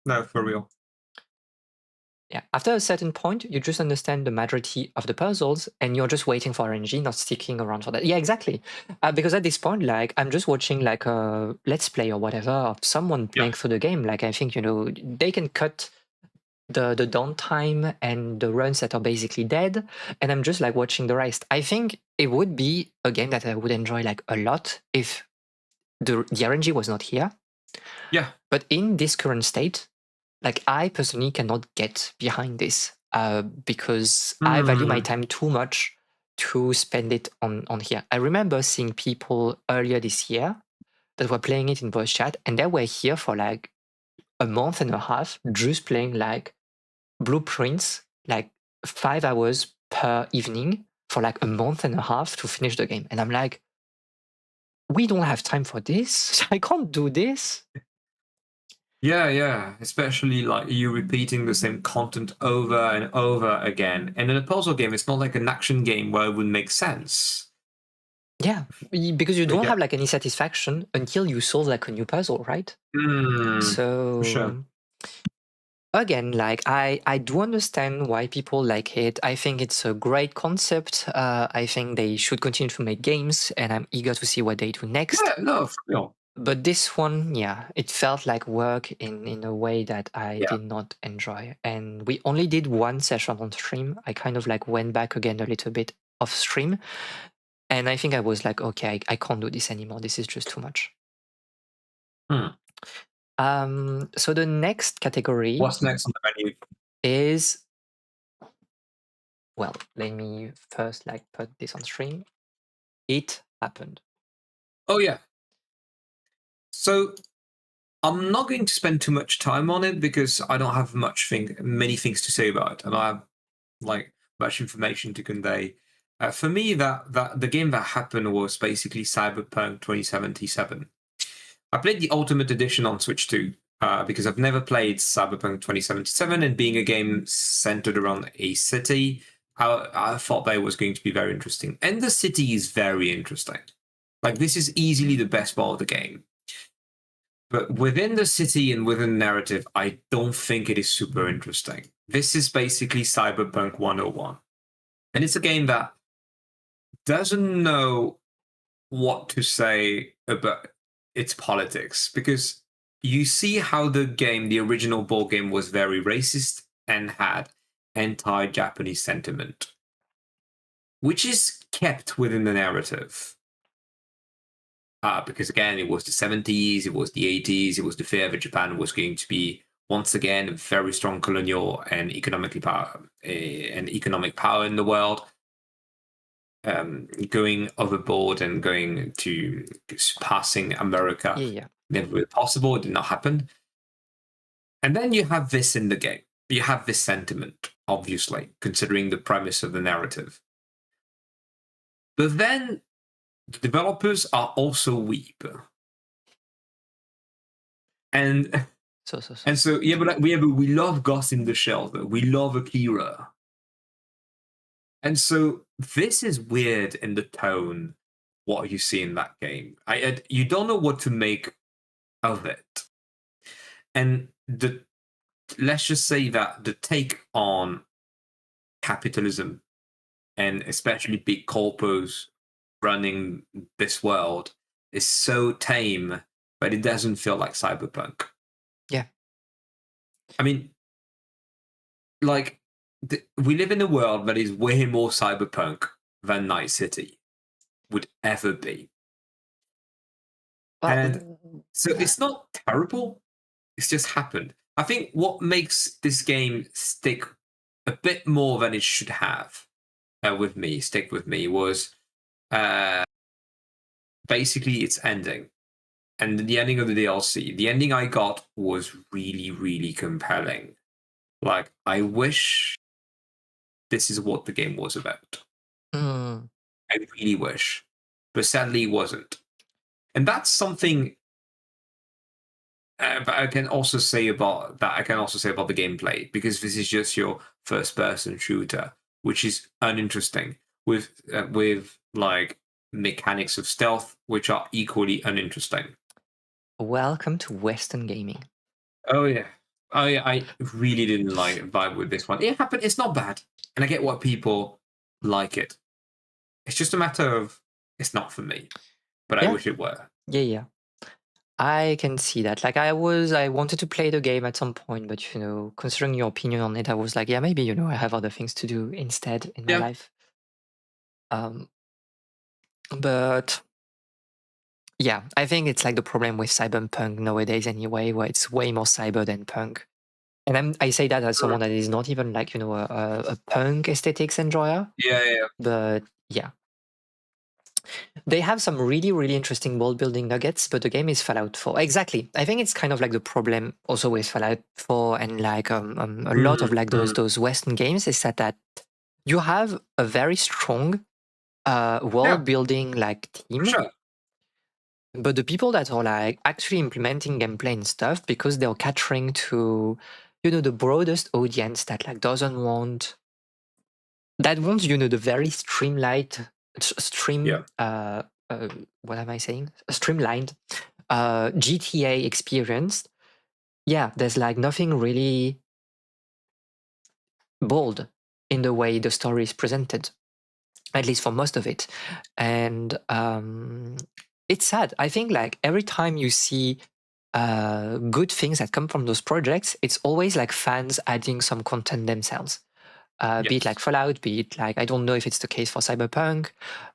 no, for real. Yeah. After a certain point, you just understand the majority of the puzzles and you're just waiting for RNG, not sticking around for that. Yeah, exactly. Because at this point, like I'm just watching like a let's play or whatever of someone Yeah, playing through the game. Like I think, they can cut the downtime and the runs that are basically dead, and I'm just like watching the rest. I think it would be a game that I would enjoy like a lot if the RNG was not here. yeah. But in this current state, like I personally cannot get behind this, because I value my Hmm. time too much to spend it on here. I remember seeing people earlier this year that were playing it in voice chat, and they were here for like a month and a half just playing like blueprints like 5 hours per evening for like a month and a half to finish the game. And I'm like, we don't have time for this. I can't do this. Yeah, yeah. Especially like you repeating the same content over and over again. And in a puzzle game, it's not like an action game where it would make sense. Yeah, because you don't Yeah. have like any satisfaction until you solve like a new puzzle, right? For sure. So again, like I do understand why people like it. I think it's a great concept. I think they should continue to make games, and I'm eager to see what they do next. Yeah, no, for real. But this one, yeah, it felt like work in a way that I Yeah. did not enjoy. And we only did one session on stream. I kind of like went back again a little bit off stream. And I think I was like, okay, I can't do this anymore. This is just too much. Hmm. So the next category What's next on the menu? is, well, let me first like put this on stream. It happened. Oh, yeah. So I'm not going to spend too much time on it because I don't have many things to say about it. And I have like much information to convey. For me, that the game that happened was basically Cyberpunk 2077. I played the Ultimate Edition on Switch 2 because I've never played Cyberpunk 2077, and being a game centered around a city, I thought that was going to be very interesting. And the city is very interesting. Like, this is easily the best part of the game. But within the city and within the narrative, I don't think it is super interesting. This is basically Cyberpunk 101. And it's a game that doesn't know what to say about its politics, because you see how the original board game, was very racist and had anti-Japanese sentiment, which is kept within the narrative. Because again, it was the 70s, it was the 80s, it was the fear that Japan was going to be once again a very strong colonial and economic power in the world. Going overboard and going to surpassing America. Yeah, yeah. Never really possible. It did not happen. And then you have this in the game. You have this sentiment, obviously, considering the premise of the narrative. But then the developers are also weep. And so yeah, but we love Ghost in the Shell, though. We love Akira. And so this is weird in the tone, what you see in that game. You don't know what to make of it. And let's just say that the take on capitalism, and especially big corpos running this world, is so tame, but it doesn't feel like Cyberpunk. Yeah. I mean, like, we live in a world that is way more Cyberpunk than Night City would ever be. Well, And so it's not terrible. It's just happened. I think what makes this game stick a bit more than it should have stick with me, was basically its ending. And the ending of the DLC. The ending I got was really, really compelling. Like, I wish this is what the game was about. mm, I really wish. But sadly, it wasn't. And that's something. But I can also say about the gameplay, because this is just your first-person shooter, which is uninteresting, with like mechanics of stealth, which are equally uninteresting. welcome to Western gaming. Oh yeah, I really didn't vibe with this one. It happened. It's not bad, and I get why people like it. It's just a matter of it's not for me, but I Yeah. wish it were. Yeah, yeah. I can see that. Like I wanted to play the game at some point, but considering your opinion on it, I was like, yeah, maybe I have other things to do instead in my Yeah. life. But yeah, I think it's like the problem with cyberpunk nowadays anyway, where it's way more cyber than punk. And I say that as someone that is not even like a punk aesthetics enjoyer. Yeah. But yeah. They have some really, really interesting world building nuggets, but the game is Fallout 4. Exactly. I think it's kind of like the problem also with Fallout 4 and like a lot of like those Western games is that you have a very strong Yeah, world building like for team, sure. but the people that are like actually implementing gameplay and stuff, because they're catering to, you know, the broadest audience that like doesn't want that wants, you know, the very streamlined Yeah. what am I saying? A streamlined GTA experience. Yeah, there's like nothing really bold in the way the story is presented, at least for most of it. And it's sad. I think like every time you see good things that come from those projects, it's always like fans adding some content themselves. Be it like Yes. Fallout, be it like I don't know if it's the case for Cyberpunk,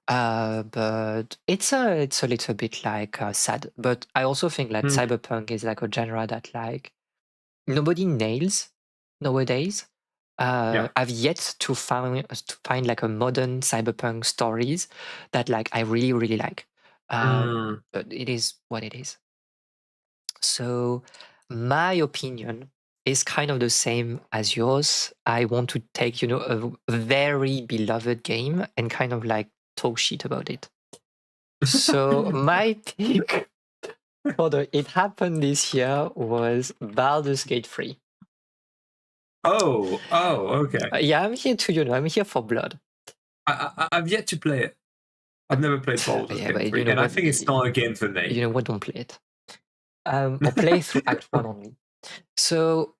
but it's a little bit like sad. But I also think that Mm, Cyberpunk is like a genre that like nobody nails nowadays. yeah. I've yet to find like a modern Cyberpunk stories that like I really really like. Mm. But it is what it is. So, my opinion is kind of the same as yours. I want to take, you know, a very beloved game and kind of like talk shit about it. So, my pick for the It Happened This Year was Baldur's Gate 3. Oh, okay. Yeah, I'm here to, you know, I'm here for blood. I've yet to play it. I've never played Baldur's Yeah, Gate but you 3, know and I what? think it's not a game for me. You know what? Don't play it. Or play through Act 1 only. So,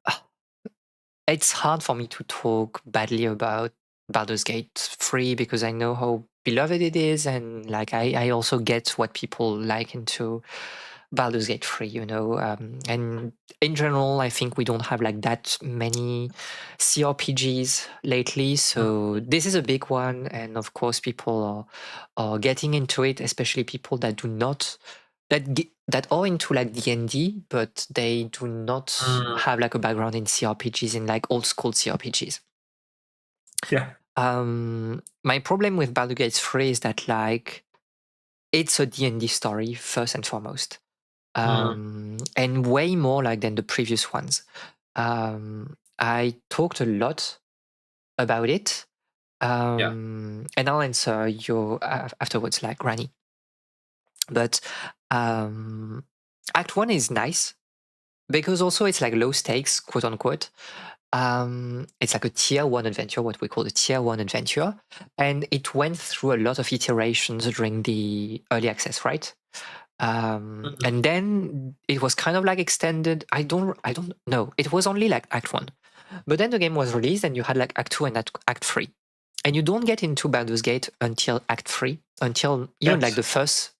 it's hard for me to talk badly about Baldur's Gate 3 because I know how beloved it is, and like I also get what people like into Baldur's Gate 3, you know. And in general, I think we don't have like that many CRPGs lately, Mm, so this is a big one, and of course, people are getting into it, especially people that do not that are into like D&D, but they do not mm, have like a background in CRPGs, in like old school CRPGs. yeah. My problem with Baldur's Gate 3 is that like it's a D&D story first and foremost, Mm, and way more like than the previous ones. I talked a lot about it, yeah. and I'll answer you afterwards, like Granny. But um, Act 1 is nice because also it's like low stakes, quote unquote. It's like a tier 1 adventure, what we call a tier 1 adventure, and it went through a lot of iterations during the early access, right? Mm, And then it was kind of like extended. I don't know. It was only like Act 1, but then the game was released, and you had like Act 2 and Act 3, and you don't get into Baldur's Gate until Act 3, until even like yes. the first.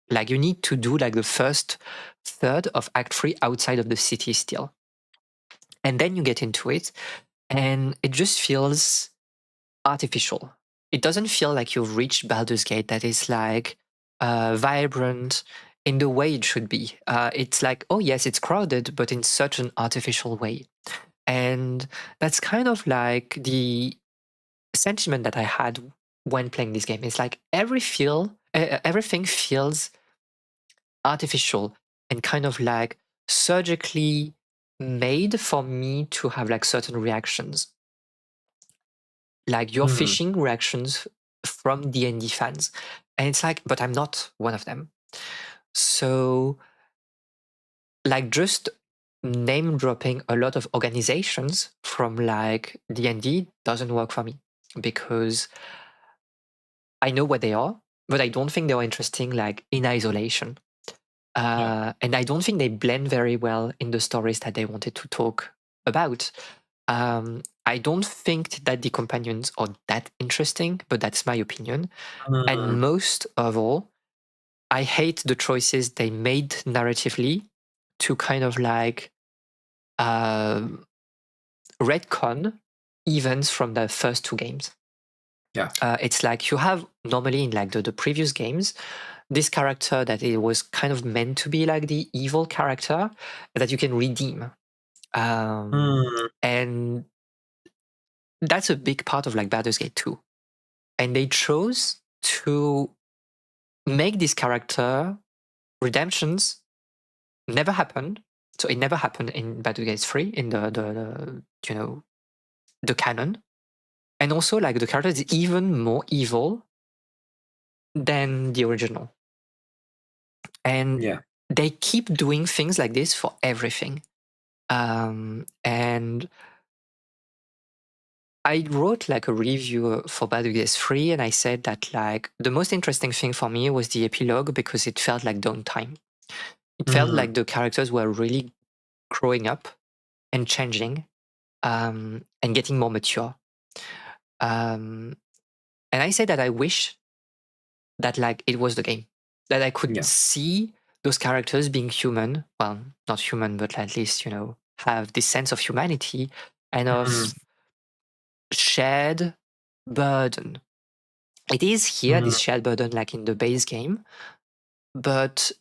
Like you need to do like the first third of Act 3 outside of the city still, and then you get into it, and it just feels artificial. It doesn't feel like you've reached Baldur's Gate that is like vibrant in the way it should be. It's like, oh yes, it's crowded, but in such an artificial way. And that's kind of like the sentiment that I had when playing this game. It's like everything feels artificial and kind of like surgically made for me to have like certain reactions, like you're Mm, fishing reactions from D&D fans, and it's like, but I'm not one of them. So like just name dropping a lot of organizations from like D&D doesn't work for me, because I know what they are, but I don't think they are interesting like in isolation. yeah. And I don't think they blend very well in the stories that they wanted to talk about. I don't think that the companions are that interesting, but that's my opinion. Mm, And most of all, I hate the choices they made narratively to kind of like um retcon events from the first two games. yeah. It's like you have normally in like the previous games this character that it was kind of meant to be like the evil character that you can redeem. Mm, And that's a big part of like Baldur's Gate 2. And they chose to make this character redemptions never happened. So it never happened in Baldur's Gate 3 in the canon. And also like the character is even more evil than the original. And Yeah. they keep doing things like this for everything. And I wrote like a review for Baldur's Gate 3, and I said that like the most interesting thing for me was the epilogue because it felt like downtime. It felt like the characters were really growing up and changing, and getting more mature. And I said that I wish that like it was the game, that I could see those characters being human. Well, not human, but at least, have this sense of humanity and of shared burden. It is here, this shared burden, like in the base game, but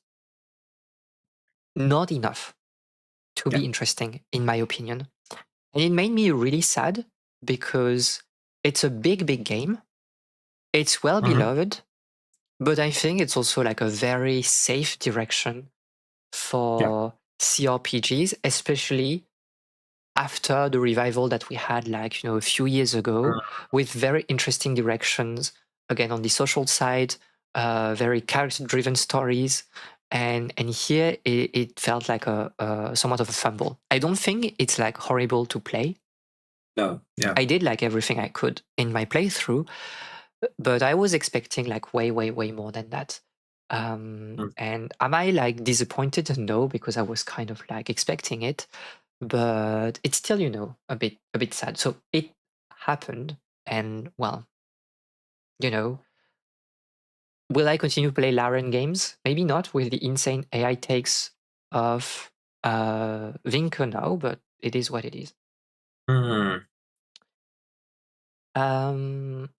not enough to be interesting, in my opinion. And it made me really sad because it's a big, big game. It's well beloved, but I think it's also like a very safe direction for CRPGs, especially after the revival that we had like, a few years ago with very interesting directions, again, on the social side, very character-driven stories. And here it felt like a somewhat of a fumble. I don't think it's like horrible to play. No, yeah. I did like everything I could in my playthrough, but I was expecting like way, way, way more than that. And am I like disappointed? No, because I was kind of like expecting it, but it's still, a bit sad. So it happened, and well, will I continue to play Laren games? Maybe not with the insane AI takes of Vinko now, but it is what it is.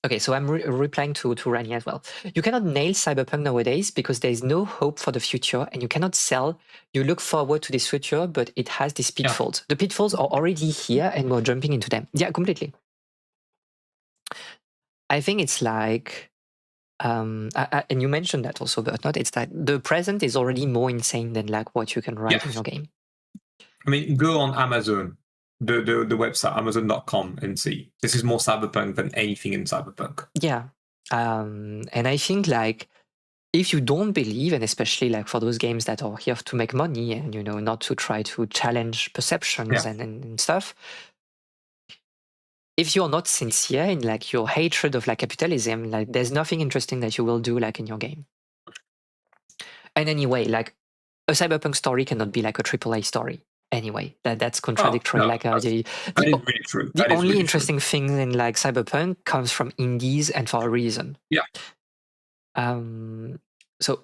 Okay, so I'm replying to Rani as well. You cannot nail cyberpunk nowadays because there is no hope for the future, and you cannot sell. You look forward to this future, but it has these pitfalls. The pitfalls are already here, and we're jumping into them. Yeah, completely. I think it's like, and you mentioned that also, BertKnot. It's that the present is already more insane than like what you can write in your game. I mean, go on Amazon, the website, amazon.com, and see. This is more cyberpunk than anything in cyberpunk. Yeah. And I think like, if you don't believe, and especially like for those games that are here to make money and, not to try to challenge perceptions and stuff, if you're not sincere in like your hatred of like capitalism, like there's nothing interesting that you will do like in your game. And anyway, like a cyberpunk story cannot be like a AAA story. Anyway, that's contradictory. The only interesting thing in like cyberpunk comes from indies, and for a reason. Yeah. So,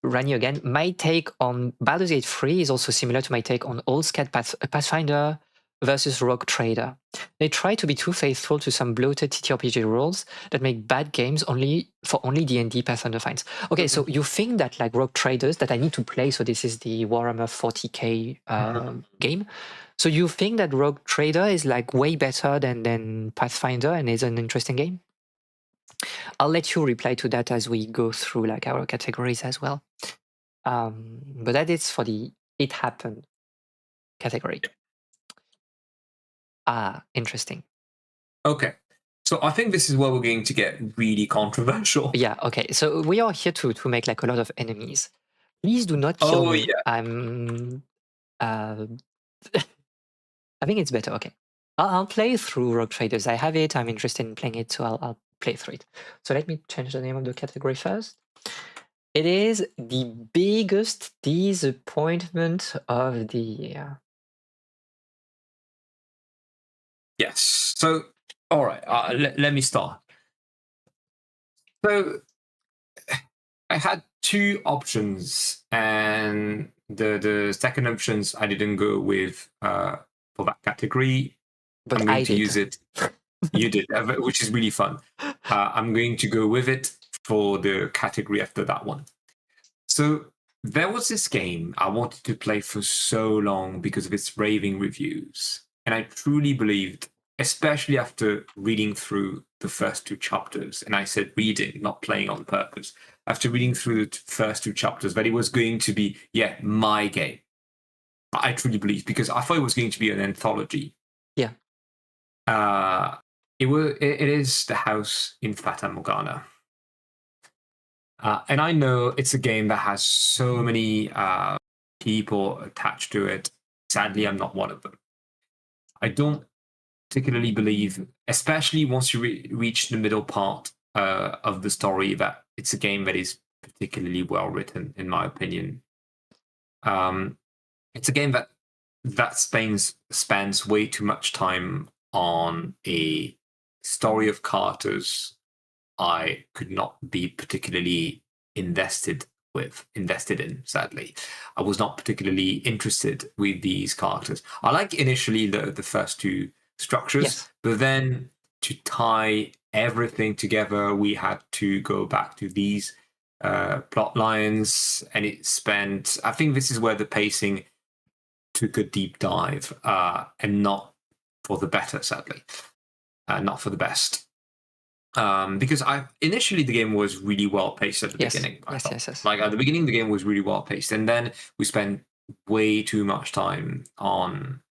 Rani again, my take on Baldur's Gate 3 is also similar to my take on Old Scat Pathfinder versus Rogue Trader. They try to be too faithful to some bloated TTRPG rules that make bad games only D&D Pathfinder finds. Okay, so you think that like Rogue Traders that I need to play, so this is the Warhammer 40k game. So you think that Rogue Trader is like way better than Pathfinder and is an interesting game? I'll let you reply to that as we go through like our categories as well. But that is for the It Happened category. Interesting. Okay. So I think this is where we're going to get really controversial. Yeah, okay. So we are here to make like a lot of enemies. Please do not kill me. Yeah. I'm I think it's better. Okay. I'll play through Rogue Traders. I have it. I'm interested in playing it, so I'll play through it. So let me change the name of the category first. It is the biggest disappointment of the year. Yes. So, all right. Let me start. So, I had two options, and the second options I didn't go with for that category. But I'm going to use it. You did, which is really fun. I'm going to go with it for the category after that one. So there was this game I wanted to play for so long because of its raving reviews, and I truly believed especially after reading through the first two chapters, and I said reading, not playing on purpose, after reading through the first two chapters, that it was going to be, my game. I truly believe, because I thought it was going to be an anthology. Yeah. It is the house in Fata Morgana. And I know it's a game that has so many people attached to it. Sadly, I'm not one of them. I don't particularly believe, especially once you reach the middle part of the story, that it's a game that is particularly well written, in my opinion. It's a game that spends way too much time on a story of characters I could not be particularly invested in. Sadly, I was not particularly interested with these characters. I like initially the first two structures, Yes. but then to tie everything together, we had to go back to these plot lines, and I think this is where the pacing took a deep dive, and not for the better, sadly, not for the best. Because initially the game was really well paced at the beginning. I thought. Yes. Like at the beginning, the game was really well paced, and then we spent way too much time on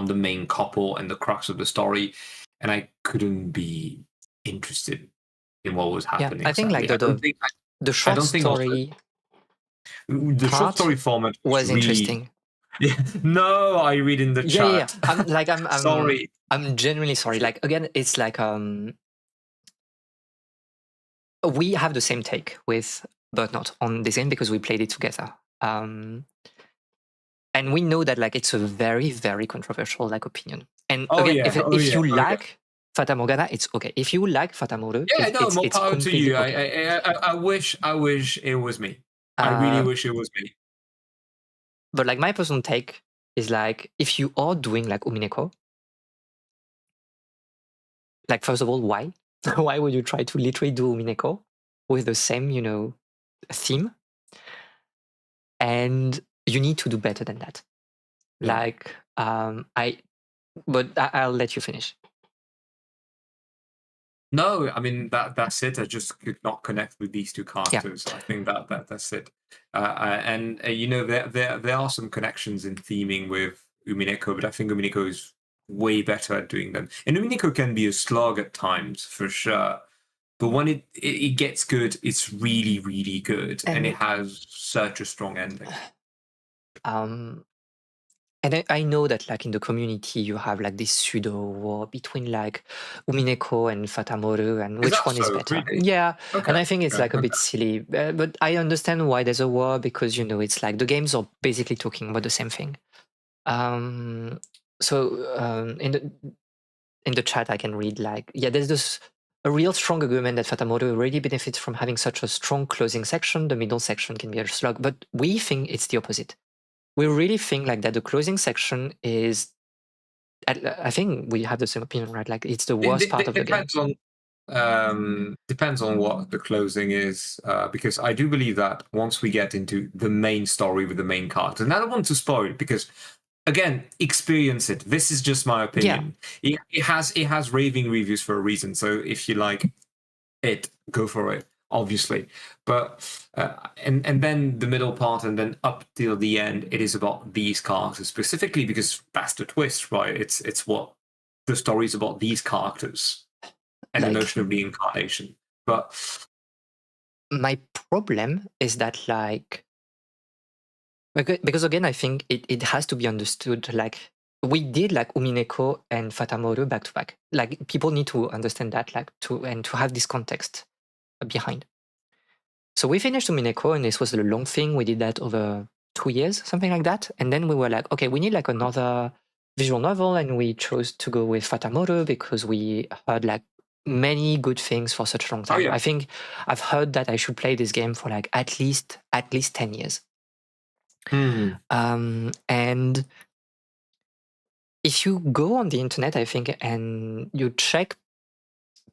the main couple and the crux of the story, and I couldn't be interested in what was happening. I think sadly. like the short story the short story format was really interesting. Yeah, no, I read in the chat. I'm sorry. I'm genuinely sorry. Like again, it's like we have the same take with BertKnot on this game because we played it together. And we know that like it's a very, very controversial like opinion. And if you like Fata Morgana, it's okay. If you like Fata Morgana, more power to you. Okay. I wish it was me. I really wish it was me. But like my personal take is like, if you are doing like Umineko, like first of all, why? Why would you try to literally do Umineko with the same, theme? And you need to do better than that. Yeah. Like, I'll let you finish. No, I mean that's it. I just could not connect with these two characters. Yeah. I think that's it. And there are some connections in theming with Umineko, but I think Umineko is way better at doing them. And Umineko can be a slog at times for sure, but when it gets good, it's really, really good, and it has such a strong ending. And I know that like in the community you have like this pseudo war between like Umineko and Fatamoru and which one is better. Really? Yeah. Okay. And I think it's like a bit silly, but I understand why there's a war, because it's like the games are basically talking about the same thing. So in the chat I can read like, there's a real strong argument that Fatamoru really benefits from having such a strong closing section. The middle section can be a slug, but we think it's the opposite. We really think like that the closing section is, I think we have the same opinion, right? Like it's the worst part of the game. Depends on what the closing is, because I do believe that once we get into the main story with the main character, and I don't want to spoil it because, again, experience it. This is just my opinion. Yeah. It has raving reviews for a reason. So if you like it, go for it. Obviously, but and then the middle part, and then up till the end, it is about these characters specifically, because that's the twist, right? It's what the story is about, these characters and the notion of reincarnation. But my problem is that like, because again, I think it has to be understood. Like we did like Umineko and Fatamoru back to back. Like people need to understand that, like to have this context behind. So we finished Umineko, and this was a long thing. We did that over 2 years, something like that. And then we were like, okay, we need like another visual novel, and we chose to go with Fatamoru because we heard like many good things for such a long time. Oh, yeah. I think I've heard that I should play this game for like at least 10 years. And if you go on the internet, I think, and you check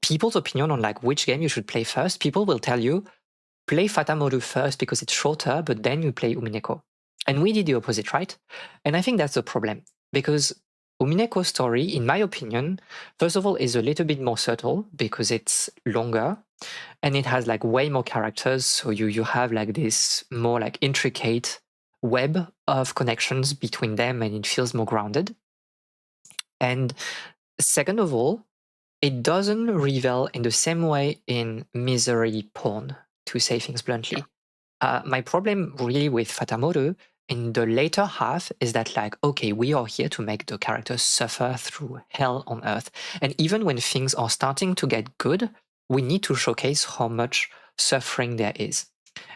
people's opinion on like which game you should play first, people will tell you, play Fatamoru first because it's shorter, but then you play Umineko. And we did the opposite, right? And I think that's the problem, because Umineko's story, in my opinion, first of all, is a little bit more subtle because it's longer and it has like way more characters. So you have like this more like intricate web of connections between them and it feels more grounded. And second of all, it doesn't revel in the same way in misery porn, to say things bluntly. My problem really with Fatamoru in the later half is that like, okay, we are here to make the characters suffer through hell on earth. And even when things are starting to get good, we need to showcase how much suffering there is.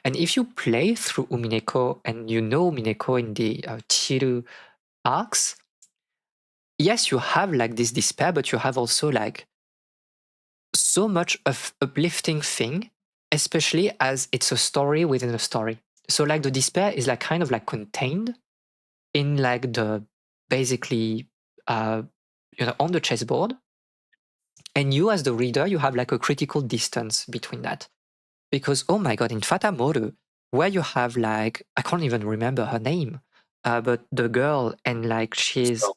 And if you play through Umineko and you know Umineko in the Chiru arcs, yes, you have like this despair, but you have also like so much of uplifting thing, especially as it's a story within a story. So like the despair is like kind of like contained in like the basically on the chessboard, and you as the reader you have like a critical distance between that, because oh my god, in Fatamoru, where you have like I can't even remember her name, but the girl and like she's So,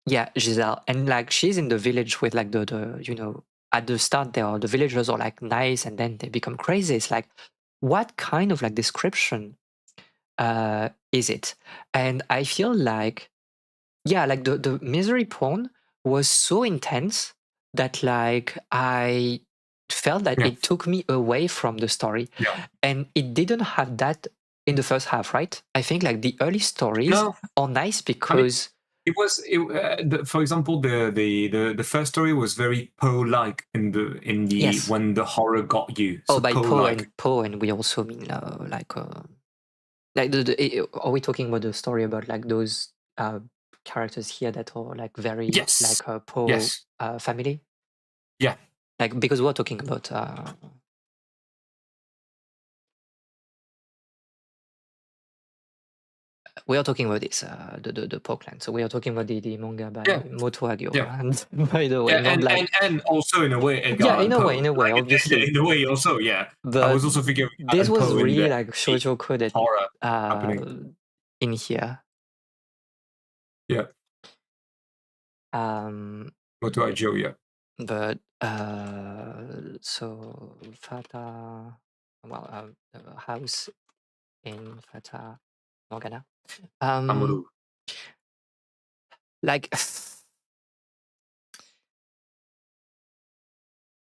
yeah, Giselle. And like she's in the village with like the at the start the villagers are like nice and then they become crazy. It's like, what kind of like description is it? And I feel like, yeah, like the misery porn was so intense that like I felt that yeah, it took me away from the story. yeah. And it didn't have that in the first half, right? I think like the early stories No, are nice I mean, because for example, the first story was very Poe-like in the yes. when the horror got you. Oh, So by Poe-like. Poe, and we also mean like are we talking about the story about like those characters here that are like very Yes, like a Poe yes, family? yeah. Like because we're talking about we are talking about this the Poe clan. So we are talking about the manga by Yeah, Moto Hagio, yeah, and by the way, yeah, not like and also in a way Edgar yeah, Allan Poe. in a way, Like obviously. in a way also, yeah. I But was also thinking of this Allan was Poe in really the like shoujo coded horror happening. uh in here. Yeah, Um Moto Joe. Yeah, But so Fata, well, the house in Fata Morgana. Amuru. Like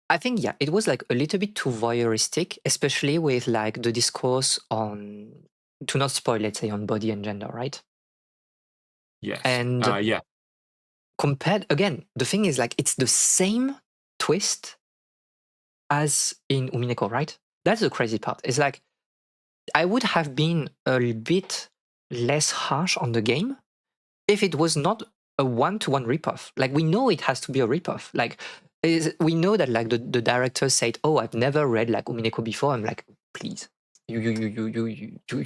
I think yeah, it was like a little bit too voyeuristic, especially with like the discourse on to not spoil, let's say, on body and gender, right? Yes. And Yeah. compared again, the thing is like it's the same twist as in Umineko, right? That's the crazy part. It's like I would have been a bit less harsh on the game if it was not a one-to-one ripoff. Like we know it has to be a ripoff. Like we know that like the director said, "Oh, I've never read like Umineko before." I'm like, please, you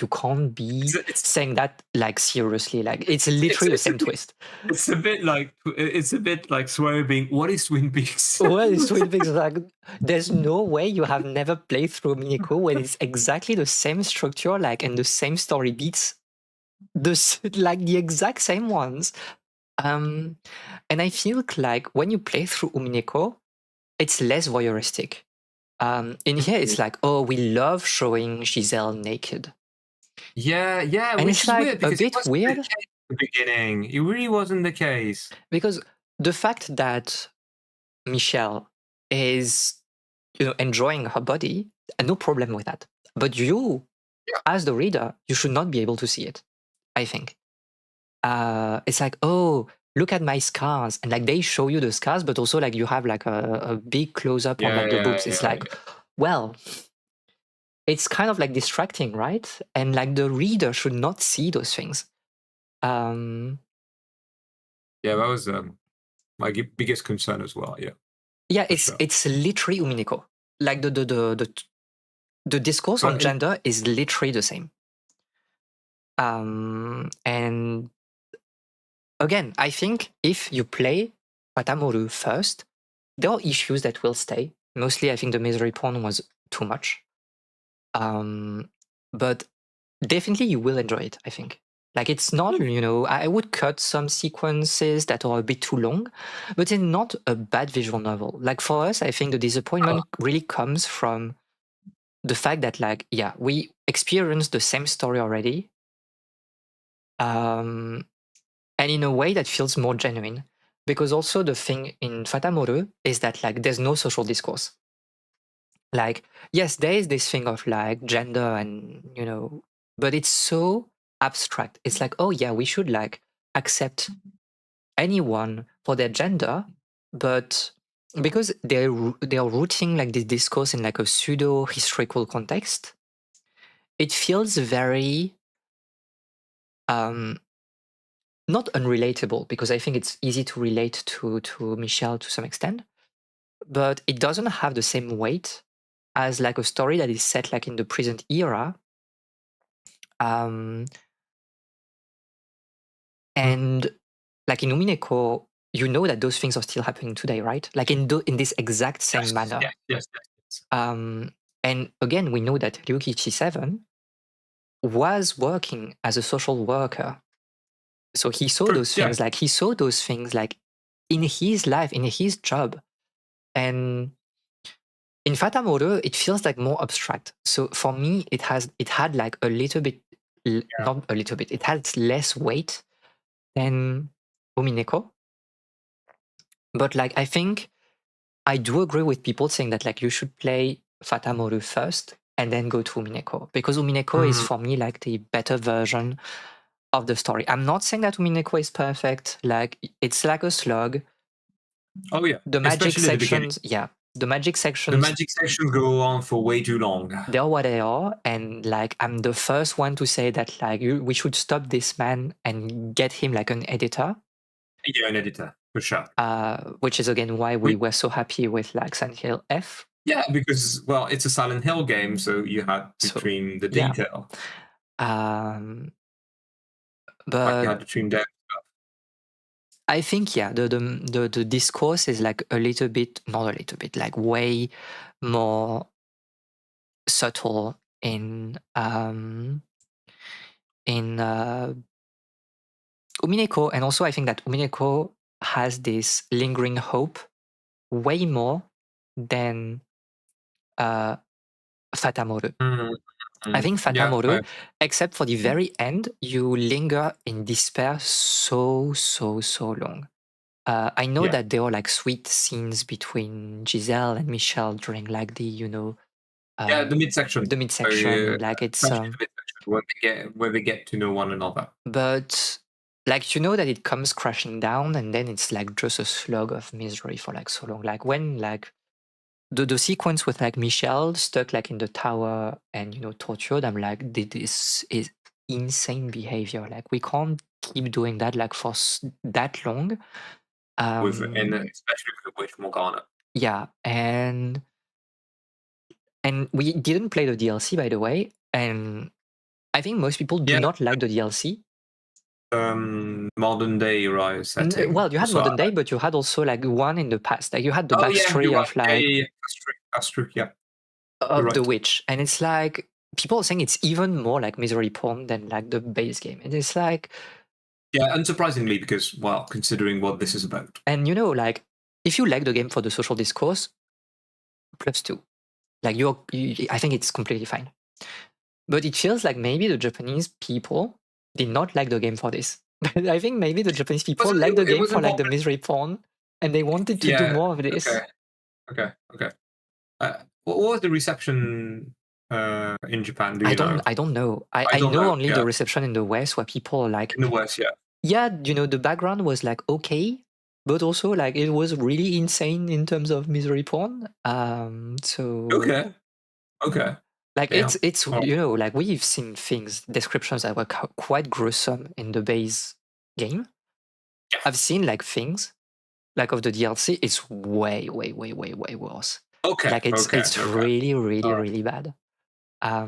can't be It's saying that like seriously. Like it's literally the it's a same bit twist. it's a bit like swerving. What is Twin Peaks? Well, it's Twin Peaks. Like, there's no way you have never played through Umineko when it's exactly the same structure, like and the same story beats like the exact same ones. And I feel like when you play through Umineko, it's less voyeuristic. In here, it's like, oh, we love showing Giselle naked. Yeah, And which it's is like weird a because it bit wasn't the weird case at the beginning. It really wasn't the case. because the fact that Michelle is, enjoying her body, no problem with that. But you, Yeah. as the reader, you should not be able to see it, I think. It's like, oh, look at my scars, and like they show you the scars, but also like you have like a big close up on Yeah, like the yeah, boobs. It's yeah, like, yeah. well, it's kind of like distracting, right? And like the reader should not see those things. Um, Yeah, that was my biggest concern as well. Yeah, yeah, for sure. it's literally Umineko. Like the discourse on But gender is literally the same. And again, I think if you play Patamoru first, there are issues that will stay. Mostly, I think the misery porn was too much. But definitely, you will enjoy it, I think. Like it's not, you know, I would cut some sequences that are a bit too long, but it's not a bad visual novel. Like for us, I think the Oh, disappointment really comes from the fact that, like, yeah, we experienced the same story already, and in a way that feels more genuine. Because also the thing in Fatamoru is that, like, there's no social discourse. Like, yes, there is this thing of like gender and, you know, but it's so abstract. It's like, oh yeah, we should like accept anyone for their gender, but because they are rooting like this discourse in like a pseudo historical context, it feels very um not unrelatable, because I think it's easy to relate to Michelle to some extent, but it doesn't have the same weight as like a story that is set like in the present era. um mm, and like in Umineko, you know that those things are still happening today, right? Like in this exact same yes, manner. yes, yes, yes, yes. Um, and again, we know that Ryukichi 7 was working as a social worker. So he saw True. those Yeah. things, like he saw those things like in his life, in his job. And in Fatamoto, it feels like more abstract. So for me, it had like a little bit, Yeah. not a little bit, it had less weight than Umineko. But like I think I do agree with people saying that like you should play Fatamoru first and then go to Umineko, because Umineko is Mm. for me like the better version of the story. I'm not saying that Umineko is perfect. Like it's like a slug. Oh yeah, The magic especially the beginning. sections, yeah, the magic The sections, magic sections go on for way too long. they're what they are. And like I'm the first one to say that like we should stop this man and get him like an editor. Yeah, an editor for sure. Which is again why we We, were so happy with like Silent Hill F. yeah, because well, it's a Silent Hill game, so you had to So trim the yeah. detail. Um, Like you but had to trim down. I think yeah, the discourse is like a little bit, not a little bit, like way more subtle in Umineko, and also I think that Umineko has this lingering hope way more than uh, Fatamoru. Mm, I mm. think Yeah, Fatamoru, except for the very end, you linger in despair so long. I know yeah, that there are like sweet scenes between Giselle and Michelle during like the, you know, yeah. The midsection, the so, midsection, like it's especially the midsection where they get to know one another. but like you know that it comes crashing down and then it's like just a slug of misery for like so long. Like when like the sequence with like Michelle stuck like in the tower and, you know, tortured, I'm like, this is insane behavior. Like we can't keep doing that like for that long. With Um and especially with Witch Morgana. yeah, and we didn't play the DLC, by the way, and I think most people do Yeah, not like the DLC. modern day rise setting. Well, you had So, Modern Day, but you had also like one in the past. Like you had the oh yeah, you're backstory right. of Yeah, like yeah, yeah. That's true. That's true. Yeah, you're of the right. witch, and it's like people are saying it's even more like misery porn than like the base game. And it's like, Yeah, unsurprisingly, because well, considering what this is about. and you know, like if you like the game for the social discourse, +2. Like I think it's completely fine. But it feels like maybe the Japanese people did not like the game for this. But I think maybe the Japanese people liked the It game was for like important. the misery porn, and they wanted to do Yeah. more of this. Okay. Okay. Okay. What was the reception in Japan? Do you know? I don't know. I I don't know know. only Yeah, the reception in the West where people are like, in the West, yeah. yeah, you know, the background was like okay, but also like it was really insane in terms of misery porn. So Okay. Okay. like Damn. it's All right. you know, like we've seen things, descriptions that were quite gruesome in the base game. Yeah. I've seen like things like of the DLC, it's way worse. Okay. Like Okay. it's Okay. All right. really bad. I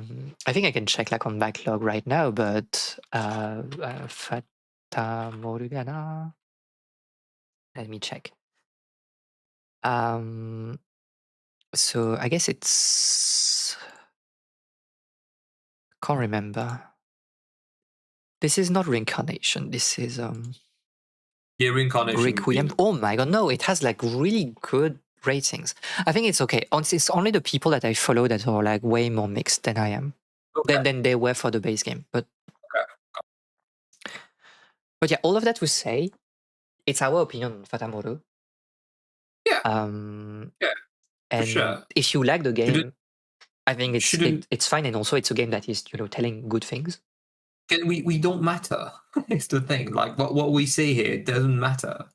think I can check like on backlog right now, but Fata Morgana. Let me check. Um, so I guess it's can't remember. This is not Reincarnation. This is Yeah, Reincarnation would be Requiem. Oh my god, no! It has like really good ratings. I think it's okay. It's only the people that I follow that are like way more mixed than I am, okay. than they were for the base game. But yeah, all of that to say, it's our opinion on Fatamoto. Yeah, Um, yeah, for and sure. if you like the Shouldn't game, I think shouldn't it's fine. And also, it's a game that is telling good things. we don't matter. It's the thing. Like what we say here doesn't matter.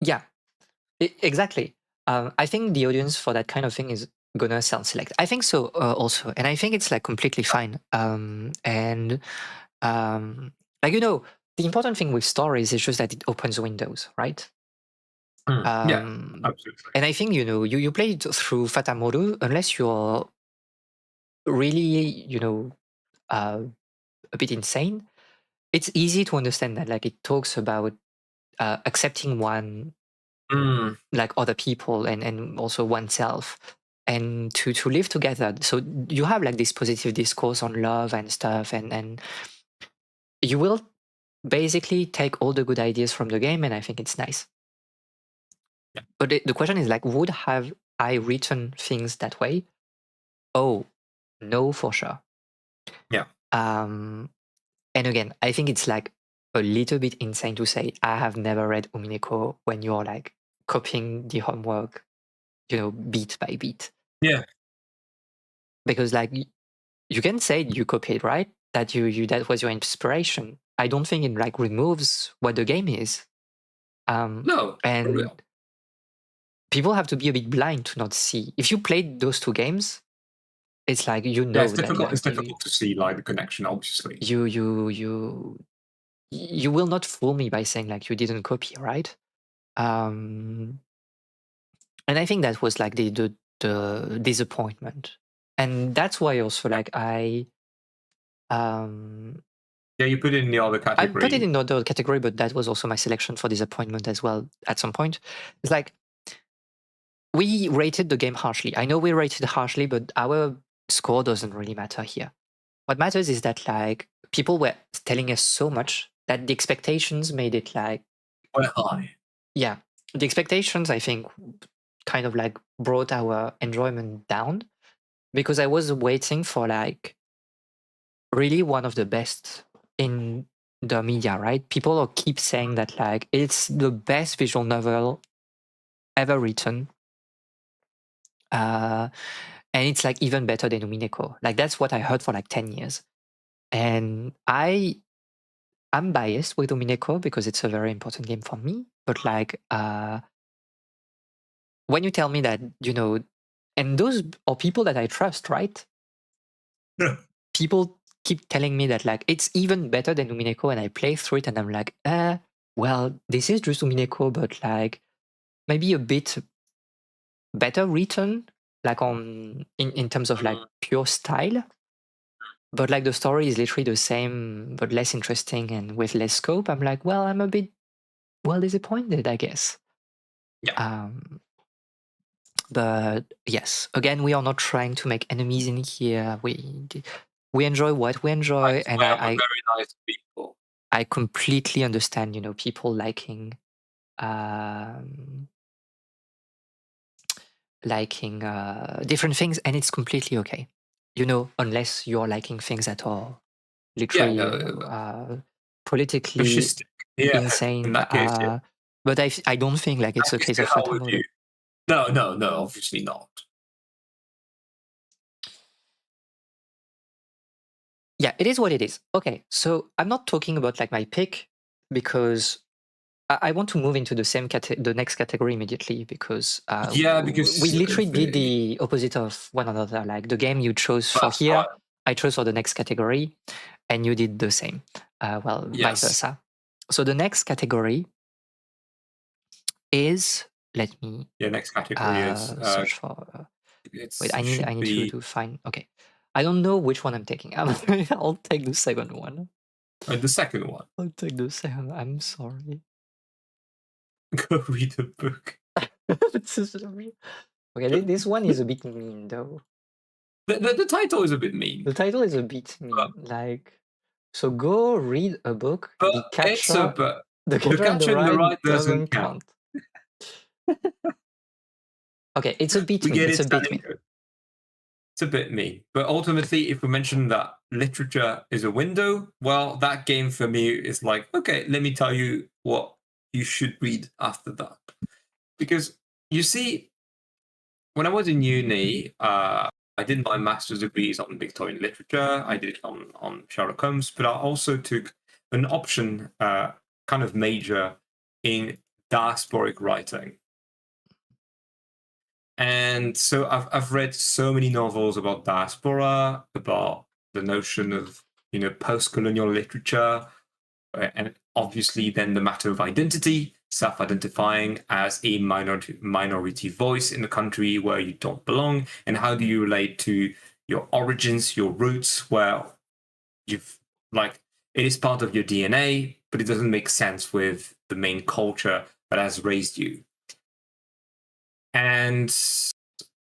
Yeah, exactly. I think the audience for that kind of thing is gonna self-select. I think so also, and I think it's like completely fine. And like the important thing with stories is just that it opens windows, right? Yeah, absolutely. And I think you play it through Fatamoru unless you're really a bit insane. It's easy to understand that like it talks about accepting one Mm, like other people and also oneself and to live together. So you have like this positive discourse on love and stuff, and you will basically take all the good ideas from the game, and I think it's nice. yeah, But the question is like, would have I written things that way? Oh, no, for sure. yeah. um and again, I think it's like a little bit insane to say I have never read Umineko when you're like copying the homework beat by beat, Yeah. because like you can say you copied, right? That you that was your inspiration. I don't think it like removes what the game is. No, for And real. people have to be a bit blind to not see. If you played those two games, it's like Yeah, it's that difficult. It's like you difficult to see like the connection, obviously. you you you you will not fool me by saying like you didn't copy, right? Um, and I think that was like the disappointment, and that's why also like um Yeah, you put it in the other I put it category. in other category, but that was also my selection for disappointment as well at some point. It's like we rated the game harshly. I know we rated harshly, but our score doesn't really matter here. What matters is that like people were telling us so much that the expectations made it like, Well, high. yeah, the expectations I think kind of like brought our enjoyment down, because I was waiting for like really one of the best in the media, right? People will keep saying that like it's the best visual novel ever written. Uh, and it's like even better than Umineko. Like that's what I heard for like 10 years. And I'm biased with Umineko because it's a very important game for me. But like when you tell me that, and those are people that I trust, right? Yeah. People keep telling me that like it's even better than Umineko, and I play through it and I'm like, well, this is just Umineko, but like maybe a bit better written, like in terms of like pure style. But like the story is literally the same, but less interesting and with less scope. I'm like, well, I'm a bit disappointed, I guess. Yeah. Um, but yes, again, we are not trying to make enemies in here. We enjoy what we enjoy, Nice. and We are very nice people. I completely understand, people liking um, different things, and it's completely okay. Unless you're liking things that are Yeah, literally, no, politically fascistic. Yeah, in insane. that case, yeah. But I don't think like I it's a can case see of how would you. Fatamodo. No, no, no, obviously not. Yeah, it is what it is. Okay, so I'm not talking about like my pick because I want to move into the next category immediately, because Yeah, we because literally did the opposite of one another. Like the game you chose for that's here, fine. I chose for the next category, and you did the same. Well, vice Yes. versa. So the next category is, let me Yeah, next category is search for. Wait, it should I need be to find. Okay, I don't know which one I'm taking. I'll take the second one. the second one. I'll take the second. I'm sorry. Go read the book. This is okay, this one is a bit mean though. The title is a bit mean. The title is a bit But mean. Like, So go read a book. But The The Catcher in the Catcher in the Rye Rye doesn't doesn't count. count. Okay, it's a bit We mean. get It's it, a bit Stanley. mean. It's a bit mean. But ultimately, if we mention that literature is a window, well, that game for me is like, okay, let me tell you what you should read after that. Because you see, when I was in uni, I did my master's degrees on Victorian literature. I did it on Sherlock Holmes, but I also took an option, kind of major in diasporic writing. And so I've read so many novels about diaspora, about the notion of post-colonial literature, and obviously then the matter of identity, self-identifying as a minority voice in the country where you don't belong, and how do you relate to your origins, your roots, where you've like it is part of your DNA, but it doesn't make sense with the main culture that has raised you. And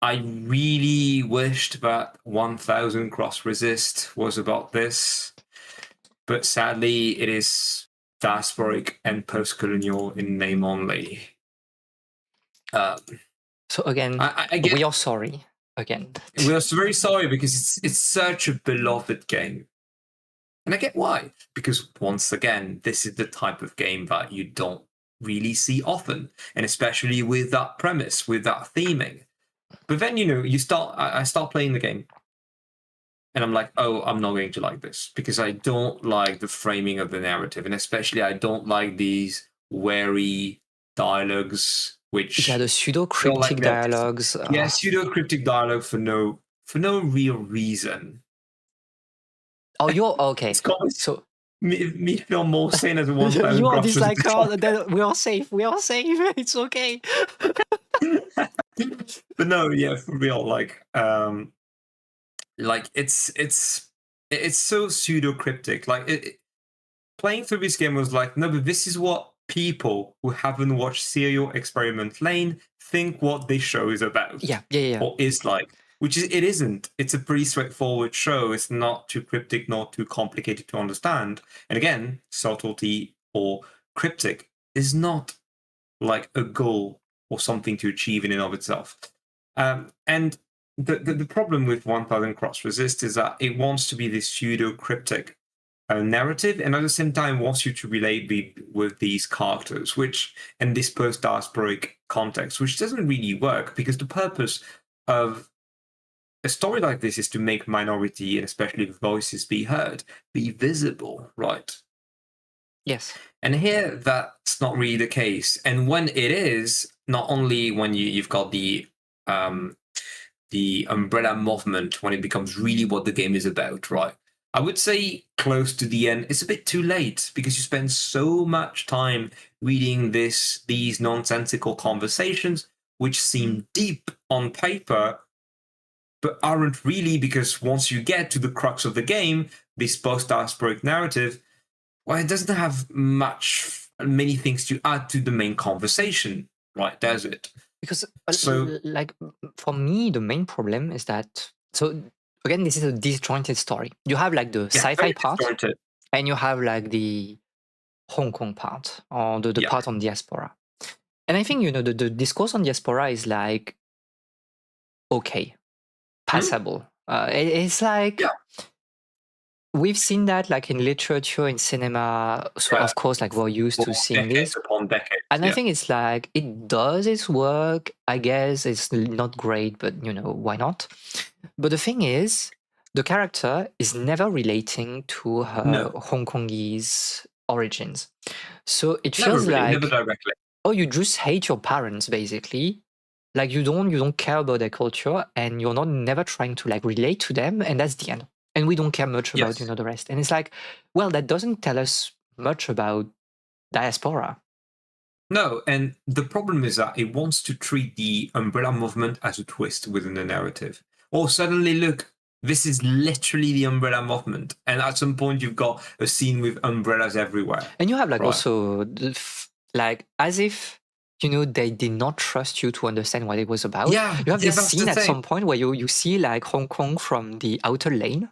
I really wished that 1000 Cross Resist was about this, but sadly, it is diasporic and post-colonial in name only. So again, I get we are sorry. Again, we are very sorry because it's such a beloved game, and I get why. Because once again, this is the type of game that you don't really see often, and especially with that premise, with that theming. But then I start playing the game, and I'm like, oh, I'm not going to like this because I don't like the framing of the narrative, and especially I don't like these wary dialogues, which yeah, the pseudo cryptic dialogues. pseudo cryptic dialogue for no real reason. Oh, you're okay. It's got So me feel more sane as a 1000 you are Cross this like, Resist. oh, then we are safe. We are safe. It's okay. But no, yeah, for real, it's so pseudo cryptic. Playing through this game was like, no, but this is what people who haven't watched Serial Experiment Lane think what this show is about. Yeah. Or is like, which is, it isn't. It's a pretty straightforward show. It's not too cryptic, not too complicated to understand. And again, subtlety or cryptic is not like a goal or something to achieve in and of itself. And the problem with 1000 Cross Resist is that it wants to be this pseudo cryptic narrative, and at the same time wants you to relate with these characters, which in this post-diasporic context, which doesn't really work because the purpose of a story like this is to make minority and especially voices be heard, be visible, right? Yes. And here, that's not really the case. And when it is, not only when you've got the umbrella movement, when it becomes really what the game is about, right? I would say close to the end, it's a bit too late because you spend so much time reading these nonsensical conversations, which seem deep on paper, but aren't really, because once you get to the crux of the game, this post-diasporic narrative, well, it doesn't have many things to add to the main conversation, right? Does it? Because So like for me, the main problem is that, so again, this is a disjointed story. You have like the sci-fi very part, disjointed. and you have like the Hong Kong part, or the Yeah. part on diaspora. And I think the discourse on diaspora is like okay, passable. It's like, Yeah. we've seen that like in literature, in cinema. So of course, like we're used to seeing decades this. upon decades. And I think it's like it does its work. I guess it's not great, but why not? But the thing is, the character is never relating to her No. Hong Kongese origins. So it Never feels really, like, never directly. oh, you just hate your parents basically. Like you don't care about their culture, and you're not never trying to like relate to them, and that's the end. And we don't care much about Yes. the rest. And it's like, well, that doesn't tell us much about diaspora. No, and the problem is that it wants to treat the umbrella movement as a twist within the narrative. Or suddenly, look, this is literally the umbrella movement, and at some point you've got a scene with umbrellas everywhere. And you have like right? also like as if they did not trust you to understand what it was about. Yeah, You have this that's scene the at thing. some point where you see like Hong Kong from the outer lane,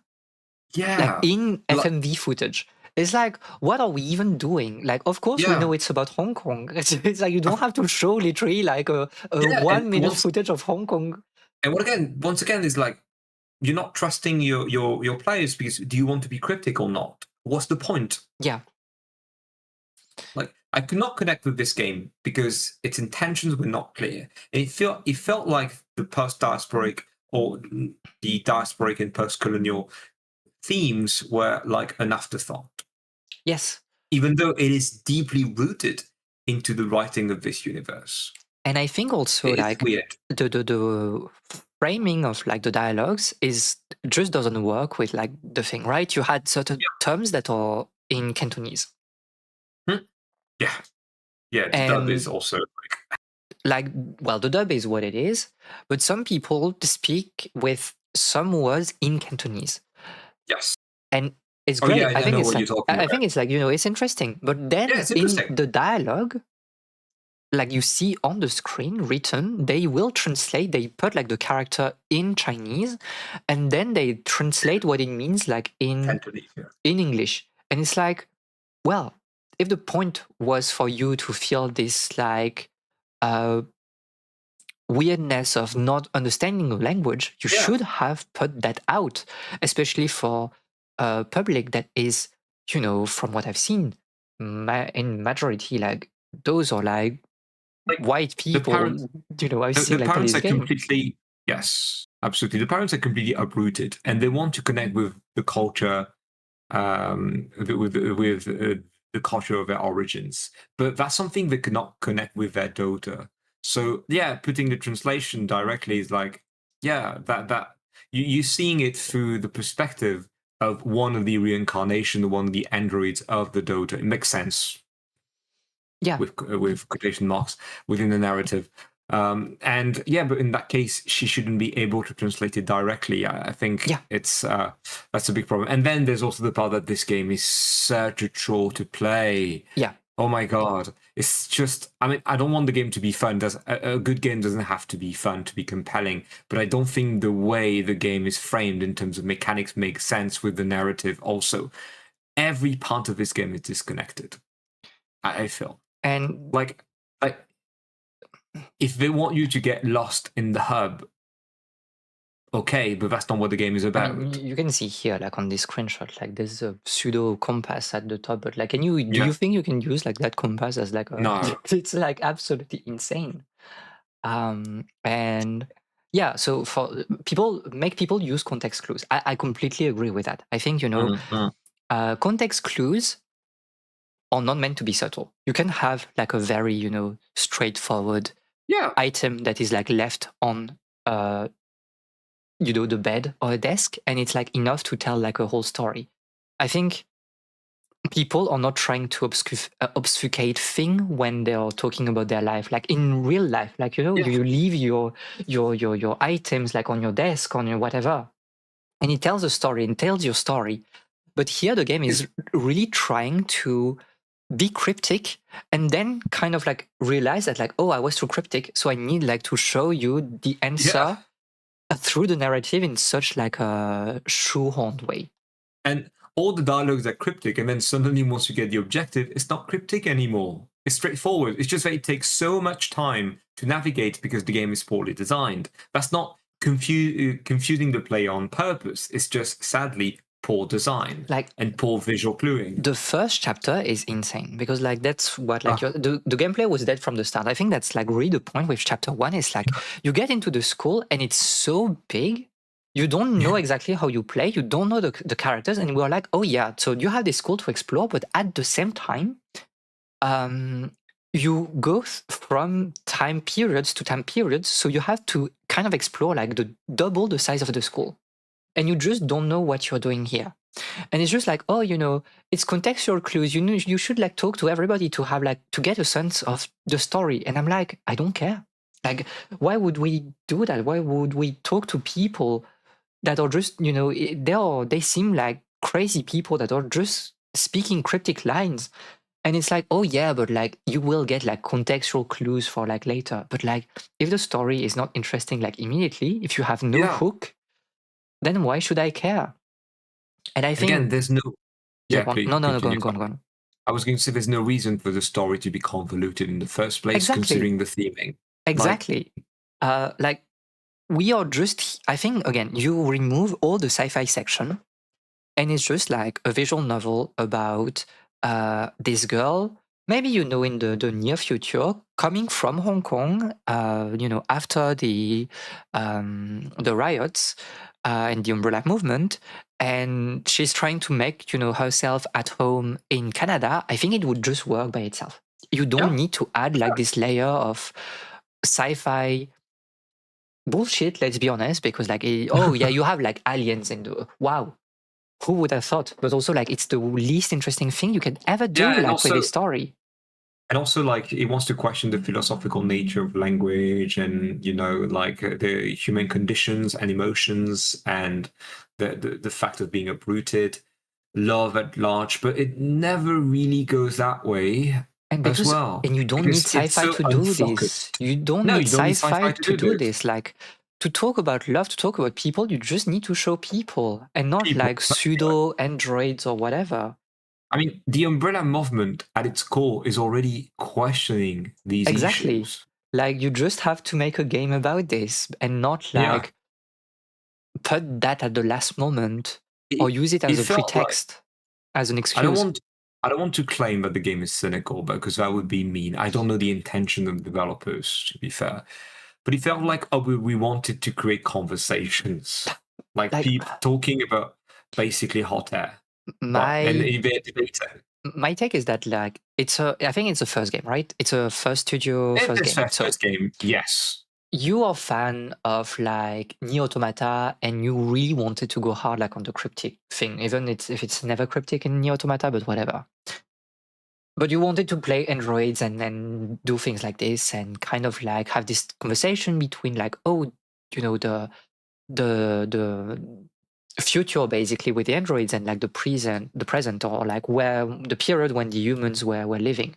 Yeah. in Like, FMV footage. It's like, what are we even doing? Like, of course we yeah. know it's about Hong Kong. It's like you don't have to show literally like a Yeah. 1 minute footage of Hong Kong. And once again, is like, you're not trusting your players, because do you want to be cryptic or not? What's the point? Yeah. Like, I could not connect with this game because its intentions were not clear. And it felt like the post-diasporic, or the diasporic and post-colonial themes were like an afterthought, Yes. even though it is deeply rooted into the writing of this universe. And I think also It's like weird. the framing of like the dialogues is just doesn't work with like the thing, right? You had certain terms that are in Cantonese. Hmm? Yeah. Yeah, the dub is And also like, well, the dub is what it is, but some people speak with some words in Cantonese. yes. And it's Oh yeah, great. I I think know it's what you're like talking I about. think it's like, it's interesting. But Yeah, then it's in interesting. the dialogue, like you see on the screen written, they will translate, they put like the character in Chinese, and then they translate what it means like in Cantonese, yeah. English. And it's like, well, if the point was for you to feel this like uh weirdness of not understanding the language, you Yeah. should have put that out, especially for a public that is, from what I've seen, in majority, like those are like Like, white the people, parents I've the seen like play parents this are game. completely, yes, absolutely. The parents are completely uprooted, and they want to connect with the culture, with the culture of their origins. But that's something they cannot connect with their daughter. So yeah, putting the translation directly is like, yeah, that you're seeing it through the perspective of one of the reincarnation, one of the androids of the daughter. It makes sense Yeah. with quotation marks within the narrative. And yeah, but in that case, she shouldn't be able to translate it directly. I think Yeah. it's that's a big problem. And then there's also the part that this game is such a chore to play. Yeah. Oh my god, it's just. I mean, I don't want the game to be fun. A good game doesn't have to be fun to be compelling. But I don't think the way the game is framed in terms of mechanics makes sense with the narrative. Also, every part of this game is disconnected. I feel And like like if they want you to get lost in the hub, okay, but that's not what the game is I mean, about. you can see here, like on this screenshot, like there's a pseudo compass at the top, but like, do you Yeah. think you can use like that compass as like a, No. it's like absolutely insane. And yeah, so for people use context clues. I completely agree with that. I think, context clues are not meant to be subtle. You can have like a very, straightforward Yeah. item that is like left on uh the bed or a desk, and it's like enough to tell like a whole story. I think people are not trying to obfuscate thing when they are talking about their life, like in real life, like Yeah. you leave your items like on your desk, on your whatever, and it tells a story and tells your story. But here the game is really trying to be cryptic, and then kind of like realize that like, oh, I was too cryptic, so I need like to show you the Yeah. answer through the narrative in such like a shoehorned way. And all the dialogues are cryptic, and then suddenly once you get the objective, it's not cryptic anymore. It's straightforward. It's just that it takes so much time to navigate because the game is poorly designed. That's not confusing the player on purpose. It's just sadly poor design, Like, and poor visual cluing. the first chapter is insane because like that's what like Ah, the gameplay was dead from the start. I think that's like really the point with chapter one is like you get into the school and it's so big, you don't know exactly how you play, you don't know the characters, and we're like, oh yeah, so you have this school to explore, but at the same time, you go from time periods to time periods, so you have to kind of explore like the double the size of the school, and you just don't know what you're doing here. And it's just like, oh, it's contextual clues. You should like talk to everybody to have like to get a sense of the story. And I'm like, I don't care. Like, why would we do that? Why would we talk to people that are just, they seem like crazy people that are just speaking cryptic lines. And it's like, oh yeah, but like you will get like contextual clues for like later. But like if the story is not interesting like immediately, if you have no yeah. hook, then why should I care? And I Again, think, there's no. yeah, Yeah, go on. No, please no, no, go continue. on, go on, go on. I was going to say there's no reason for the story to be convoluted in the first place, Exactly, considering the theming. Like, exactly. Like we are just, I think, again, you remove all the sci-fi section, and it's just like a visual novel about this girl, maybe in the near future, coming from Hong Kong, after the riots and the Umbrella movement, and she's trying to make herself at home in Canada. I think it would just work by itself. You don't yeah, need to add like this layer of sci-fi bullshit. Let's be honest, because like, oh yeah, you have like aliens and wow, who would have thought? But also, like, it's the least interesting thing you can ever do, yeah, like, with a story. and also like it wants to question the philosophical nature of language and like the human conditions and emotions and the fact of being uprooted, love at large, but it never really goes that way And as because, well and you don't need because it's sci-fi so to do this. unfocused. You don't No, need you don't need sci-fi sci-fi to to do do this. this. Like, to talk about love, to talk about people, you just need to show people and not People, like exactly, right. pseudo androids or whatever. I mean, the umbrella movement at its core is already questioning these Exactly. issues. Like, you just have to make a game about this and not Yeah, like put that at the last moment or it, use it it as a felt like pretext, as an I don't excuse. want I don't want to claim that the game is cynical because that would be mean. I don't know the intention of the developers, to be fair. But it felt like we wanted to create conversations, like Like, people talking about basically hot air, but and my they're debating. my take is that like I think it's a first game, right? It's a first studio It first is game. their So first game, yes. you are a fan of like Nier Automata and you really wanted to go hard like on the cryptic thing, even if it's never cryptic in Nier Automata, but whatever. But you wanted to play androids and then do things like this and kind of like have this conversation between like, oh, the future basically with the androids and like the present or like where the period when the humans were living.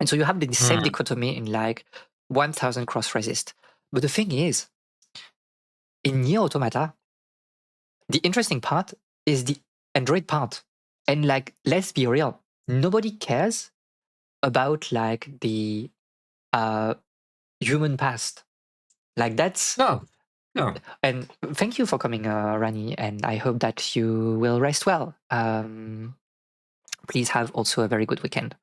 And so you have the same Mm, dichotomy in like 1000 cross resist. But the thing is, in Nier Automata, the interesting part is the android part. And like, let's be real, nobody cares about like the uh human past. Like that's no, no. and thank you for coming, Rani, and I hope that you will rest well. Please have also a very good weekend.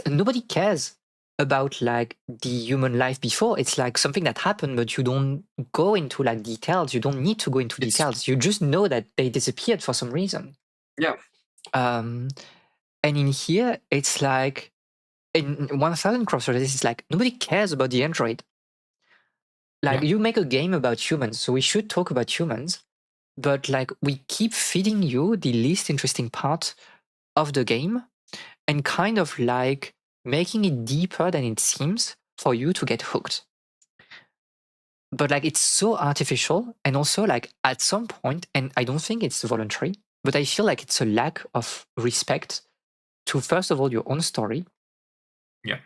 Nobody cares about like the human life before. It's like something that happened, but you don't go into like details. You don't need to go into It's details. You just know that they disappeared for some reason. yeah, Um, and in here, it's like in 1000 Crossroads, it's like nobody cares about the android. Like yeah. you make a game about humans, so we should talk about humans. But like we keep feeding you the least interesting part of the game and kind of like making it deeper than it seems for you to get hooked. But like it's so artificial and also like at some point, and I don't think it's voluntary, but I feel like it's a lack of respect to first of all your own story Yeah.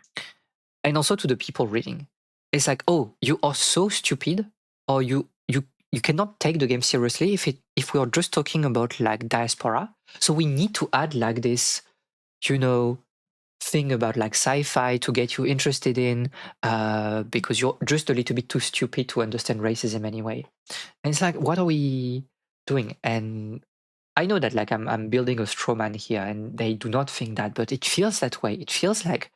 and also to the people reading. It's like, oh, you are so stupid, or you cannot take the game seriously if we are just talking about like diaspora. So we need to add like this, you know, thing about like sci-fi to get you interested in because you're just a little bit too stupid to understand racism anyway. And it's like, what are we doing? And I know that like I'm building a straw man here and they do not think that, but it feels that way. It feels like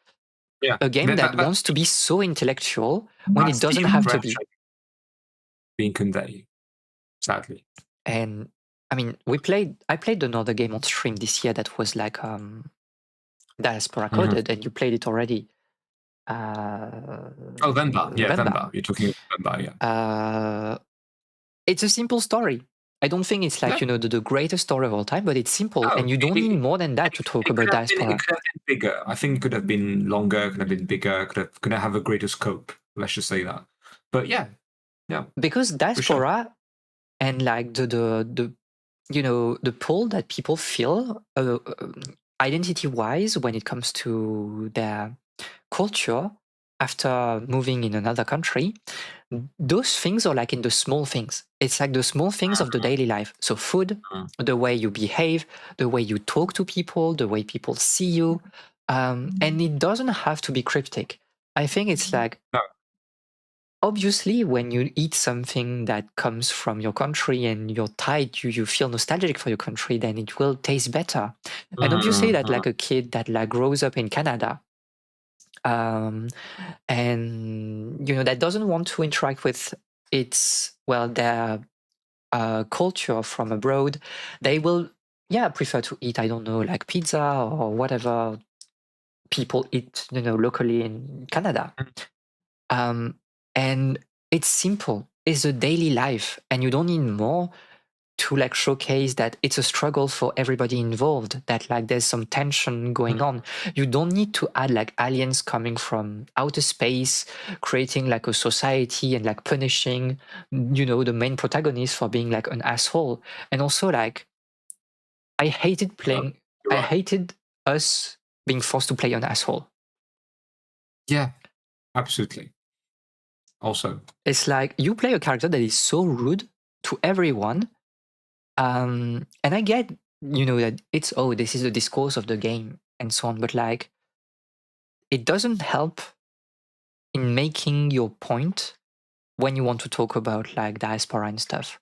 Yeah. a game That, that that, wants that's to be so intellectual when it that's the doesn't have to be. impression being conveyed, sadly. And I mean, I played another game on stream this year that was like diaspora Mhm. coded and you played it already. Uh, Oh, Venba. Yeah, Venba. Venba. You're talking about Venba, yeah. It's a simple story. I don't think it's like, Yeah. the greatest story of all time, but it's simple. Oh, And you don't need more than that to talk about it diaspora. could have been bigger. I think it could have been longer, could have been bigger, could have a greater scope. Let's just say that. But yeah, yeah, Because for sure. diaspora and like the pull that people feel identity wise when it comes to their culture after moving in another country, those things are like in the small things. It's like the small things of the daily life. So food, Mm. the way you behave, the way you talk to people, the way people see you. And it doesn't have to be cryptic. I think it's like, No. obviously, when you eat something that comes from your country and you're tied, you feel nostalgic for your country, then it will taste better. And obviously, that Mhm. like a kid that like grows up in Canada, um, and that doesn't want to interact with their culture from abroad, they will prefer to eat, I don't know, like pizza or whatever people eat locally in Canada. um, and it's simple, it's a daily life, and you don't need more to like showcase that it's a struggle for everybody involved, that like there's some tension going on. You don't need to add like aliens coming from outer space creating like a society and like punishing the main protagonist for being like an asshole. And also like I hated No, playing you're I right. hated us being forced to play an asshole. Yeah, absolutely. Also, It's like you play a character that is so rude to everyone. And I get, that it's, oh, this is the discourse of the game and so on, but like it doesn't help in making your point when you want to talk about like diaspora and stuff.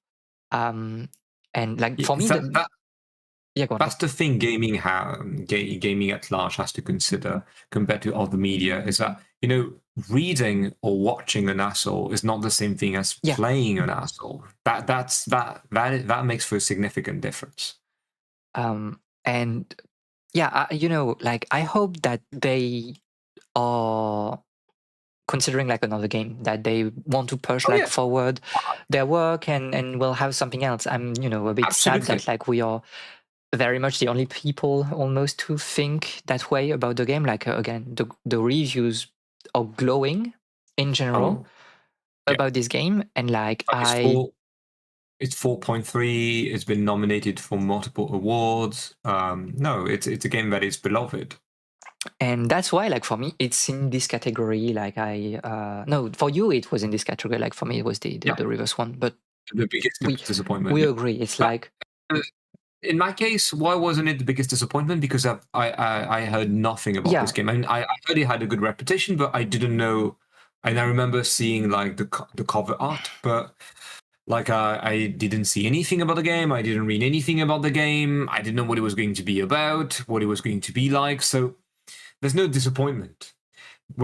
Um, and like yeah, for me, yeah, go on, go that's on. the thing gaming at large has to consider compared to other media is that, reading or watching an asshole is not the same thing as Yeah. playing an asshole. That makes for a significant difference. And yeah, like I hope that they are considering like another game, that they want to push Oh like yeah, forward their work and will have something else. I'm a bit sad absolutely. that like we are very much the only people almost who think that way about the game. Like again, the reviews are glowing in general Oh yeah, about this game, and like like it's 4.3. It's been nominated for multiple awards. No, it's a game that is beloved. and that's why like for me it's in this category. Like I no, for you it was in this category. Like for me it was Yeah, the reverse one, but the biggest we disappointment. we Yeah. agree. It's But like uh, in my case, why wasn't it the biggest disappointment? Because I heard nothing about this yeah, game. I mean, I heard it had a good reputation, but I didn't know. And I remember seeing like the cover art, but like I didn't see anything about the game. I didn't read anything about the game. I didn't know what it was going to be about, what it was going to be like. So there's no disappointment.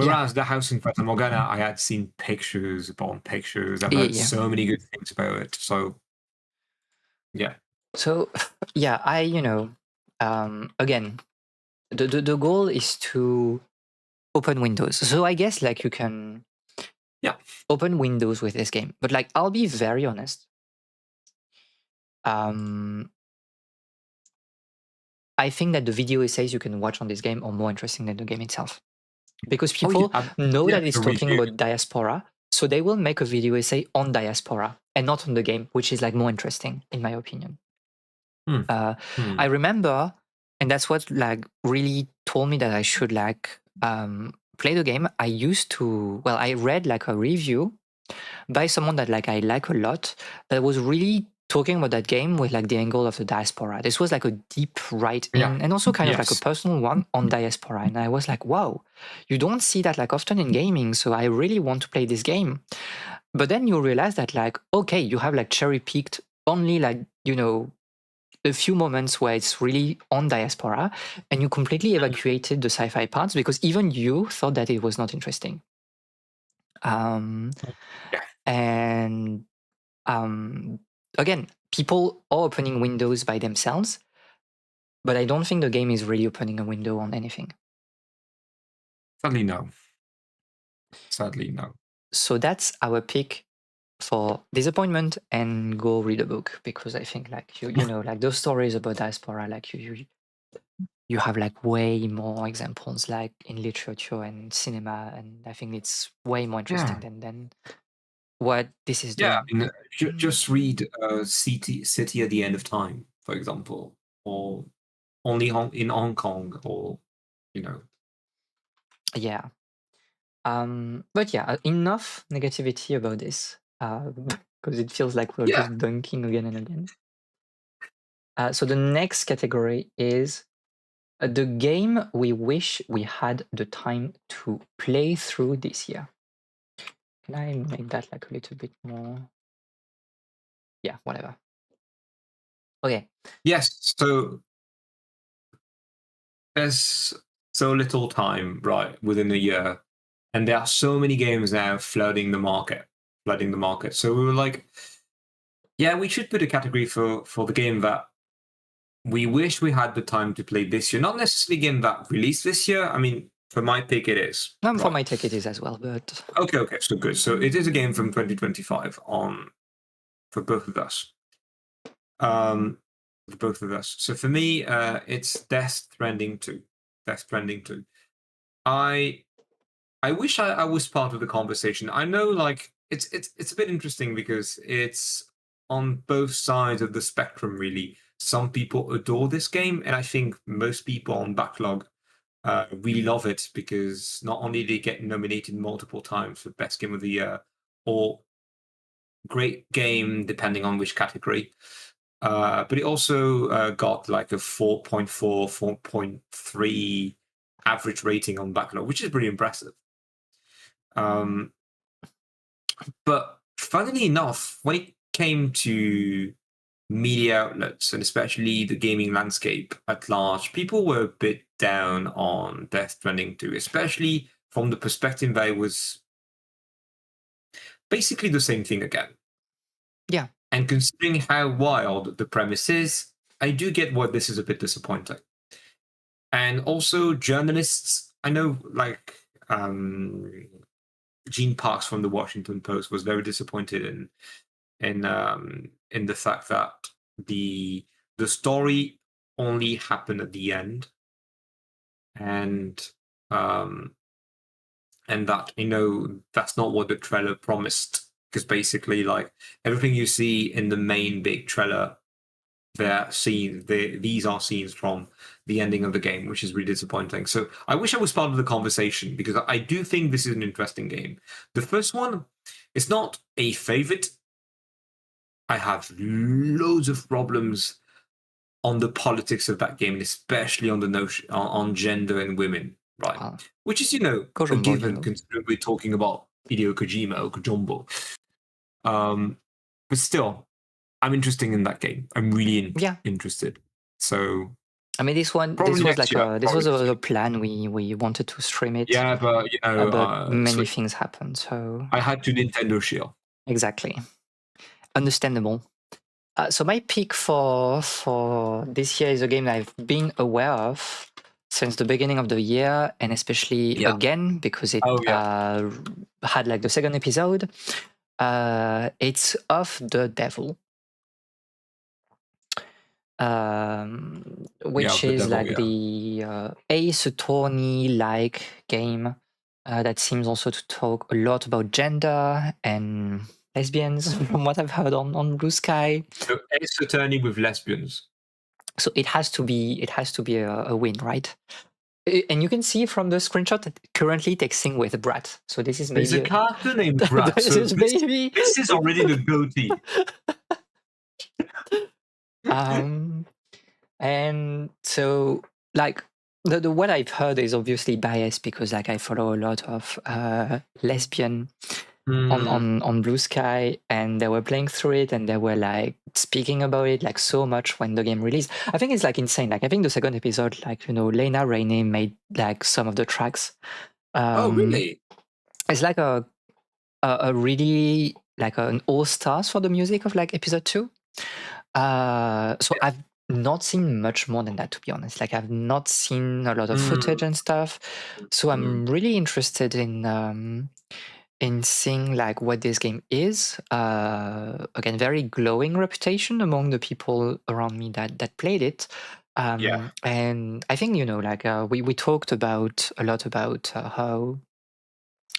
yeah, Whereas the house in Fata Morgana, I had seen pictures upon pictures. I've yeah, heard yeah. so many good things about it. So yeah, So yeah, I again, the goal is to open windows. So I guess like you can yeah, open windows with this game, but like I'll be very honest. Um, I think that the video essays you can watch on this game are more interesting than the game itself, because oh yeah, people know yeah. that it's The talking review, about diaspora, so they will make a video essay on diaspora and not on the game, which is like more interesting in my opinion. hmm, Uh, hmm, I remember, and that's what like really told me that I should like play the game. I used to, well, I read like a review by someone that like I like a lot, that was really talking about that game with like the angle of the diaspora. This was like a deep write yeah, in and also kind of like a yes, personal one on diaspora. And I was like, wow, you don't see that like often in gaming. So I really want to play this game. But then you realize that like, okay, you have like cherry picked only like, a few moments where it's really on diaspora, and you completely evacuated the sci-fi parts because even you thought that it was not interesting. Um, yeah. and again, people are opening windows by themselves, but I don't think the game is really opening a window on anything. Sadly, no. Sadly, no. So that's our pick for disappointment, and go read a book, because I think like like those stories about diaspora, like you have like way more examples like in literature and cinema, and I think it's way more interesting Yeah, than what this is yeah. doing. I mean, Mm, just read City at the End of Time, for example, or only in Hong Kong, or you know, yeah. But yeah, enough negativity about this, because it feels like we're Yeah. just dunking again and again. So the next category is the game we wish we had the time to play through this year. Can I make that like a little bit more? Yeah, whatever. Okay. Yes. So there's so little time, right, within a year, and there are so many games now flooding the market. So we were like, yeah, we should put a category for the game that we wish we had the time to play this year. Not necessarily a game that released this year. I mean, for my pick, it is For right. my take it is as well, but Okay, okay, so good. So it is a game from 2025 on for both of us. Um, for both of us. So for me, it's Death Stranding 2. Death Stranding 2. I I wish I was part of the conversation. I know, like, it's a bit interesting because it's on both sides of the spectrum. Really, some people adore this game, and I think most people on backlog really love it because not only did it get nominated multiple times for best game of the year or great game, depending on which category, but it also got like a 4.4, 4.3 average rating on backlog, which is pretty impressive. Um, But funnily enough, when it came to media outlets and especially the gaming landscape at large, people were a bit down on Death Stranding 2, especially from the perspective that it was basically the same thing again. yeah. And considering how wild the premise is, I do get why this is a bit disappointing. And also, journalists, I know, like, Gene Parks from the Washington Post was very disappointed in the fact that the the story only happened at the end, and um and that, that's not what the trailer promised, because basically, like, everything you see in the main big trailer, these are scenes from the ending of the game, which is really disappointing. So I wish I was part of the conversation because I do think this is an interesting game. The first one, it's not a favorite. I have loads of problems on the politics of that game, and especially on the notion on gender and women, right? Uh, Which is, a Kojumbo, given considering we're talking about Hideo Kojima or Kojumbo. But still, I'm interested in that game. I'm really yeah. interested. So I mean, probably this was next like year. this Probably was next a year. plan. We wanted to stream it, Yeah, but but so many things happened. So I had to Nintendo Shield. exactly, understandable. So my pick for this year is a game I've been aware of since the beginning of the year, and especially Yeah. again because it Oh yeah. had like the second episode. It's Of the Devil, Yeah, which of the is devil. like Yeah. the Ace Attorney like game that seems also to talk a lot about gender and lesbians, from what I've heard on Blue Sky. So Ace Attorney with lesbians. So it has to be a win, right? And you can see from the screenshot that currently texting with Brat. So this is There's maybe a character named Brad. this So is maybe this is already the goatee. um and so like the what I've heard is obviously biased because like I follow a lot of lesbian Hmm. on Blue Sky, and they were playing through it and they were like speaking about it like so much when the game released. I think it's like insane. Like I think the second episode, like Lena Rainey made like some of the tracks. Oh, Um, really? it's like a really like an all stars for the music of like episode 2. So I've not seen much more than that, to be honest. Like I've not seen a lot of footage Mm, and stuff. So mm, I'm really interested in seeing like what this game is. Again, very glowing reputation among the people around me that played it. yeah. And I think like we talked about a lot about how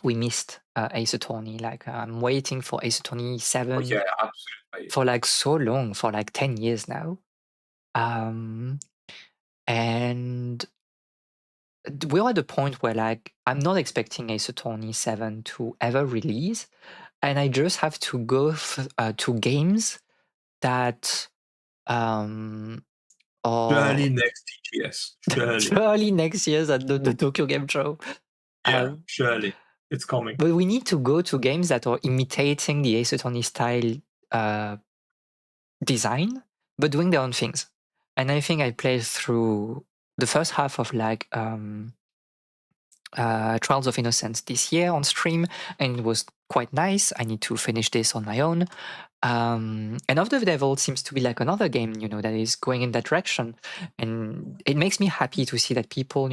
we missed Ace Attorney. Like I'm waiting for Ace Attorney Oh, 7 yeah, absolutely. for like so long, for like 10 years now. Um, and we're at the point where like I'm not expecting Ace Attorney 7 to ever release, and I just have to go to games that Surely are next TGS. Surely. surely next year's at the Tokyo Game Show. Yeah, Um, surely. It's coming. but we need to go to games that are imitating the Ace Attorney style design, but doing their own things. And I think I played through the first half of like Trials of Innocence this year on stream, and it was quite nice. I need to finish this on my own. And Of the Devil seems to be like another game, that is going in that direction. And it makes me happy to see that people,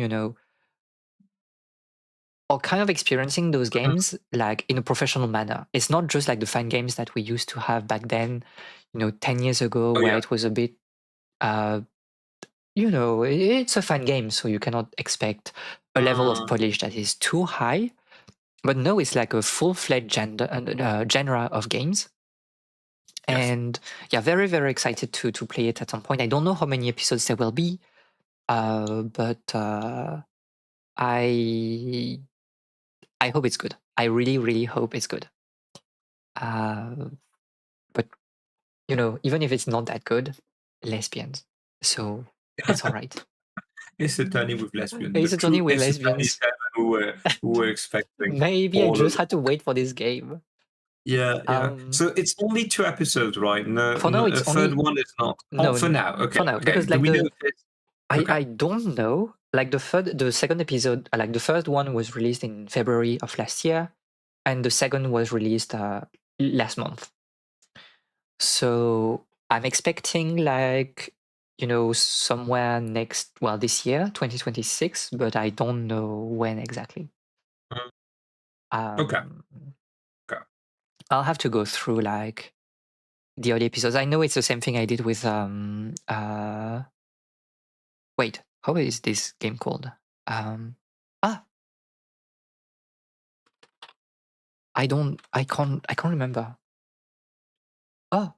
are kind of experiencing those Mhm. games like in a professional manner. It's not just like the fan games that we used to have back then, 10 years ago, Oh where yeah. it was a bit, it's a fan game, so you cannot expect a level of Mm, polish that is too high. But no, it's like a full-fledged genre of games. yes. And yeah, very, very excited to play it at some point. I don't know how many episodes there will be, but I I hope it's good. I really, really hope it's good. But even if it's not that good, lesbians, so it's all right. It's a Tony with lesbian. The It's only true with it's a Tony lesbians. seven who were expecting Maybe I all just of. had to wait for this game. Yeah, yeah. Um, So it's only 2 episodes, right? No, for no, now, a it's third only one is not. Oh, no, for now. Okay, for now, okay. because Do like we know if it's okay? I don't know. Like the second episode, like the first one was released in February of last year, and the second was released last month. So I'm expecting like somewhere this year, 2026, but I don't know when exactly. Mm, okay, Um, okay. I'll have to go through like the early episodes. I know it's the same thing I did with wait, how is this game called? Um ah I can't remember. Oh,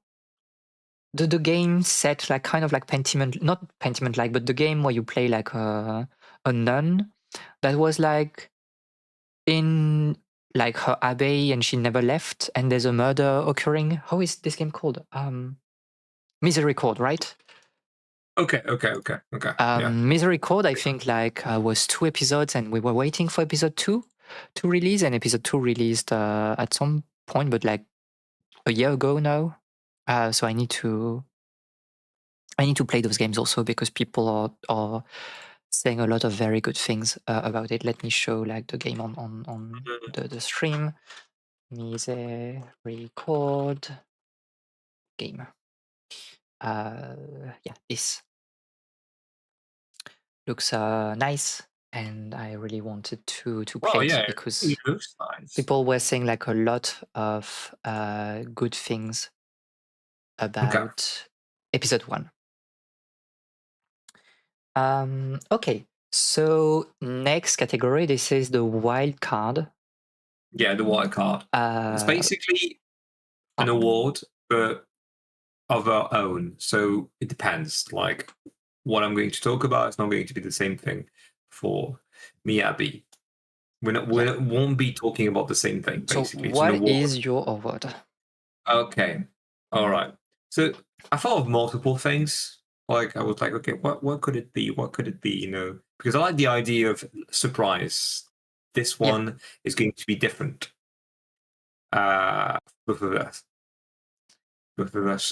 the game set like kind of like Pentiment, not Pentiment like, but the game where you play like a nun that was like in like her abbey and she never left and there's a murder occurring. How is this game called? Misery right? Okay, okay, okay, okay. Yeah. Misery I think like was 2 episodes, and we were waiting for episode 2 to release, and episode 2 released at some point, but like a year ago now. So I need to play those games also because people are saying a lot of very good things about it. Let me show like the game on Mhm. the stream. Misery game. Yeah, this looks nice, and I really wanted to Well, play it yeah, it because looks nice. people were saying like a lot of good things Okay. about episode 1. Okay, so next category, this is the wild card. Yeah, the wild card. It's Uh, basically an oh, award, but of our own. So it depends. Like what I'm going to talk about is not going to be the same thing for Miyabi. We yeah. won't be talking about the same thing. So Basically, it's an what award. is your award? Okay, all right. So I thought of multiple things. Like I was like, okay, what could it be? What could it be? Because I like the idea of surprise. This Yeah, one is going to be different. Both of us. Both of us.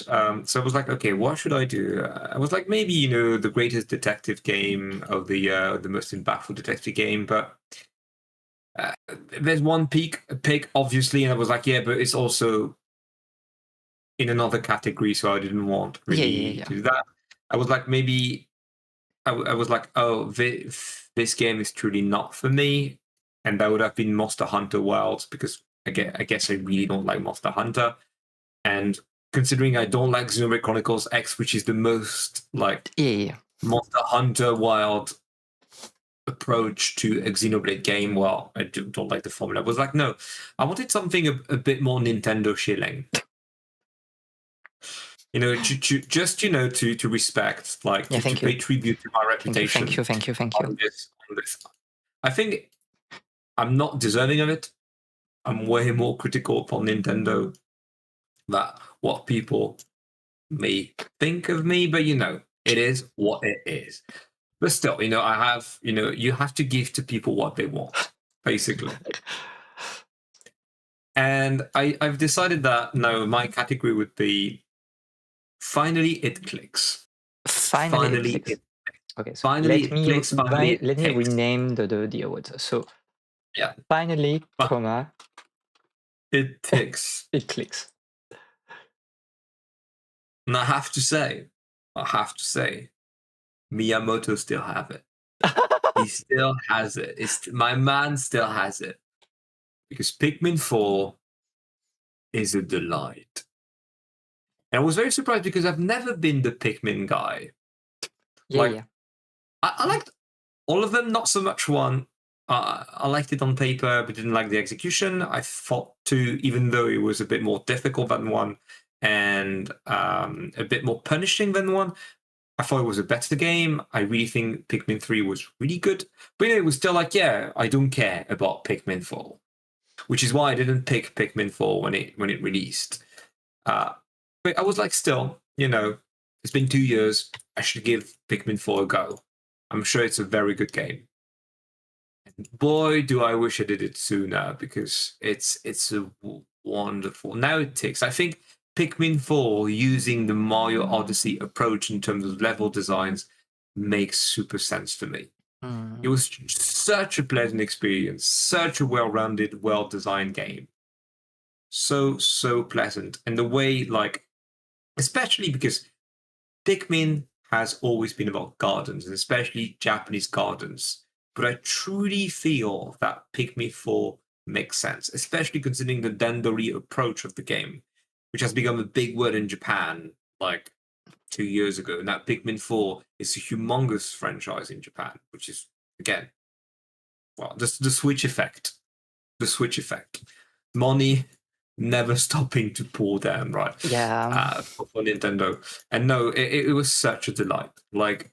So I was like, okay, what should I do? I was like, maybe the greatest detective game of the most impactful detective game, but uh, there's one pick, obviously, and I was like, yeah, but it's also in another category, so I didn't want yeah, yeah, really yeah. to do that. I was like, maybe I was like, oh, this game is truly not for me, and that would have been Monster Hunter Wilds because I guess I really don't like Monster Hunter. And considering I don't like Xenoblade Chronicles X, which is the most like Yeah, yeah, yeah. Monster Hunter Wild approach to a Xenoblade game, well, I don't like the formula. I was like, no, I wanted something a bit more Nintendo shilling. Just to respect, like Yeah, to thank you. pay tribute to my Thank you, thank reputation you, thank you, thank you. on this. I think I'm not deserving of it. I'm way more critical upon Nintendo that what people may think of me, but it is what it is. But still, I have, you have to give to people what they want, basically. And I've decided that no, my category would be finally it clicks. Finally, it Finally clicks. it Okay, so finally it clicks, finally it let me ticks. rename the awards. So Yeah. finally, But comma, it ticks. it clicks. And I have to say, Miyamoto still have it. He still has it. My man still has it. Because Pikmin 4 is a delight. And I was very surprised because I've never been the Pikmin guy. Yeah, Like, yeah. I liked all of them, not so much one. I liked it on paper, but didn't like the execution. I thought two, even though it was a bit more difficult than one and a bit more punishing than one, I thought it was a better game. I really think Pikmin 3 was really good. But it was still like, yeah, I don't care about Pikmin 4, which is why I didn't pick Pikmin 4 when it released. But I was like, still, it's been 2 years. I should give Pikmin 4 a go. I'm sure it's a very good game. And boy, do I wish I did it sooner because it's a wonderful. Now it ticks. I think Pikmin 4 using the Mario Odyssey approach in terms of level designs makes super sense to me. It was such a pleasant experience, such a well-rounded, well-designed game. So pleasant. And the way, like, especially because Pikmin has always been about gardens, and especially Japanese gardens. But I truly feel that Pikmin 4 makes sense, especially considering the Dendori approach of the game, which has become a big word in Japan like 2 years ago. And that Pikmin 4 is a humongous franchise in Japan, which is, again, well, the Switch effect. The Switch effect. Money never stopping to pour down, right? Yeah. For Nintendo. And no, it was such a delight. Like,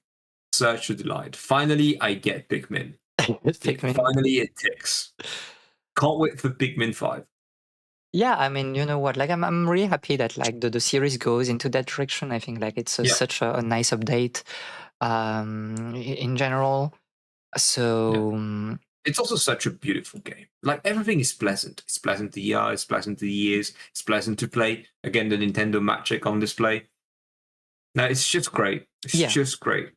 such a delight. Finally, I get Pikmin. Pikmin. Finally, it ticks. Can't wait for Pikmin 5. Yeah, I mean, you know what? Like, I'm really happy that like the series goes into that direction. I think like it's Yeah, such a nice update in general. yeah. So It's also such a beautiful game. Like, everything is pleasant. It's pleasant to the eye, it's pleasant to the ears, it's pleasant to play. Again, the Nintendo Magic on display. No, it's just great. It's yeah, just great.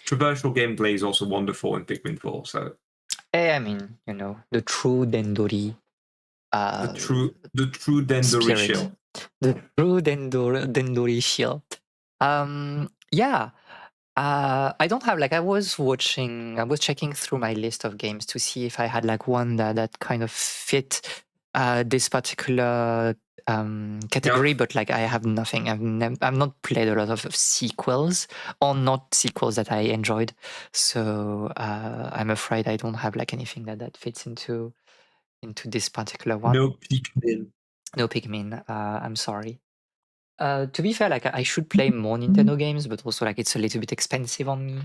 Traversal gameplay is also wonderful in Pikmin 4. So I mean, you know, the true Dendori the uh, true Dendori spirit, shill. the true Dendori shield. Yeah. I don't have like I was checking through my list of games to see if I had like one that kind of fit this particular Yeah. category, but like I have nothing. I've not played a lot of sequels or not sequels that I enjoyed, so I'm afraid I don't have like anything that fits into this particular one. No Pikmin. No Pikmin. I'm sorry. To be fair, like I should play more Nintendo games, but also like it's a little bit expensive on me.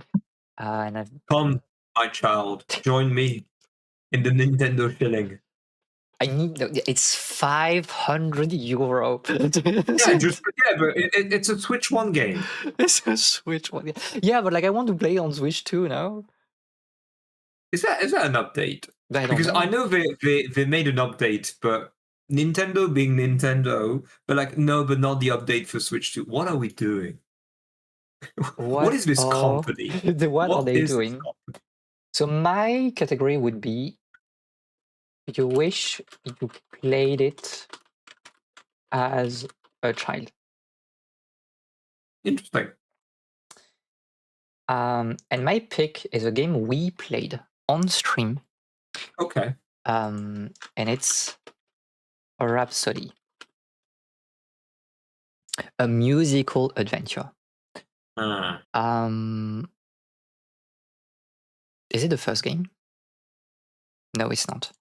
And I've Come, my child, join me in the Nintendo shilling. I need it's 500 euro. Yeah, but it's a Switch One game. It's a Switch one. Yeah, but like I want to play on Switch too now. Is that an update? I don't Because I know. know they made an update, but Nintendo being Nintendo, but like no, but not the update for Switch 2. What are we doing? What What is this are company? what are What they is this doing? company? So my category would be you wish you played it as a child. Interesting. And my pick is a game we played on stream. Okay. And it's a Rhapsody, a musical adventure. Ah. Is it the first game? No, it's not.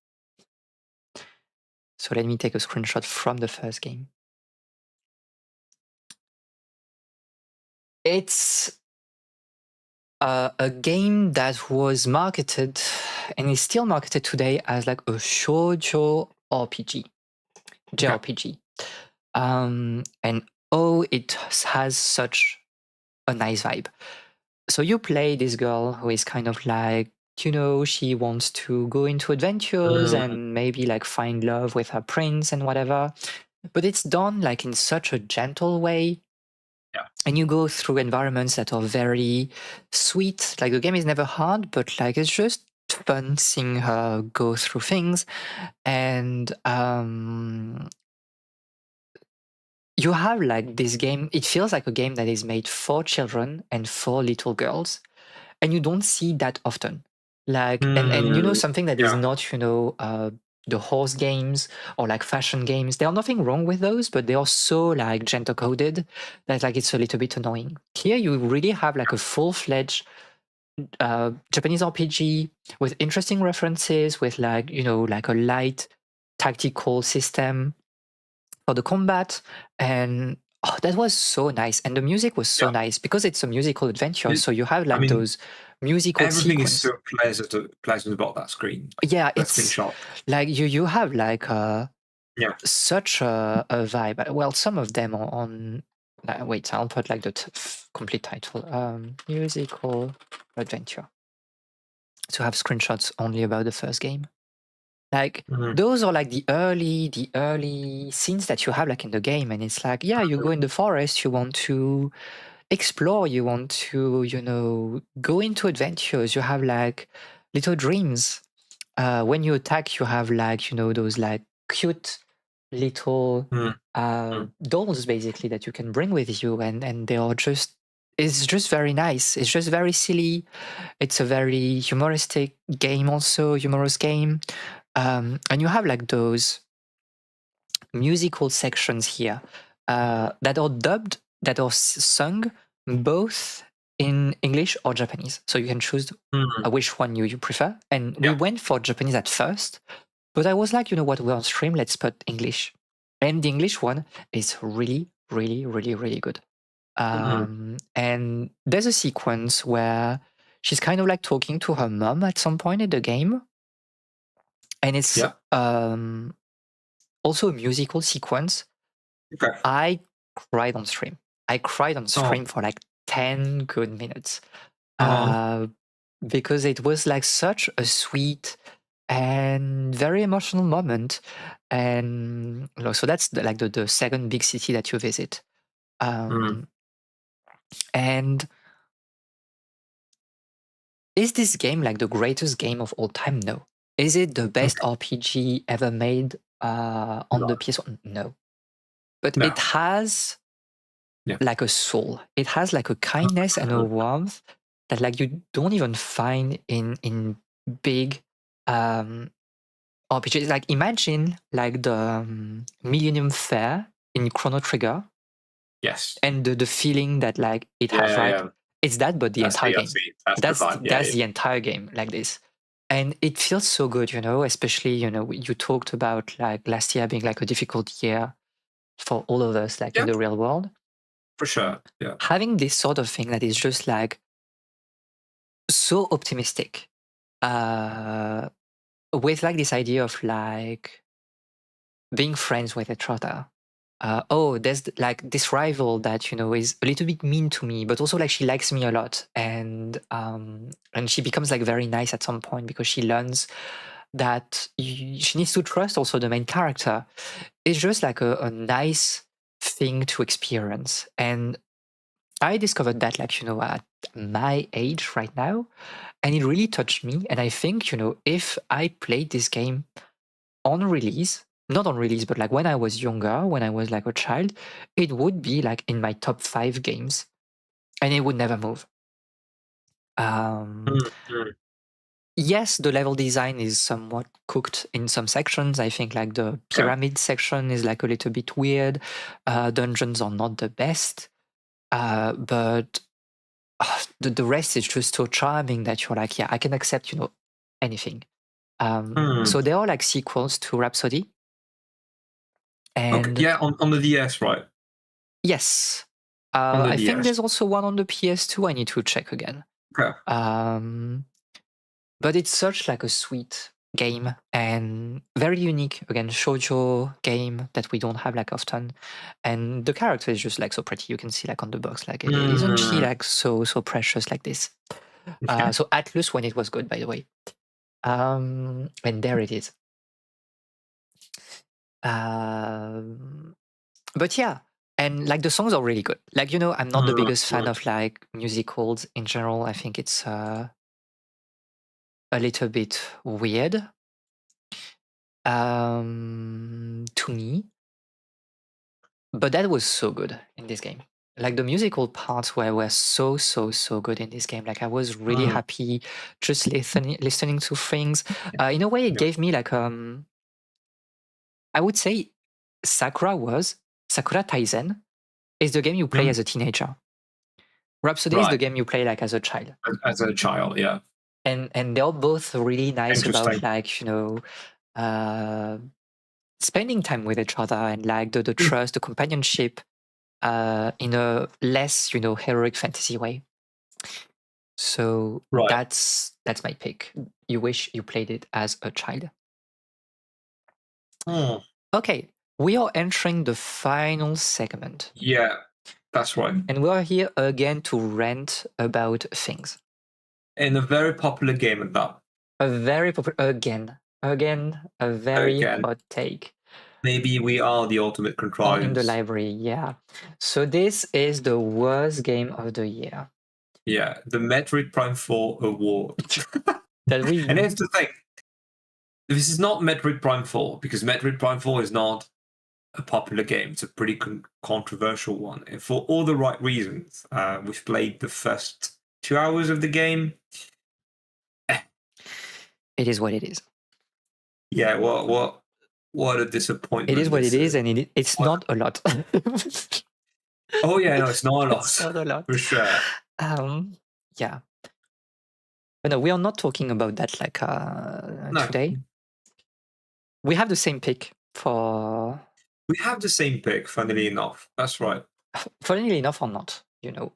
So let me take a screenshot from the first game. It's a game that was marketed and is still marketed today as like a shoujo RPG, Okay. JRPG. And oh, it has such a nice vibe. So you play this girl who is kind of like, she wants to go into adventures Mm, and maybe like find love with her prince and whatever. But it's done like in such a gentle way. yeah. And you go through environments that are very sweet. Like the game is never hard, but like it's just fun seeing her go through things. And you have like this game, it feels like a game that is made for children and for little girls. And you don't see that often. Like, and Mm, something that is yeah. not, the horse games or like fashion games. There's nothing wrong with those, but they are so like gender coded that like it's a little bit annoying. Here you really have like a full-fledged Japanese RPG with interesting references, with like, like a light tactical system for the combat. And oh, that was so nice. And the music was so Yeah. nice because it's a musical adventure. It, So you have I like mean, those musical everything is sequence. so pleasant about that screen. Yeah, That it's screenshot. like you have like Yeah. such a vibe. Well, some of them are on. Wait, I'll put like the complete title. Musical adventure. To have screenshots only about the first game. Like Mm, those are like the early scenes that you have like in the game, and it's like, yeah, you go in the forest, you want to explore, you want to, go into adventures, you have like little dreams. When you attack, you have like, those like cute little mm, mm. dolls basically that you can bring with you, and they are just, it's just very nice. It's just very silly. It's a very humoristic game, also humorous game. And you have like those musical sections here that are dubbed, that are sung both in English or Japanese. So you can choose Mm, which one you prefer. And we yeah. went for Japanese at first, but I was like, you know what, we're on stream, let's put English. And the English one is really, really, really, really good. Mm, And there's a sequence where she's kind of like talking to her mom at some point in the game. And it's yeah. also a musical sequence. Okay. I cried on stream. I cried on Oh. stream for like 10 good minutes Oh. because it was like such a sweet and very emotional moment. And so that's like the second big city that you visit. Mm, And is this game like the greatest game of all time? No. Is it the best okay. RPG ever made on No. the PS1? No. But No. it has Yeah. like a soul. It has like a kindness and a warmth that like you don't even find in big RPGs. Like imagine like the Millennium Fair in Chrono Trigger, Yes. and the feeling that like it Yeah, has, yeah, right? yeah. It's that, but the entire That's game. the vibe. Yeah, That's yeah. the entire game like this. And it feels so good, especially, you talked about like last year being like a difficult year for all of us, like in Yeah, the real world. for sure. Yeah. Having this sort of thing that is just like so optimistic, uh, with like this idea of like being friends with each other. Oh, there's like this rival that is a little bit mean to me, but also like she likes me a lot, and she becomes like very nice at some point because she learns that she needs to trust also the main character. It's just like a nice thing to experience, and I discovered that like at my age right now, and it really touched me. And I think if I played this game on release, not on release, but like when I was younger, when I was like a child, it would be like in my top 5 games, and it would never move. Um, Mm, mm. yes, the level design is somewhat cooked in some sections. I think like the Okay. pyramid section is like a little bit weird. Dungeons are not the best, but the rest is just so charming that you're like, yeah, I can accept anything. Mm. So there are like sequels to Rhapsody, Okay. and Yeah, on the DS, right? yes. On the I think DS. there's also one on the PS2. I need to check again. Okay. But it's such like a sweet game and very unique. Again, shoujo game that we don't have like often, and the character is just like so pretty. You can see like on the box, like isn't she Mm, like so precious like this? okay. So Atlus when it was good, by the way. And there it is. But yeah, and like the songs are really good. Like, you know, I'm not the biggest fan Mm, of like musicals in general. I think it's a little bit weird to me. But that was so good in this game. Like the musical parts were so good in this game. Like I was really mm, happy just listening to things. In a way, it yeah. gave me like I would say Sakura Taisen is the game you play Mm, as a teenager. Rhapsody is the right. game you play like as a child. As a child, yeah. And they're both really nice about Interesting. like, you know, uh, spending time with each other and like the Mm, trust, the companionship in a less, you know, heroic fantasy way. So right. that's my pick. You wish you played it as a child. Mm, Okay, we are entering the final segment. yeah, that's right. And we are here again to rant about things. And a very popular game at that. A very popular again, a very Again, hot take maybe we are the ultimate in the contrivance. library. Yeah. So this is the worst game of the year Yeah, the Metroid Prime 4 award. that And we. here's the thing. This is not Metroid Prime 4, because Metroid Prime 4 is not a popular game. It's a pretty controversial one. And for all the right reasons. We've played the first 2 hours of the game. It is what it is. Yeah, what a It is disappointment what it this is, is. and it's What? not a lot. Oh yeah, no, it's not a It's lot not a lot. for sure. Yeah. But no, we are not talking about that like No, today. We have the same pick for, we have the same pick. Funnily enough, that's right. funnily enough or not, you know,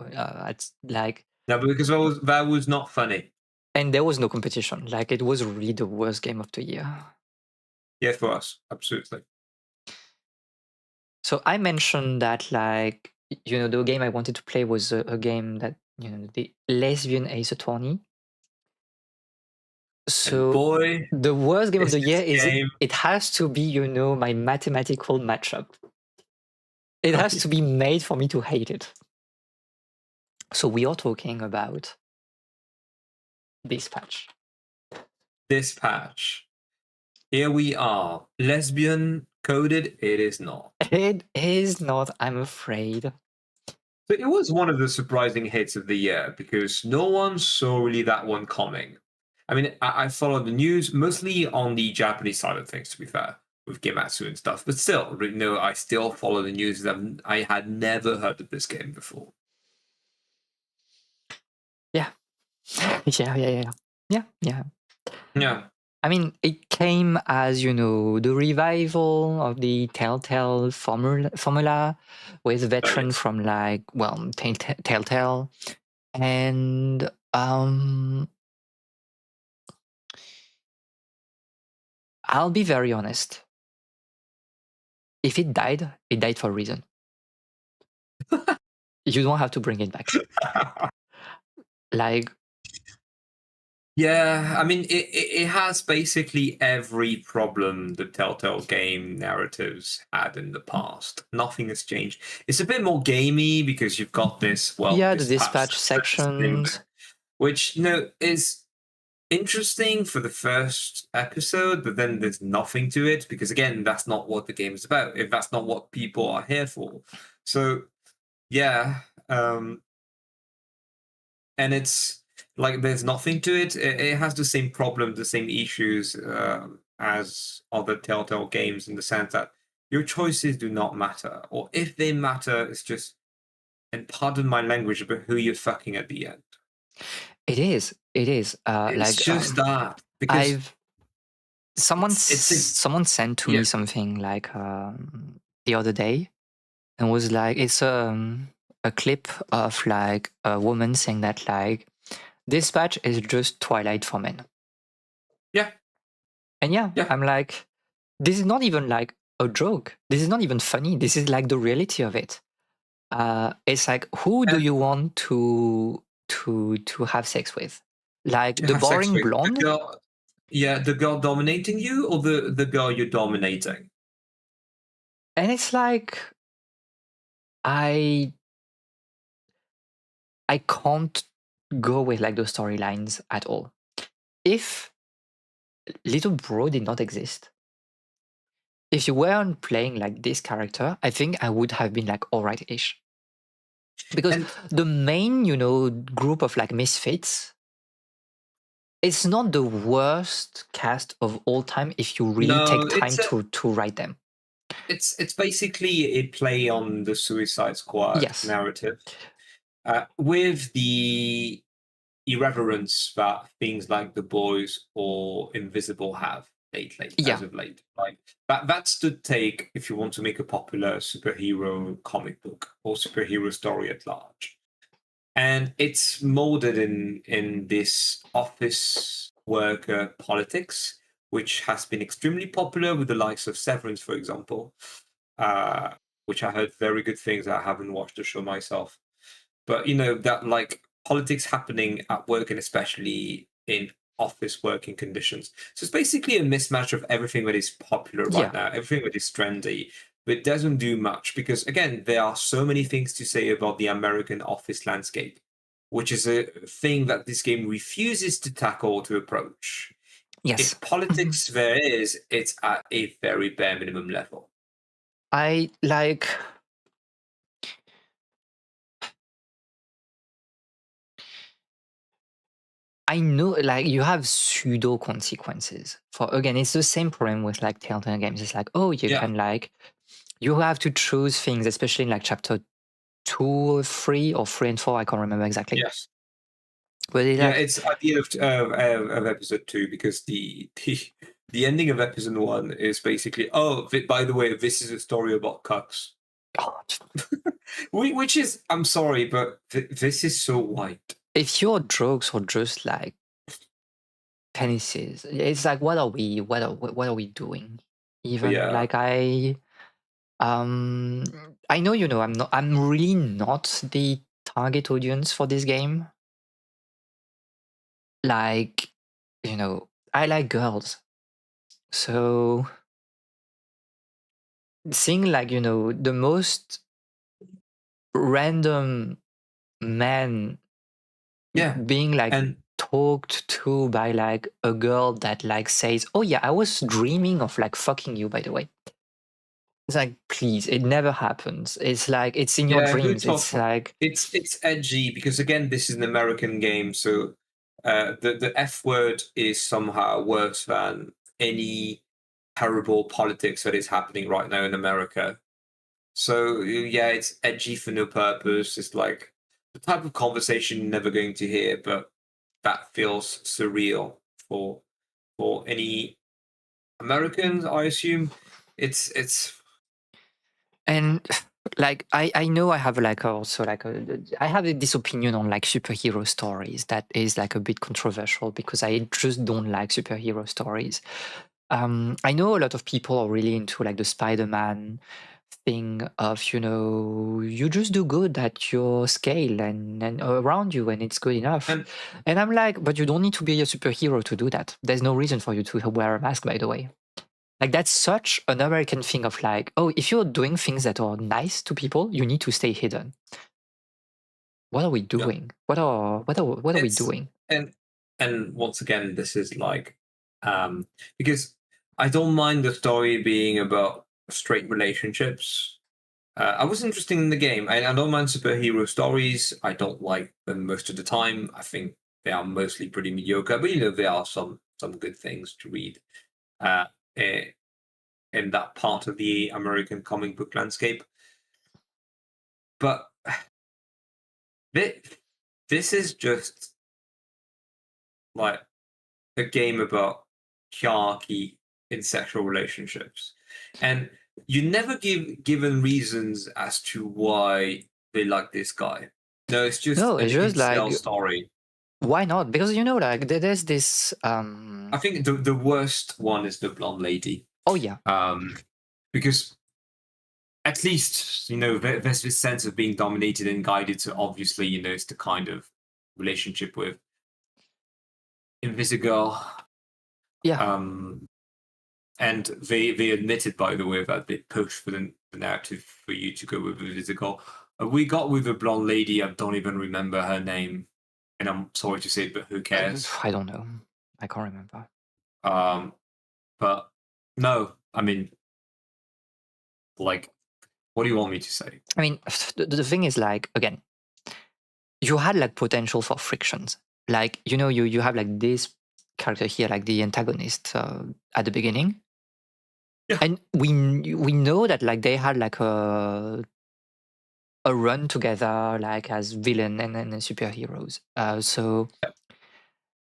it's like, No, but because that was not funny. and there was no competition. Like it was really the worst game of the year. Yeah, for us, absolutely. So I mentioned that like, you know, the game I wanted to play was a game that, you know, the lesbian ace attorney. And So boy, the worst game of is the year this is game it has to be, you know, my mathematical matchup. It has to be made for me to hate it. So we are talking about this patch. this patch. Here we are. Lesbian coded, it is not. It is not, I'm afraid. So it was one of the surprising hits of the year because no one saw really that one coming. I mean, I followed the news mostly on the Japanese side of things, to be fair, with Gematsu and stuff. But still, you know, I still follow the news that I had never heard of this game before. Yeah. Yeah. Yeah, I mean, it came as, you know, the revival of the Telltale formula with veteran yes. from like, well, Telltale. And I'll be very honest. If it died for a reason. You don't have to bring it back. Like, Yeah, I mean, it has basically every problem the Telltale game narratives had in the past. Nothing has changed. It's a bit more gamey because you've got this, well, yeah, the dispatch dispatch success thing, sections. which, you know, is interesting for the first episode, but then there's nothing to it because, again, that's not what the game is about. If that's not what people are here for. So, yeah. And it's like there's nothing to it. It has the same problem, the same issues as other Telltale games in the sense that your choices do not matter, or if they matter, it's just, and pardon my language, but who you're fucking at the end. It is. It is. It's just that because I've someone it's a someone sent to yeah. me something like the other day and was like, it's a clip of like a woman saying that like this patch is just Twilight for men. Yeah. And yeah, Yeah. I'm like, this is not even like a joke. This is not even funny. This is like the reality of it. It's like, who do And you want to have sex with? Like to the have sex boring with the blonde? girl, yeah, the girl dominating you, or the girl you're dominating. And it's like, I can't go with like those storylines at all. If Little Bro did not exist, if you weren't playing like this character, I think I would have been like alright-ish. Because And the main, group of like misfits, it's not the worst cast of all time if you really no, take time to write them. it's basically a play on the Suicide Squad Yes. narrative, with the irreverence that things like The Boys or Invisible have lately, Yeah. as of late. Like that's the take if you want to make a popular superhero comic book or superhero story at large. And it's molded in this office worker politics, which has been extremely popular with the likes of Severance, for example, which I heard very good things. I haven't watched the show myself, but that like politics happening at work, and especially in office working conditions. So it's basically a mismatch of everything that is popular right Yeah. now, everything that is trendy, but it doesn't do much because again there are so many things to say about the American office landscape, which is a thing that this game refuses to tackle or to approach. Yes. If politics there is, it's at a very bare minimum level. I like. I know, like, you have pseudo consequences. For again, it's the same problem with like Telltale games. It's like, oh, you Yeah. can like, you have to choose things, especially in like chapter 2 or 3 or 3 and 4. I can't remember exactly. Yes. But it's Yeah, like, it's at the end of episode 2 because the ending of episode 1 is basically, oh, by the way, this is a story about cucks, God, which is, I'm sorry, but this is so white. if your jokes are just like penises, it's like, what are we doing? Even Yeah, like I know, I'm really not the target audience for this game. Like, I like girls. So seeing like, the most random man yeah, being like and talked to by like a girl that like says, "Oh yeah, I was dreaming of like fucking you, by the way." It's like, please, it never happens. It's like it's in your yeah, who dreams. It's talk? like, It's edgy because again, this is an American game, so the F word is somehow worse than any terrible politics that is happening right now in America. So yeah, it's edgy for no purpose. It's like the type of conversation you're never going to hear, but that feels surreal for any Americans, I assume. It's and like I know I have like also like I have this opinion on like superhero stories that is like a bit controversial because I just don't like superhero stories. I know a lot of people are really into like the Spider-Man thing of, you just do good at your scale and around you and it's good enough. and And I'm like, but you don't need to be a superhero to do that. There's no reason for you to wear a mask, by the way. Like that's such an American thing of like, oh, if you're doing things that are nice to people, you need to stay hidden. What are we yeah, doing? What are we it's doing? and once again, this is like because I don't mind the story being about straight relationships. I was interested in the game. I don't mind superhero stories. I don't like them most of the time. I think they are mostly pretty mediocre, but there are some good things to read uh, eh, in that part of the American comic book landscape. But this, this is just like a game about hierarchy in sexual relationships, and you never given reasons as to why they like this guy. No, it's just No, an it's just incel like, story. Why not? Because like there's this. I think the worst one is the blonde lady. Oh yeah, Because at least there's this sense of being dominated and guided. So obviously, it's the kind of relationship with Invisigirl. yeah. And they admitted, by the way, that they pushed for the narrative for you to go with Invisigirl. We got with a blonde lady. I don't even remember her name, and I'm sorry to say, but who cares? I don't know. I can't remember. But no, I mean, like, what do you want me to say? I mean, the thing is, like, again, you had like potential for frictions. Like, you have like this character here, like the antagonist at the beginning. Yeah. And we know that like they had like a run together, like as villain and superheroes. So, Yeah.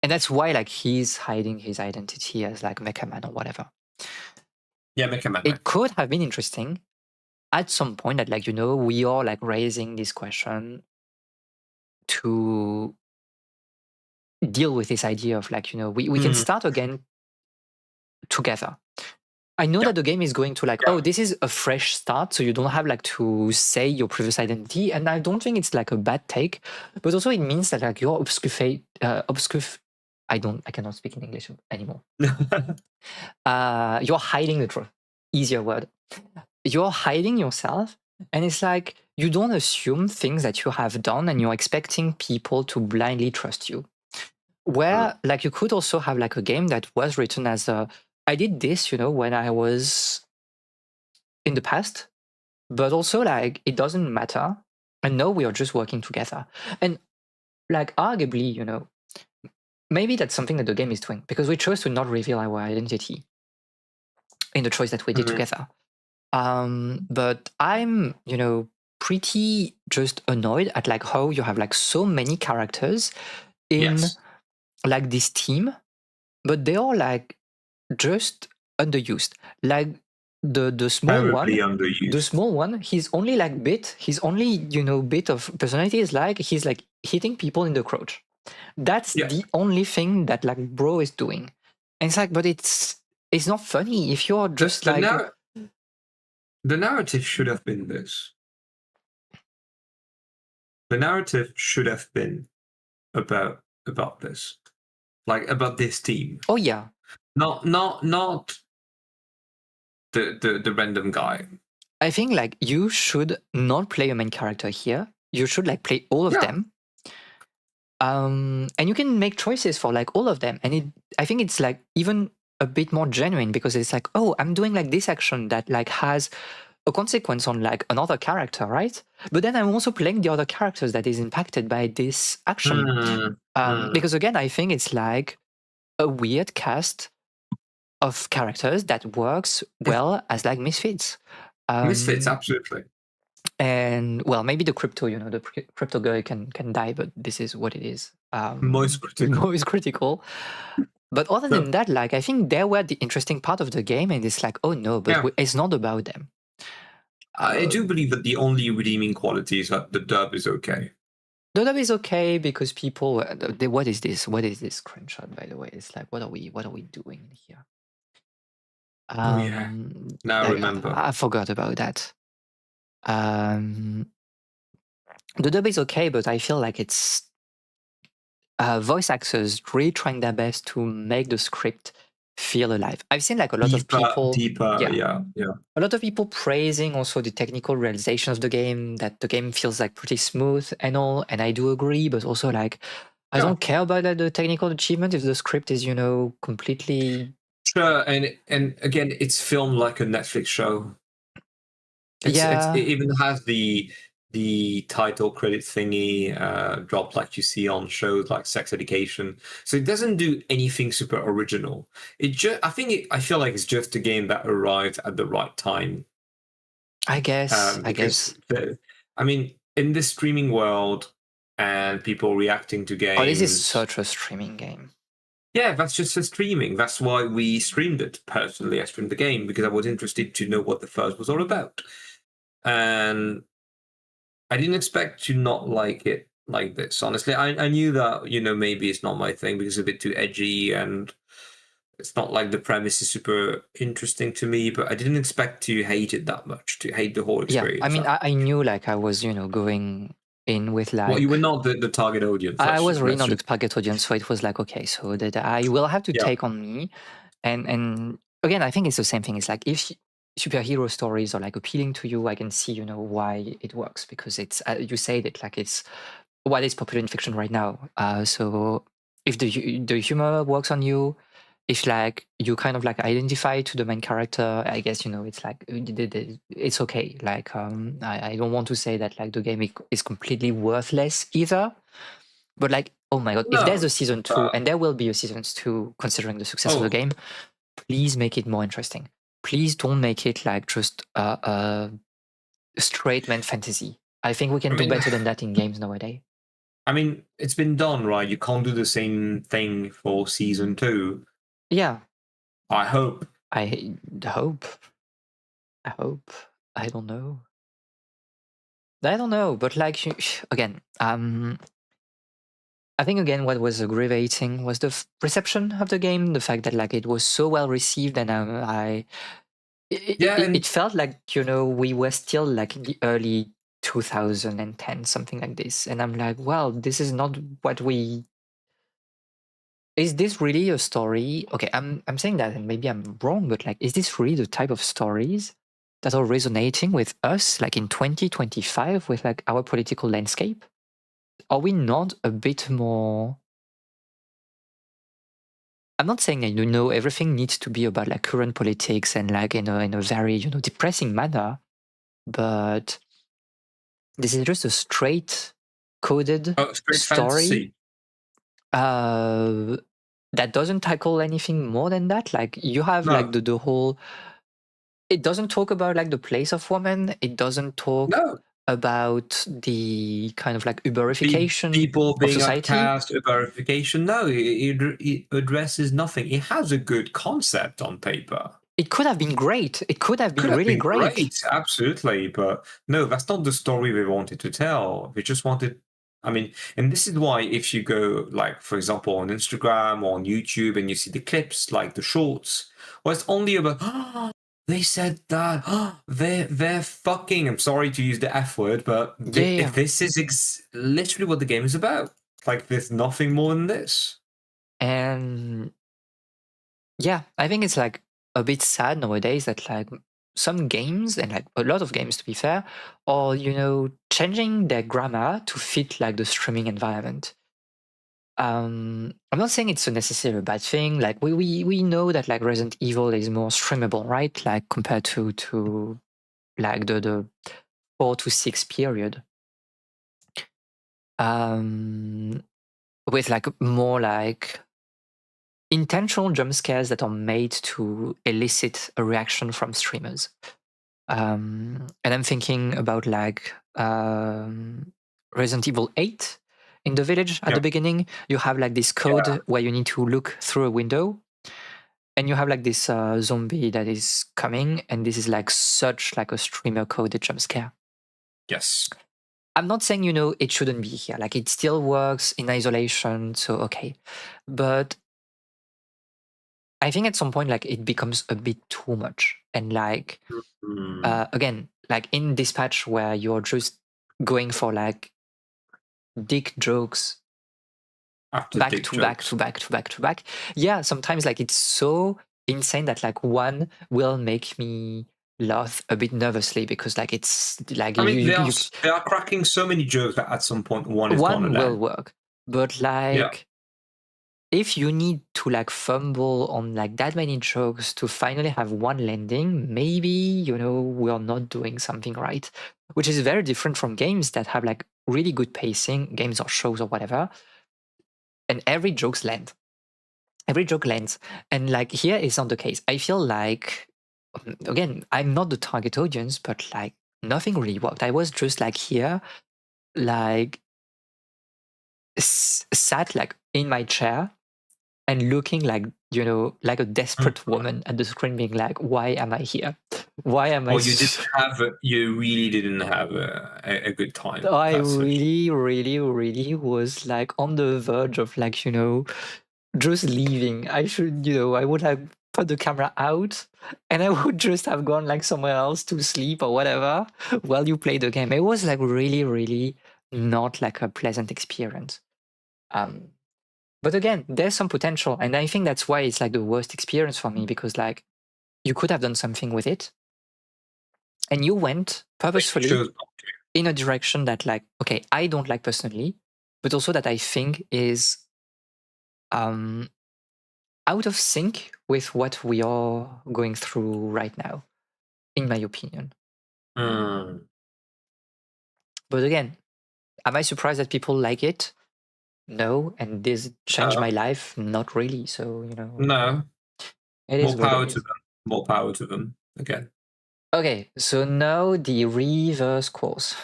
and that's why like he's hiding his identity as like Mecha Man or whatever. Yeah, Mecha Man. It could have been interesting at some point that like we are like raising this question to deal with this idea of like we can start again together. I know that the game is going to like, oh, this is a fresh start, so you don't have like to say your previous identity, and I don't think it's like a bad take, but also it means that like you're I cannot speak in English anymore. You're hiding the truth. Easier word. You're hiding yourself, and it's like you don't assume things that you have done, and you're expecting people to blindly trust you. Where like you could also have like a game that was written as I did this, when I was in the past, but also like it doesn't matter. And now we are just working together. And like arguably, maybe that's something that the game is doing because we chose to not reveal our identity in the choice that we did together. But I'm, pretty just annoyed at like how you have like so many characters in like this team, but they are like just underused. Like the small one, underused. the small one, he's only like his only bit of personality is like he's like hitting people in the crotch. That's the only thing that like bro is doing. And it's like, but it's not funny if you're just the narrative should have been this. The narrative should have been about this, like about this team. Oh yeah, not the random guy. I think like you should not play a main character here. You should like play all of them. And you can make choices for like all of them. And I think it's like even a bit more genuine because it's like, oh, I'm doing like this action that like has a consequence on like another character, right? But then I'm also playing the other characters that is impacted by this action. Because again, I think it's like a weird cast of characters that works well as like misfits. Misfits, absolutely. And well, maybe the crypto, the crypto guy can die, but this is what it is. Most critical. But other than that, like I think they were the interesting part of the game, and it's like, oh no, but it's not about them. I do believe that the only redeeming quality is that the dub is okay. The dub is okay because people. What is this? What is this screenshot? By the way, it's like, what are we doing here? Oh yeah. Now I remember. I forgot about that. The dub is okay, but I feel like it's voice actors really trying their best to make the script feel alive. I've seen like a lot of people, yeah, a lot of people praising also the technical realization of the game, that the game feels like pretty smooth and all, and I do agree. But also like, I don't care about the technical achievement if the script is completely. Sure, and again, it's filmed like a Netflix show. It even has the title credit thingy drop like you see on shows like Sex Education. So it doesn't do anything super original. I feel like it's just a game that arrived at the right time. I guess. I mean, in this streaming world and people reacting to games. Oh, this is such a streaming game. Yeah, that's just for streaming. That's why we streamed it. Personally, I streamed the game because I was interested to know what the first was all about. And I didn't expect to not like it like this. Honestly, I knew that, maybe it's not my thing because it's a bit too edgy and it's not like the premise is super interesting to me. But I didn't expect to hate it that much, to hate the whole Yeah, I experience. mean, I knew like I was, going in with Well, you were like not the target audience. I Let's was just really let's not the just target audience, so it was like okay, so that I will have to yeah. take on me, and again, I think it's the same thing. It's like if superhero stories are like appealing to you, I can see why it works because it's you say that like it's what is popular in fiction right now. So if the humor works on you, if like you kind of like identify to the main character, I guess it's like it's okay. Like I don't want to say that like the game is completely worthless either, but like oh my god, if there's No. a season two, and there will be a season two considering the success of the Oh, game, please make it more interesting. Please don't make it like just a straight man fantasy. I think we I can do mean, better than that in games nowadays. I mean, it's been done, right? You can't do the same thing for season two. Yeah, I hope. I hope. I hope. I don't know. I don't know, but like again, I think again what was aggravating was the reception of the game, the fact that like it was so well received, and Yeah, it and felt like we were still like in the early 2010, something like this, and I'm like, well, this is not what we. Is this really a story? Okay, I'm saying that, and maybe I'm wrong, but like, is this really the type of stories that are resonating with us, like in 2025, with like our political landscape? Are we not a bit more? I'm not saying that everything needs to be about like current politics and like in a very depressing manner, but this is just a straight coded straight story fantasy. uh, that doesn't tackle anything more than that. Like you have like No, the whole. It doesn't talk about like the place of women. It doesn't talk no. about the kind of like Uberification People of being society. outcast, verification. No, it addresses nothing. It has a good concept on paper. It could have been great. It could have been Could have really been great. great, absolutely, but no, that's not the story we wanted to tell. We just wanted, I mean, and this is why if you go, like, for example, on Instagram or on YouTube and you see the clips, like the shorts, well, it's only about, oh, they said that, oh, they're fucking, I'm sorry to use the F word, but Yeah, yeah, yeah. this is literally what the game is about. Like, there's nothing more than this. And yeah, I think it's like a bit sad nowadays that like some games and like a lot of games to be fair are changing their grammar to fit like the streaming environment. I'm not saying it's a necessarily bad thing. Like we know that like Resident Evil is more streamable, right? Like compared to like the 4 to 6 period. Um, with like more like intentional jump scares that are made to elicit a reaction from streamers. And I'm thinking about like Resident Evil 8 in the village at Yeah, the beginning. You have like this yeah, code where you need to look through a window, and you have like this zombie that is coming, and this is like such like a streamer coded jump scare. yes. I'm not saying it shouldn't be here. Like it still works in isolation, so okay. But I think at some point like it becomes a bit too much, and like Mm, again, like in Dispatch where you're just going for like dick jokes after back dick to back jokes. to back to back to back. Yeah, sometimes like it's so insane that like one will make me laugh a bit nervously because like it's like I mean, they are cracking so many jokes that at some point one is gonna one will land. work, but Yeah. like if you need to like fumble on like that many jokes to finally have one landing, maybe we are not doing something right, which is very different from games that have like really good pacing, games or shows or whatever, and every joke lands, and like here is not the case. I feel like again, I'm not the target audience, but like nothing really worked. I was just like here, like sat like in my chair and looking like like a desperate Mhm. woman at the screen being like, why am I here? Why am I? Or you really didn't have a good time. I That's for sure. really, really, really was like on the verge of like, just leaving. I should, I would have put the camera out and I would just have gone like somewhere else to sleep or whatever while you play the game. It was like really, really not like a pleasant experience. But again, there's some potential. And I think that's why it's like the worst experience for me, because like you could have done something with it and you went But you purposefully chose not to. in a direction that like, okay, I don't like personally, but also that I think is um out of sync with what we are going through right now, in my opinion. Mm. But again, am I surprised that people like it? No. And this changed my life? Not really. So, No, it more is what it power to is. them. More power to them. Again. Okay, so now the reverse course.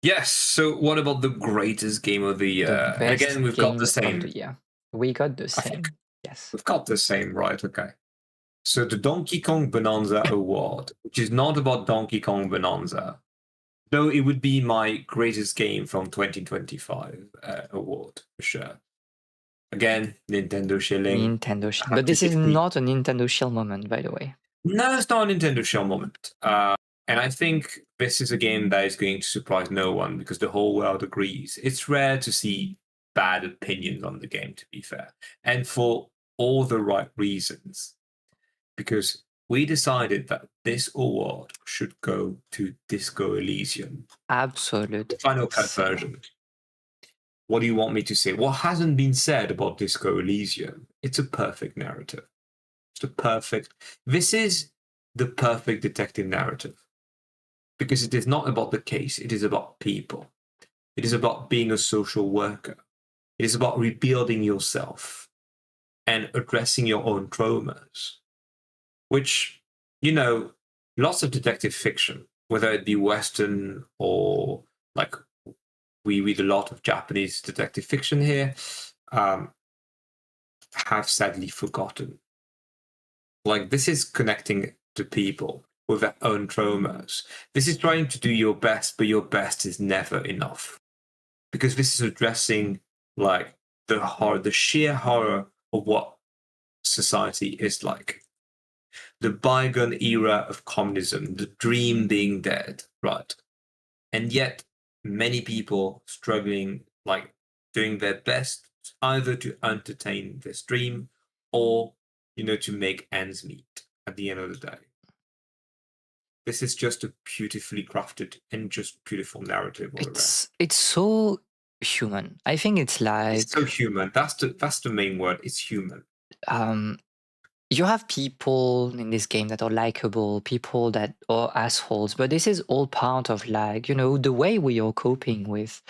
Yes. So, what about the greatest game of the The year? And best again, we've got the game of the same. year. We got the I think same. Yes. we've got the same, right? Okay. So, the Donkey Kong Bonanza Award, which is not about Donkey Kong Bonanza, though it would be my greatest game from 2025 award for sure. Again, Nintendo shilling. Nintendo Shield. But this is Typically, not a Nintendo Shield moment, by the way. no, it's not a Nintendo shell moment. And I think this is a game that is going to surprise no one because the whole world agrees. It's rare to see bad opinions on the game, to be fair, and for all the right reasons. Because we decided that this award should go to Disco Elysium, Absolute the Final Cut same. version. What do you want me to say? What hasn't been said about Disco Elysium? It's a perfect narrative. This is the perfect detective narrative because it is not about the case, it is about people. It is about being a social worker. It is about rebuilding yourself and addressing your own traumas, which, lots of detective fiction, whether it be Western or like we read a lot of Japanese detective fiction here, have sadly forgotten. Like, this is connecting to people with their own traumas. This is trying to do your best, but your best is never enough. Because this is addressing like the sheer horror of what society is like. The bygone era of communism, the dream being dead, right? And yet many people struggling, like doing their best either to entertain this dream or to make ends meet at the end of the day. This is just a beautifully crafted and just beautiful narrative all around. It's so human. I think it's like It's so human. That's the main word. It's human. You have people in this game that are likable, people that are assholes, but this is all part of like, the way we are coping with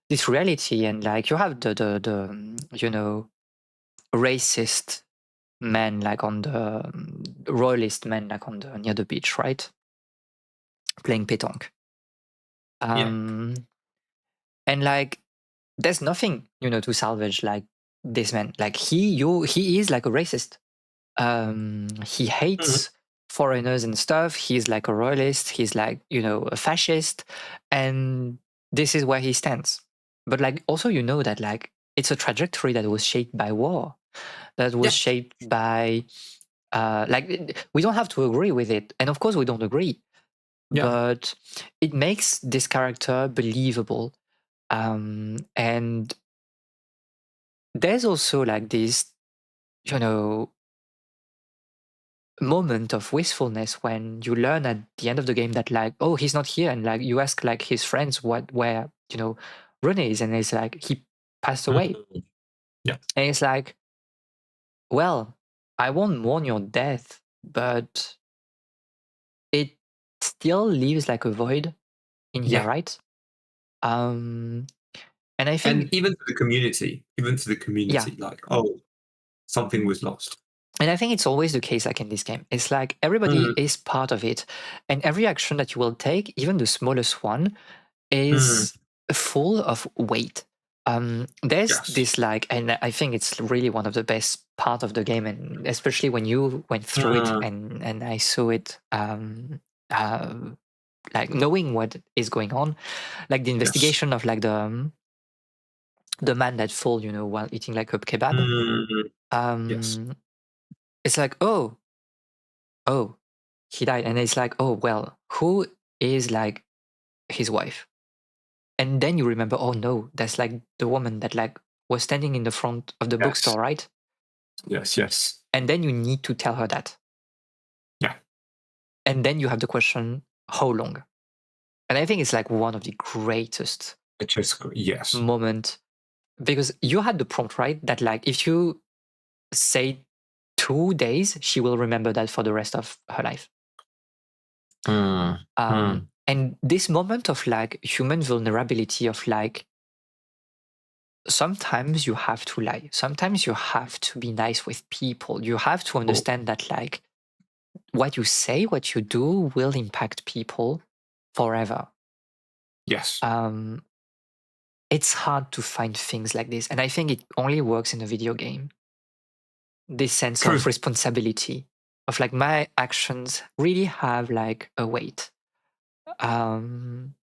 this reality. And like you have the racist men like on the royalist men like on the near the beach, right? Playing pétanque. Yeah. And like there's nothing, to salvage like this man. Like he is like a racist. He hates foreigners and stuff. He's like a royalist. He's like, a fascist. And this is where he stands. But like also, that like it's a trajectory that was shaped by war, that was Yeah. shaped by like we don't have to agree with it. And of course we don't agree. Yeah. But it makes this character believable. And there's also like this, moment of wistfulness when you learn at the end of the game that like, oh, he's not here, and like you ask like his friends where Rene is, and it's like he passed away. Yeah. And it's like, well, I won't mourn your death, but it still leaves like a void in here, Yeah. right? And I think, And even to the community, like, oh, something was lost. and I think it's always the case like in this game. It's like everybody is part of it, and every action that you will take, even the smallest one, is full of weight. There's Yes. this like, and I think it's really one of the best part of the game, and especially when you went through it and I saw it, uh, like knowing what is going on, like the Yes. investigation of like the man that fall, you know, while eating like a kebab. Yes. It's like, oh, he died, and it's like, oh well, who is like his wife? And then you remember, oh no, that's like the woman that like was standing in the front of the Yes. bookstore, right? Yes. Yes. And then you need to tell her that. Yeah. And then you have the question, how long? And I think it's like one of the greatest It just yes. moment, because you had the prompt, right? That like if you say 2 days, she will remember that for the rest of her life. And this moment of like human vulnerability of like, sometimes you have to lie. Sometimes you have to be nice with people. You have to understand that like what you say, what you do will impact people forever. Yes. It's hard to find things like this. And I think it only works in a video game. This sense True. of responsibility of like my actions really have like a weight. And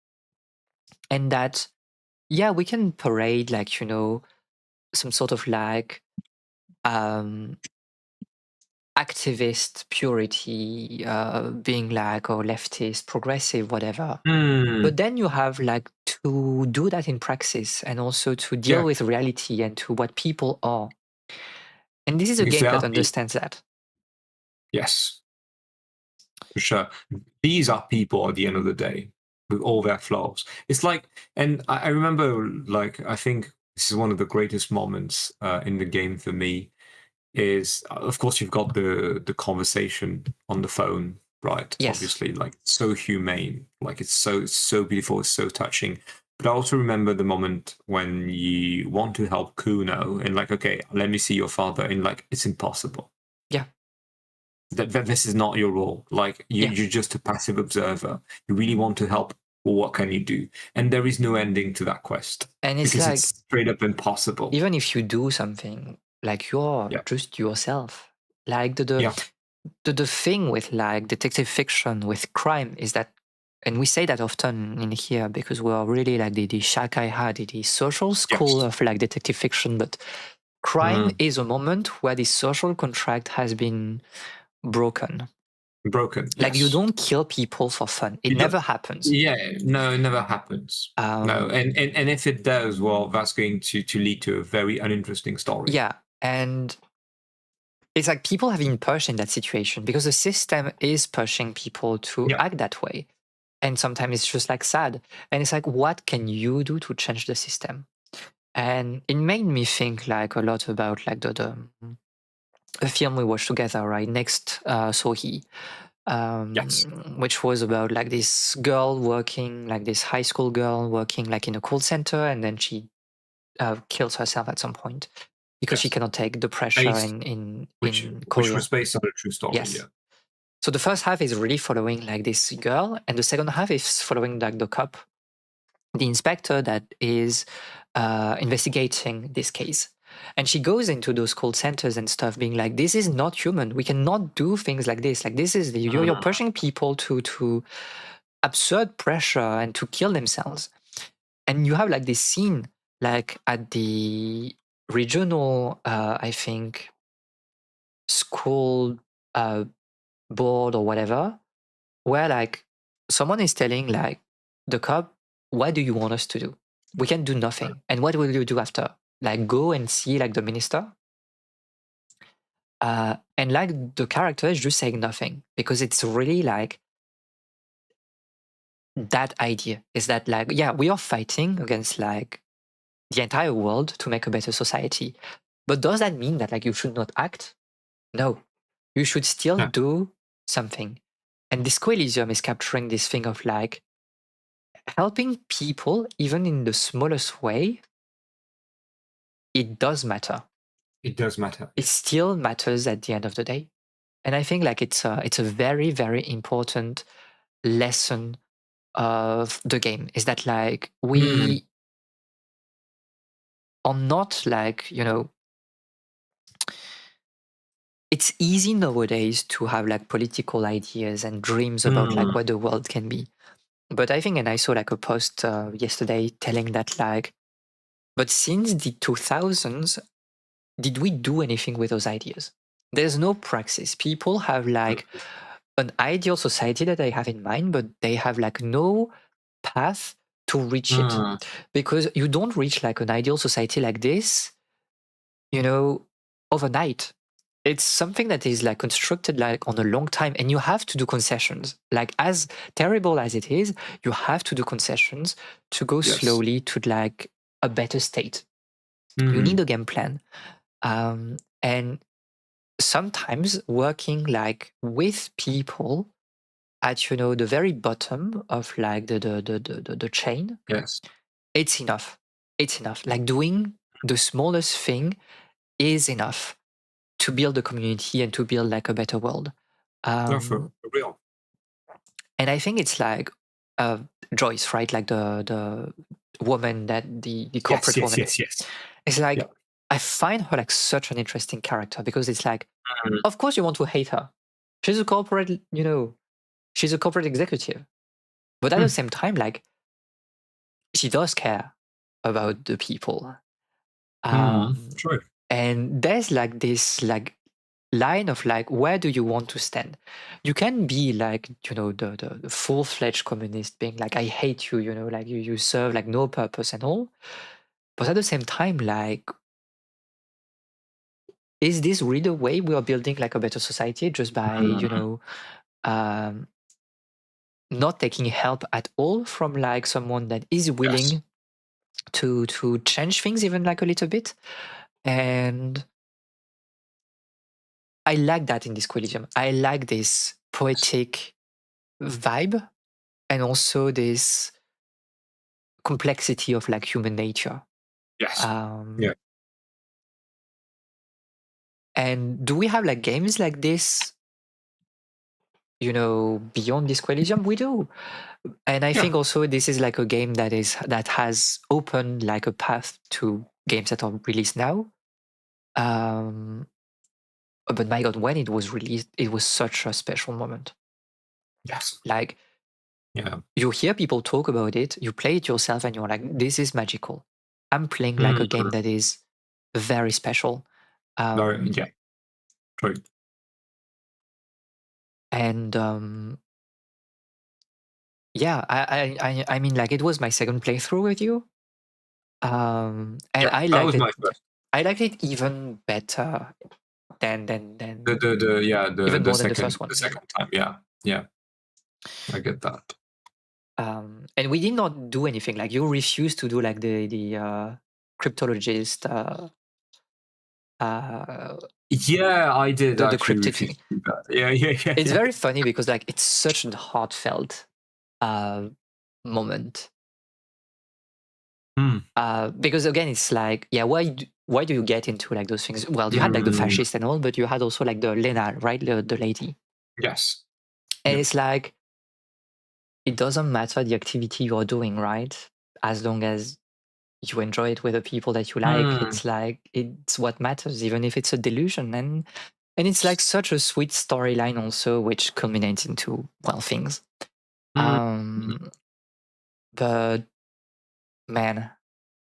that, yeah, we can parade like, you know, some sort of like activist purity, being like, or leftist, progressive, whatever. But then you have like to do that in praxis and also to deal Yeah. with reality and to what people are. And this is a Because game there that are understands that. yes, for sure. These are people at the end of the day with all their flaws. It's like, and I remember, like, I think this is one of the greatest moments in the game for me. Is of course you've got the conversation on the phone, right? Yes. Obviously, like so humane, like it's so beautiful, it's so touching. But I also remember the moment when you want to help Kuno and like, okay, let me see your father, and like it's impossible. Yeah. That this is not your role. Like you're just a passive observer. You really want to help. Well, what can you do? And there is no ending to that quest. And it's because like, it's straight up impossible. Even if you do something, like you're just yourself. Like the thing with like detective fiction, with crime, is that, and we say that often in here because we're really like the Shakai had the social school of like detective fiction, but crime is a moment where the social contract has been broken. Like you don't kill people for fun. It never happens. Yeah, no, it never happens. No, and if it does, well, that's going to lead to a very uninteresting story. Yeah, and it's like people have been pushed in that situation because the system is pushing people to act that way. And sometimes it's just like sad. And it's like, what can you do to change the system? And it made me think like a lot about like the film we watched together, right? Next, Sohi, which was about like this girl working, like this high school girl working like in a call center, and then she kills herself at some point because she cannot take the pressure in Korea. Which was based on a true story. Yes. Yeah. So the first half is really following like this girl, and the second half is following like the cop, the inspector that is investigating this case. And she goes into those call centers and stuff, being like, "This is not human. We cannot do things like this. Like this is you're pushing people to absurd pressure and to kill themselves." And you have like this scene, like at the regional, I think, school board or whatever, where like someone is telling like the cop, what do you want us to do? We can do nothing. And what will you do after? Like go and see like the minister? And like the character is just saying nothing because it's really like that idea is that like, yeah, we are fighting against like the entire world to make a better society. But does that mean that like you should not act? No, you should still do something. And Disco Elysium is capturing this thing of like helping people, even in the smallest way. It does matter. It does matter. It still matters at the end of the day. And I think like it's a very, very important lesson of the game is that like we are not like, you know, it's easy nowadays to have like political ideas and dreams about like Mm, what the world can be. But I think, and I saw like a post yesterday telling that like, but since the 2000s, did we do anything with those ideas? There's no praxis. People have like an ideal society that they have in mind, but they have like no path to reach it. mm, Because you don't reach like an ideal society like this, you know, overnight. It's something that is like constructed like on a long time, and you have to do concessions. Like as terrible as it is, you have to do concessions to go yes. slowly to like a better state. You need Mm, a game plan. And sometimes working like with people at the very bottom of like the chain, yes. it's enough. It's enough. Like doing the smallest thing is enough to build a community and to build like a better world. No, Um, for real. and I think it's like uh, Joyce, right? Like the woman that the Yes, corporate yes, woman. yes, yes. It's Yeah. like I find her like such an interesting character because it's like, Mm, of course you want to hate her. She's a corporate, she's a corporate executive, but at the mm, same time, like she does care about the people. Um, true. and there's like this like line of like where do you want to stand. You can be like the full-fledged communist being like I hate you, like you serve like no purpose and all, but at the same time like is this really the way we are building like a better society just by Mm, um not taking help at all from like someone that is yes, willing to change things even like a little bit. And I like that in this Quillidium. I like this yes, poetic vibe and also this complexity of like human nature. yes. Um, Yeah. and do we have like games like this, beyond this Quillidium? We do. And I Yeah. think also this is like a game that has opened like a path to games that are released now. Um, but my God, when it was released, it was such a special moment. Yes. Like Yeah. you hear people talk about it, you play it yourself, and you're like, this is magical. I'm playing like Mm, a game that is very special. no, Um, yeah. True. and yeah, I mean, like it was my second playthrough with you, and Yeah. That was my first. I liked it even better than The yeah even more than the first the one. second time. Yeah. Yeah. I get that. And we did not do anything. Like you refused to do like the cryptologist, uh, Yeah, I did the actually cryptid refuse thing. to do that. Yeah, yeah, yeah, It's yeah. very funny because like it's such a heartfelt uh, moment. Mm, Because again, it's like, yeah, why do you get into like those things? Well, you had like the mm, fascist and all, but you had also like the Lena, right, the lady, yes. and Yeah. it's like it doesn't matter the activity you're doing, right? As long as you enjoy it with the people that you like, Mm, it's like it's what matters, even if it's a delusion. And it's like such a sweet storyline also, which culminates into well things. mm, Um, but man,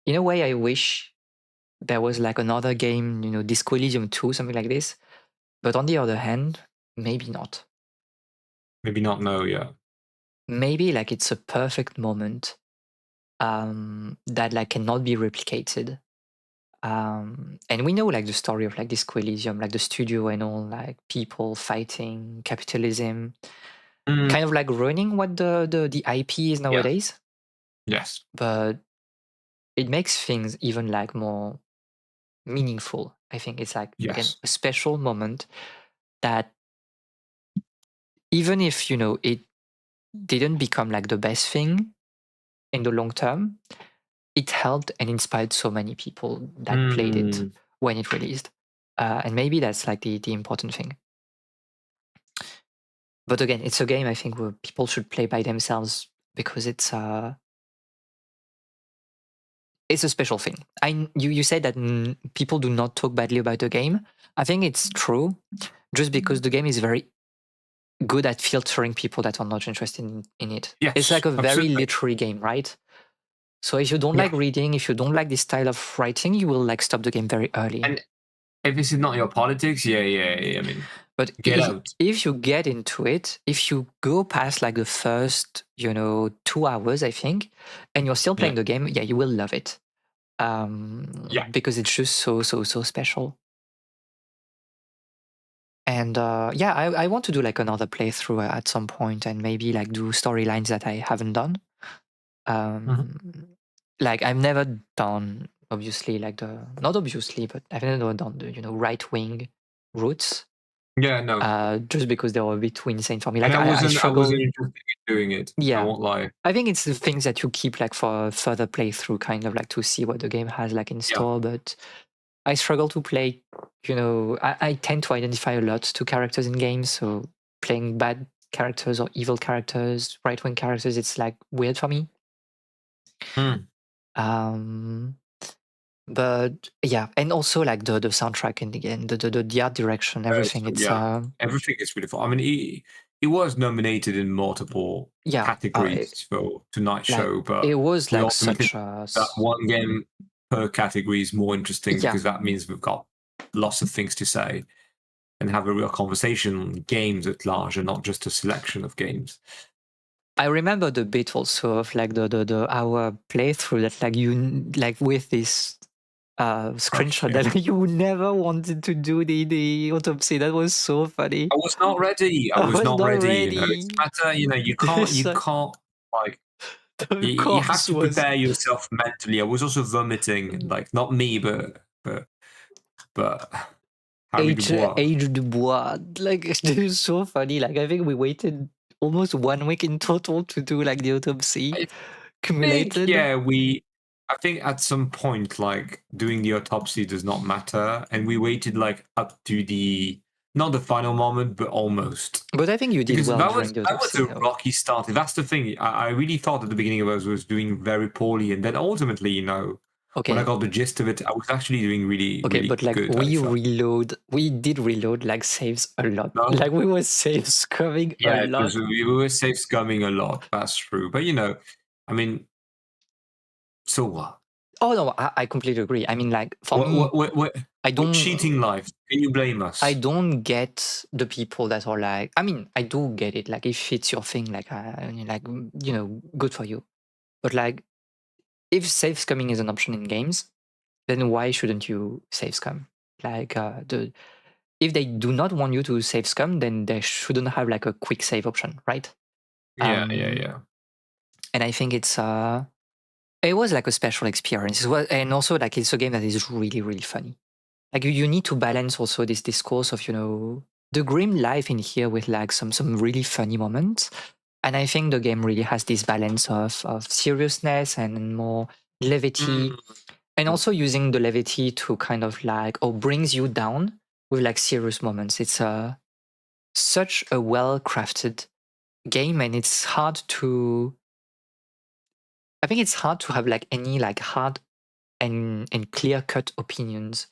in a way, I wish there was like another game, Disco Elysium 2, something like this. But on the other hand, maybe not. maybe not. No. Yeah. Maybe like it's a perfect moment that like cannot be replicated. And we know like the story of like Disco Elysium, like the studio and all, like people fighting capitalism, Mm, kind of like ruining what the IP is yeah. nowadays. Yes. But it makes things even like more meaningful. I think it's like again Yes. a special moment that even if it didn't become like the best thing in the long term, it helped and inspired so many people that played it Mm, when it released. And maybe that's like the important thing. But again, it's a game I think where people should play by themselves because it's a special thing. You said that people do not talk badly about the game. I think it's true, just because the game is very good at filtering people that are not interested in it. It's Yes, like a very absolutely. literary game, right? So if you don't Yeah. like reading, if you don't like this style of writing, you will like stop the game very early. And if this is not your politics, yeah. I mean, But get out. if you get into it, if you go past like the first, 2 hours, I think, and you're still playing Yeah. the game, yeah, you will love it. Yeah. Because it's just so special. And yeah, I want to do like another playthrough at some point, and maybe like do storylines that I haven't done. Like I've never done, obviously, like not obviously, but I've never done the right wing routes. Yeah, no. Just because they were a bit too insane for me. And Like I I struggle. wasn't interested in doing it. I Yeah, won't lie. I think it's the things that you keep like for further playthrough, kind of like to see what the game has like in Yeah. store. But I struggle to play. I tend to identify a lot to characters in games, so playing bad characters or evil characters, right wing characters, it's like weird for me. Mm. But yeah, and also like the soundtrack and again the art direction, everything. So, It's yeah, everything is really fun. I mean, he was nominated in multiple yeah, categories for Tonight like Show, but it was we like ultimately such a that one game per category is more interesting yeah. because that means we've got lots of things to say and have a real conversation on games at large and not just a selection of games. I remember the bit also of like the our playthrough that like you like with this screenshot Yeah. that you never wanted to do the autopsy. That was so funny. I was not ready. I I was was not not ready. It's ready. a matter. You It's can't like the you have corpse to was prepare yourself mentally. I was also vomiting, like not me, but Harry Dubois. Age Dubois. Like it was so funny. Like I think we waited almost 1 week in total to do like the autopsy I think cumulated. yeah, I think at some point like doing the autopsy does not matter, and we waited like up to the not the final moment, but almost. But I think you did Because well during the that was autopsy a though. rocky start. That's the thing. I really thought at the beginning of us was doing very poorly, and then ultimately, when I Okay. got the gist of it, I was actually doing really, Okay, really but like good. I felt. we did reload like saves a lot. No? Like we were saves coming a Yeah, because lot. we were safe scumming a lot. That's true. But I mean, so what? Oh no, I completely agree. I mean, like for me, I What don't cheating life? Can you blame I us? don't get the people that are like. I mean, I do get it. Like if it's your thing, like good for you. But like if save scumming is an option in games, then why shouldn't you save scum? Like if they do not want you to save scum, then they shouldn't have like a quick save option, right? Yeah. And I think it was like a special experience. It was, and also like it's a game that is really really funny. Like you need to balance also this discourse of the grim life in here with like some really funny moments. And I think the game really has this balance of seriousness and more levity, Mm, and also using the levity to kind of like brings you down with like serious moments. It's such a well crafted game, and it's hard to. I think it's hard to have like any like hard and clear cut opinions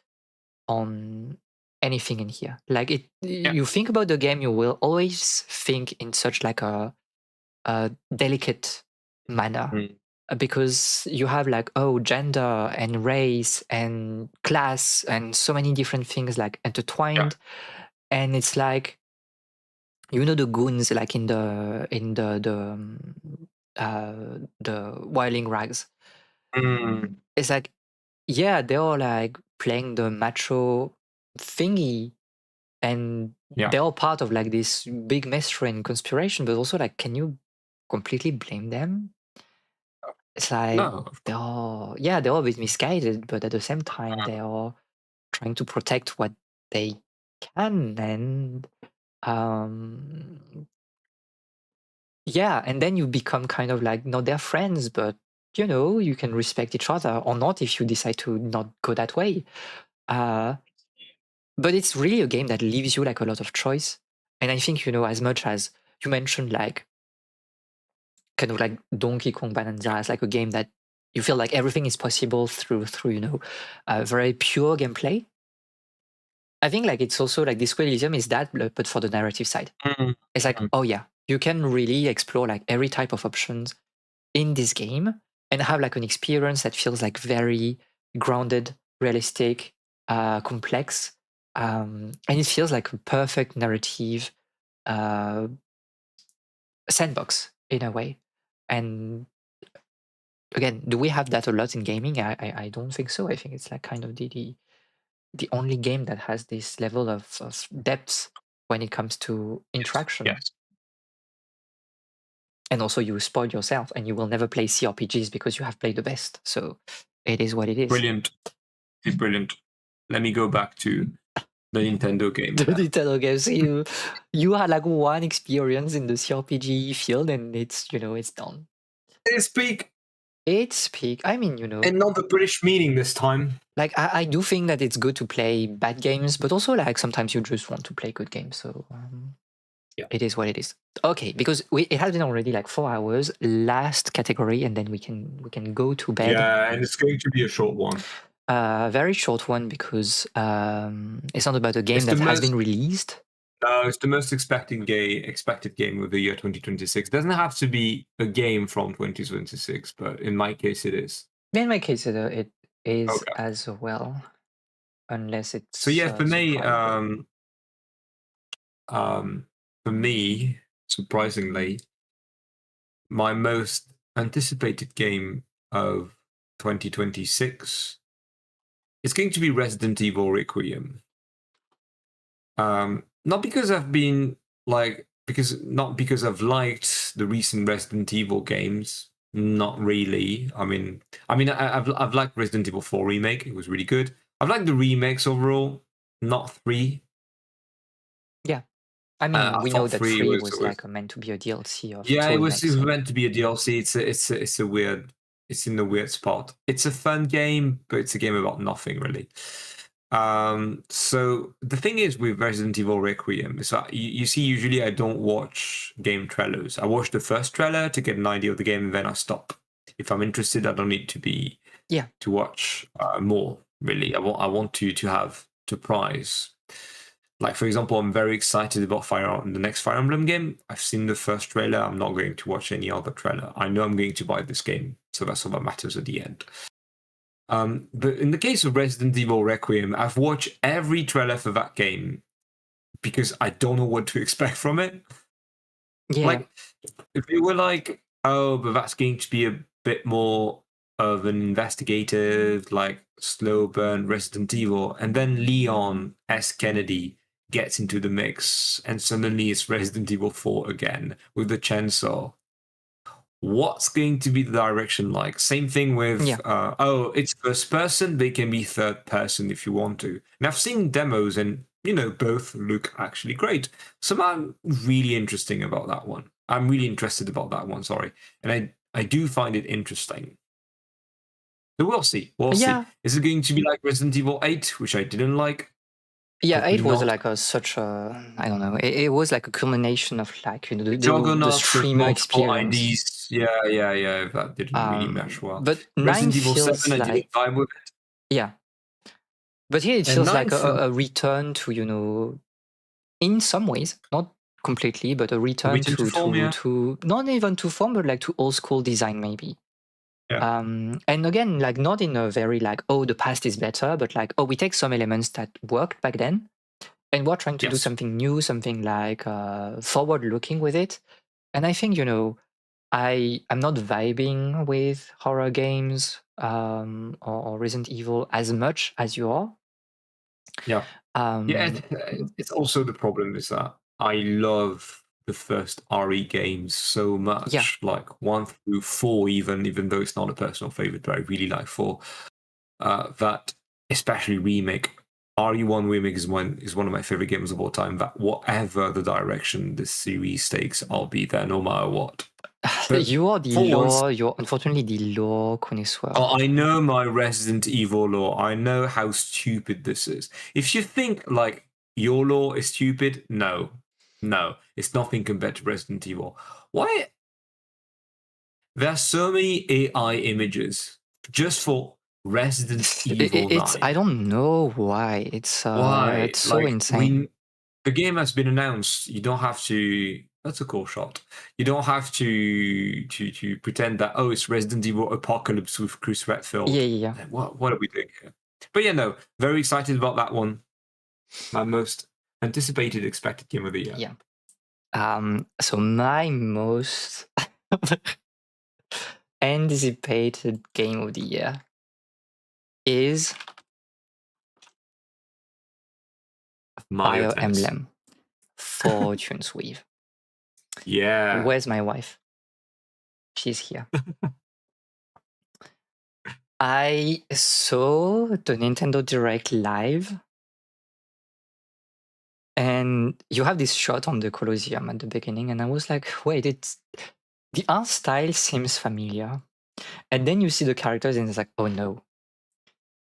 on anything in here. Like yeah. you think about the game, you will always think in such like a delicate manner, Mm, because you have like gender and race and class and so many different things like yeah. intertwined, and it's like the goons like in the Wilding Rags. Mm, It's like yeah, they're all like playing the macho thingy, and yeah. they're all part of like this big mystery and conspiration, but also like can you completely blame them? It's like No. they're all a bit misguided, but at the same time they are trying to protect what they can. And um yeah, and then you become kind of like not their friends, but you can respect each other or not if you decide to not go that way. uh but it's really a game that leaves you like a lot of choice. And I think as much as you mentioned like kind of like Donkey Kong Bonanza as like a game that you feel like everything is possible through very pure gameplay. I think like it's also like this realism is that, but for the narrative side. Mm. It's like, oh yeah, you can really explore like every type of options in this game and have like an experience that feels like very grounded, realistic, complex, and it feels like a perfect narrative uh, sandbox in a way. And again, do we have that a lot in gaming? I don't think so. I think it's like kind of the only game that has this level of depth when it comes to interaction. Yes. And also, you spoil yourself, and you will never play CRPGs because you have played the best. So it is what it is. Brilliant. It's brilliant. Let me go back to the Nintendo game. The Nintendo games, you had like one experience in the CRPG field, and it's it's done. It's peak, It's peak. I mean, and not the British meaning this time. like I do think that it's good to play bad games, but also like sometimes you just want to play good games. So Yeah. it is what it is. Okay, because it has been already like 4 hours. Last category, and then we can go to bed. Yeah, and it's going to be a short one. Very short one because it's not about a game It's that the has most- been released. No, it's the most expected game of the year 2026. It doesn't have to be a game from 2026, but in my case, it is. In my case, it is Okay. as well, unless it's So yeah, for me, surprising. for me, surprisingly, my most anticipated game of 2026 is going to be Resident Evil Requiem. Not because I've been not because I've liked the recent Resident Evil games. Not really. I've liked Resident Evil 4 remake. It was really good. I've liked the remakes overall, not 3. Yeah, I mean, we know thought that 3 3 was was like meant to be a DLC of yeah, it Tony. was meant to be a DLC. It's a weird. It's in a weird spot. It's a fun game, but it's a game about nothing really. So the thing is with Resident Evil Requiem is that you see, usually I don't watch game trailers. I watch the first trailer to get an idea of the game, and then I stop. If I'm interested, I don't need to watch more. Really, I want to have the prize. Like, for example, I'm very excited about the next Fire Emblem game. I've seen the first trailer. I'm not going to watch any other trailer. I know I'm going to buy this game, so that's all that matters at the end. But in the case of Resident Evil Requiem, I've watched every trailer for that game because I don't know what to expect from it. Yeah, Like, if they were like, oh, but that's going to be a bit more of an investigative, like slow burn Resident Evil, and then Leon S. Kennedy gets into the mix, and suddenly it's Resident Evil 4 again with the chainsaw. What's going to be the direction like? Same thing with, it's first person, they can be third person if you want to. And I've seen demos, and, both look actually great. So I'm really interesting about that one. I'm really interested about that one, sorry. And I do find it interesting. So we'll see. We'll see. Is it going to be like Resident Evil 8, which I didn't like? Yeah, it was like such a, I don't know. It was like a culmination of like the streamer experience. IDs. Yeah. That didn't really mesh well. But Resident 9 Evil feels 7, I didn't vibe with it. Yeah, but here it feels like a return to in some ways, not completely, but a return to form, to not even to form, but like to old school design maybe. Yeah. And again, like not in a very like, oh, the past is better, but like, oh, we take some elements that worked back then, and we're trying to do something new, something like forward looking with it. And I think I'm not vibing with horror games or Resident Evil as much as you are. Yeah. It's also the problem is that I love the first RE games so much, like 1 through 4, even though it's not a personal favorite, but I really like 4. That especially remake, RE1 remake is one of my favorite games of all time. That whatever the direction this series takes, I'll be there no matter what. But you're unfortunately the lore connoisseur. Oh, I know my Resident Evil lore. I know how stupid this is. If you think like your lore is stupid, no, it's nothing compared to Resident Evil. Why? There are so many AI images just for Resident Evil It's 9. I don't know why Why? it's so Like insane. the game has been announced. You don't have to. That's a cool shot. You don't have to pretend that it's Resident Evil Apocalypse with Chris Redfield. Yeah. Like, what are we doing here? But yeah, no, very excited about that one. My most anticipated, expected game of the year. Yeah. So my most anticipated game of the year is Mario Fire Tennis. Emblem Fortune's Weave. Yeah. Where's my wife? She's here. I saw the Nintendo Direct live, and you have this shot on the Colosseum at the beginning, and I was like, wait, the art style seems familiar. And then you see the characters, and it's like, oh no,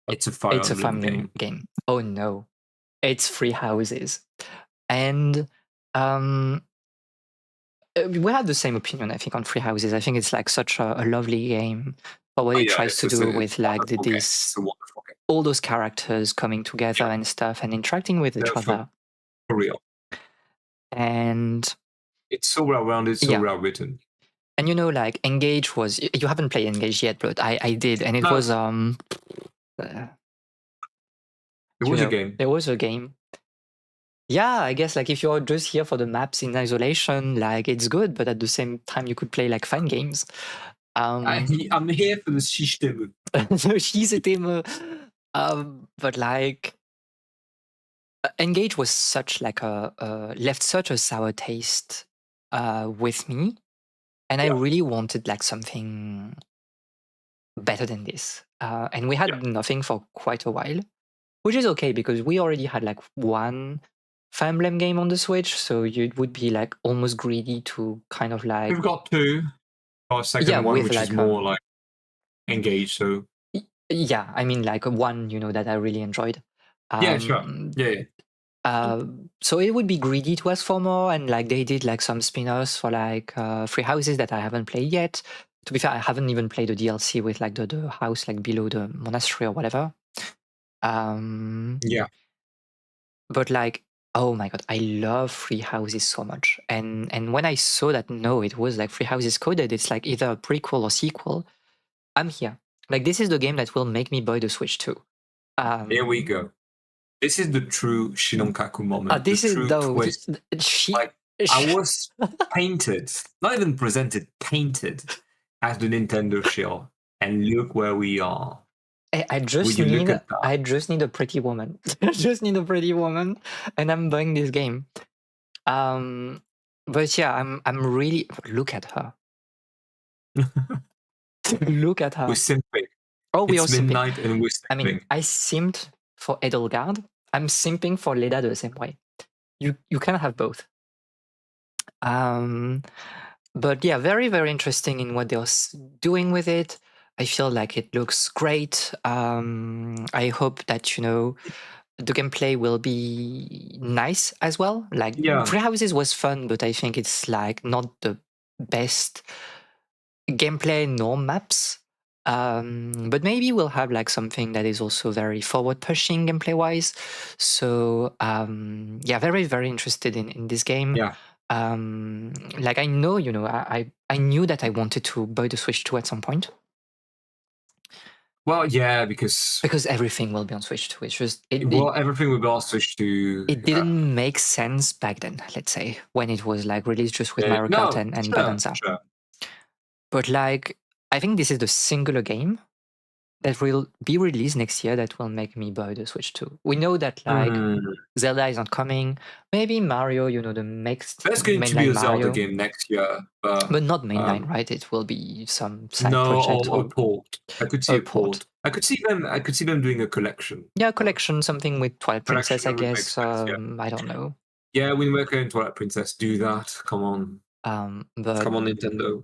It's a Fire it's a Emblem Fire Emblem game. game. Oh no, it's Three Houses. And we had the same opinion, I think, on Three Houses. I think it's like such a lovely game for what it tries to do with like It's a wonderful game. all those characters coming together and stuff and interacting with each No, other. for real. And It's so well rounded, so Yeah. well written. and like Engage was, you haven't played Engage yet, but I did, and it No. was It was a game. There was a game. Yeah, I guess like if you're just here for the maps in isolation, like it's good, but at the same time you could play like fun games. I'm here for the system. But like Engage was such like left such a sour taste with me, and I really wanted like something better than this. And we had nothing for quite a while, which is okay because we already had like one Fire Emblem game on the Switch, so you would be like almost greedy to kind of like. We've got two. Our second one, which is more like Engage. So yeah, I mean like one, that I really enjoyed. Yeah, sure. Yeah. So it would be greedy to ask for more, and like they did like some spin-offs for like Three Houses that I haven't played yet. To be fair, I haven't even played the DLC with like the house like below the monastery or whatever. Yeah. But like, oh my god, I love Three Houses so much. And when I saw that it was like Three Houses coded, it's like either a prequel or sequel. I'm here. Like this is the game that will make me buy the Switch too. Here we go. This is the true Shinonkaku moment. This the is true twist. I was painted, not even presented, painted as the Nintendo shell, and look where we are. I just need a pretty woman. I just need a pretty woman, and I'm buying this game. But yeah, I'm really look at her. Look at her. We're simping. Oh, we it's are midnight simping. and we're simping. I mean, I simped for Edelgard. I'm simping for Leda the same way. You can have both. But yeah, very, very interesting in what they're doing with it. I feel like it looks great. I hope that, the gameplay will be nice as well. Like Three Houses was fun, but I think it's like not the best gameplay nor maps. But maybe we'll have like something that is also very forward pushing gameplay wise. So yeah, very, very interested in this game. Yeah. Like I know, I knew that I wanted to buy the Switch 2 at some point. Well, yeah, because everything will be on Switch 2. It's just everything will be on Switch 2. It didn't make sense back then, let's say, when it was like released just with Mario Kart and Bonanza. Sure. But like, I think this is the singular game that will be released next year that will make me buy the Switch 2. We know that like Zelda is not coming. Maybe Mario, the next. There's going to be a Zelda game next year, but not mainline, right? It will be some side project or a port. I could see a port. I could see them doing a collection. Yeah, collection, something with Twilight Princess, I guess. Sense, I don't know. Yeah, Wind Waker and Twilight Princess, do that. Come on. But come on, Nintendo.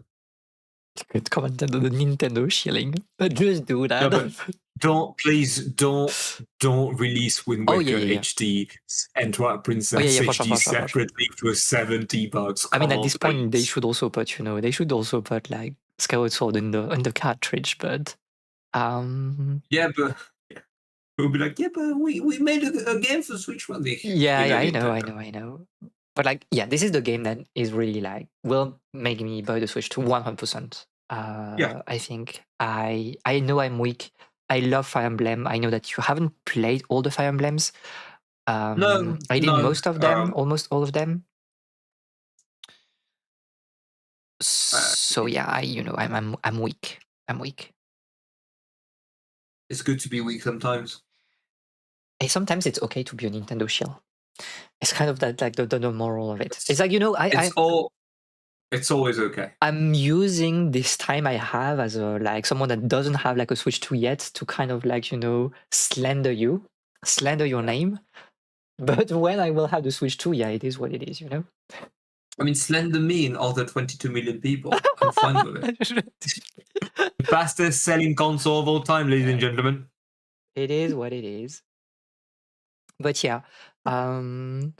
Come on, the Nintendo shilling. Just do that. No, don't release Wind Waker HD and Twilight Princess HD separately for $70. I mean, at this point, they should also put, like Skyward Sword in the cartridge, but Yeah, but we'll be like, yeah, but we made a game for Switch one day. Yeah, We know yeah, Nintendo. I know. But like, yeah, this is the game that is really like will make me buy the Switch to 100%. Yeah. I think I know I'm weak. I love Fire Emblem. I know that you haven't played all the Fire Emblems. No, I did no. most of them, almost all of them. Uh, So yeah, I'm weak. I'm weak. it's good to be weak sometimes. And sometimes it's okay to be a Nintendo shill. It's kind of that like the moral of it. It's It's like it's always okay. I'm using this time I have as a like someone that doesn't have like a Switch 2 yet to kind of like slander your name. But when I will have the Switch 2, yeah, it is what it is, you know. I mean, slender me and other 22 million people. I'm fine with it. Fastest selling console of all time, ladies and gentlemen. It is what it is. But yeah, um,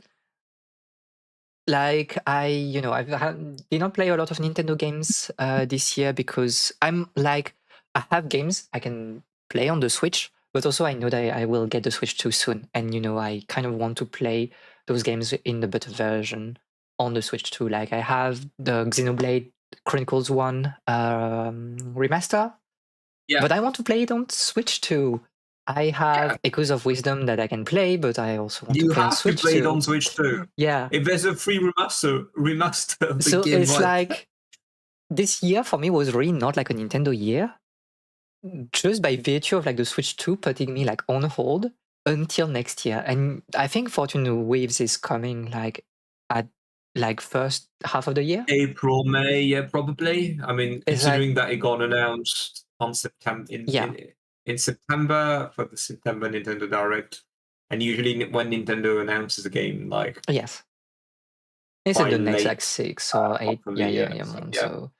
like did not play a lot of Nintendo games this year because I'm like I have games I can play on the Switch, but also I know that I will get the Switch too soon, and I kind of want to play those games in the better version on the Switch too. Like I have the Xenoblade Chronicles 1 remaster, Yeah. but I want to play it on Switch too. I Yeah. have Echoes of Wisdom that I can play, but I also want to You play on have to Switch play it on too. Switch too. Yeah. If there's a free remaster of the So game it's right like this year for me was really not like a Nintendo year, just by virtue of like the Switch 2 putting me like on hold until next year. And I think Fortune Waves is coming like at like first half of the year. April, May, yeah, probably. I mean, It's like considering that it got announced on September yeah, in September for the September Nintendo Direct, and usually when Nintendo announces a game, like yes. It's in by the next like late 6 or 8 half of the yeah, year, so months. yeah, So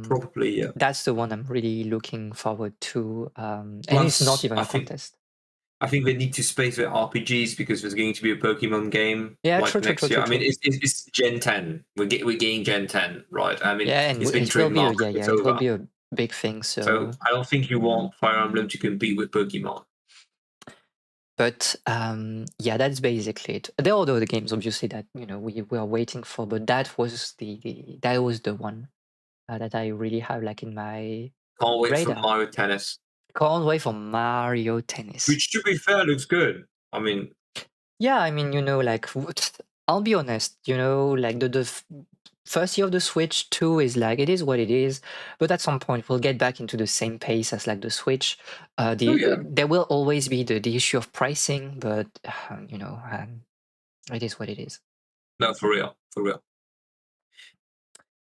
probably yeah. that's the one I'm really looking forward to. And it's not Plus, even a contest. I think they need to space their RPGs because there's going to be a Pokemon game Yeah, like true, true, true, next year. true, I mean, true. it's Gen 10. We're getting Gen 10, right? I mean, Yeah, and it's been it will be a trademarked. yeah, It's it will over. be a big thing. So So I don't think you want Fire Emblem to compete with Pokemon. but yeah, that's basically it. There are other games, obviously, that we were waiting for, but that was the one that I really have like in my Can't wait for radar. Mario Tennis, Can't wait for Mario Tennis. which to be fair looks good. I mean, Yeah, I mean, like I'll be honest, like the first year of the Switch 2 is like it is what it is, but at some point we'll get back into the same pace as like the Switch. oh yeah, There will always be the issue of pricing, but it is what it is. no, for real, for real.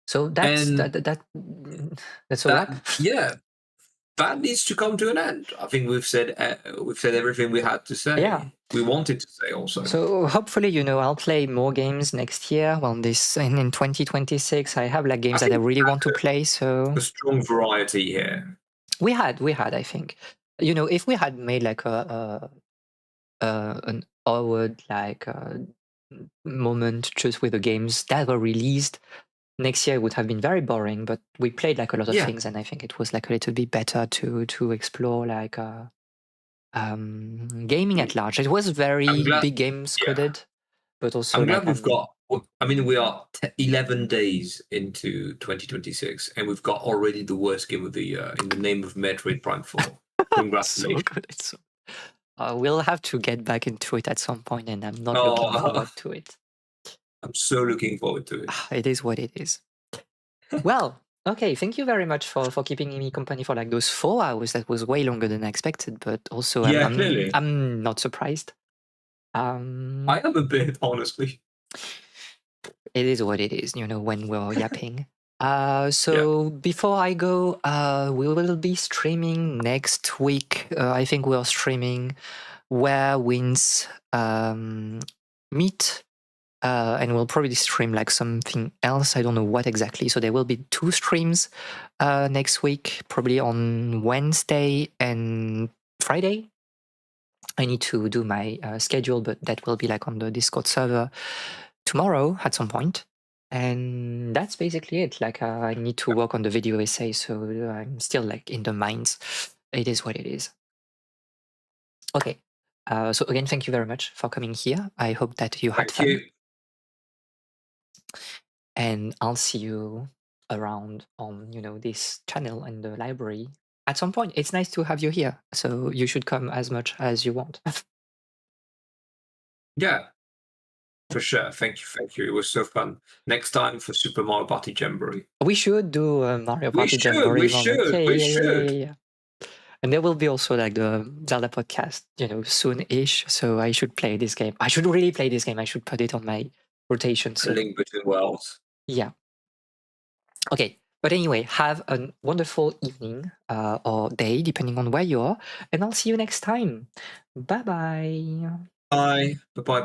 So And that's a that, wrap. yeah, that needs to come to an end. I think we've said everything we had to Yeah. say. We wanted to say also. So hopefully, I'll play more games next year. Well, in 2026, I have like I games that I think really want to play. So a strong variety here. we had, I think, if we had made like an award like moment just with the games that were released next year, it would have been very boring. But we played like a lot of Yeah, things, and I think it was like a little bit better to explore like gaming at large. It was I'm very glad. big games Yeah, coded, but also I'm like glad we've got. I mean, we are 11 days into 2026, and we've got already the worst game of the year in the name of Metroid Prime 4. so Congratulations. good. We'll have to get back into it at some point, and I'm not looking Oh, forward to it. I'm so looking forward to it. It is what it is. Well, okay. Thank you very much for keeping me company for like those 4 hours. That was way longer than I expected, but also Yeah, clearly. I'm not surprised. I am a bit, honestly. It is what it is. When we're yapping. Yeah. So before I go, we will be streaming next week. I think we're streaming Where Winds Meet. And we'll probably stream like something else. I don't know what exactly. So there will be 2 streams next week, probably on Wednesday and Friday. I need to do my schedule, but that will be like on the Discord server tomorrow at some point. And that's basically it. Like I need to work on the video essay, so I'm still like in the mines. it is what it is. Okay. So again, thank you very much for coming here. I hope that you had Thank fun, you. and I'll see you around on this channel and the library at some point. It's nice to have you here, so you should come as much as you want. Yeah, for sure. Thank you. Thank you. It was so fun. Next time for Super Mario Party Jamboree. We should do a Mario We Party should. We Jamboree moment. should. Yeah, We yeah, yeah, yeah, yeah, should. yeah. And there will be also like the Zelda podcast, soon-ish. So I should play this game. I should really play this game. I should put it on my rotation A soon. link between worlds. Yeah. Okay. But anyway, have a wonderful evening or day, depending on where you are. And I'll see you next time. Bye-bye. Bye. Bye. Bye.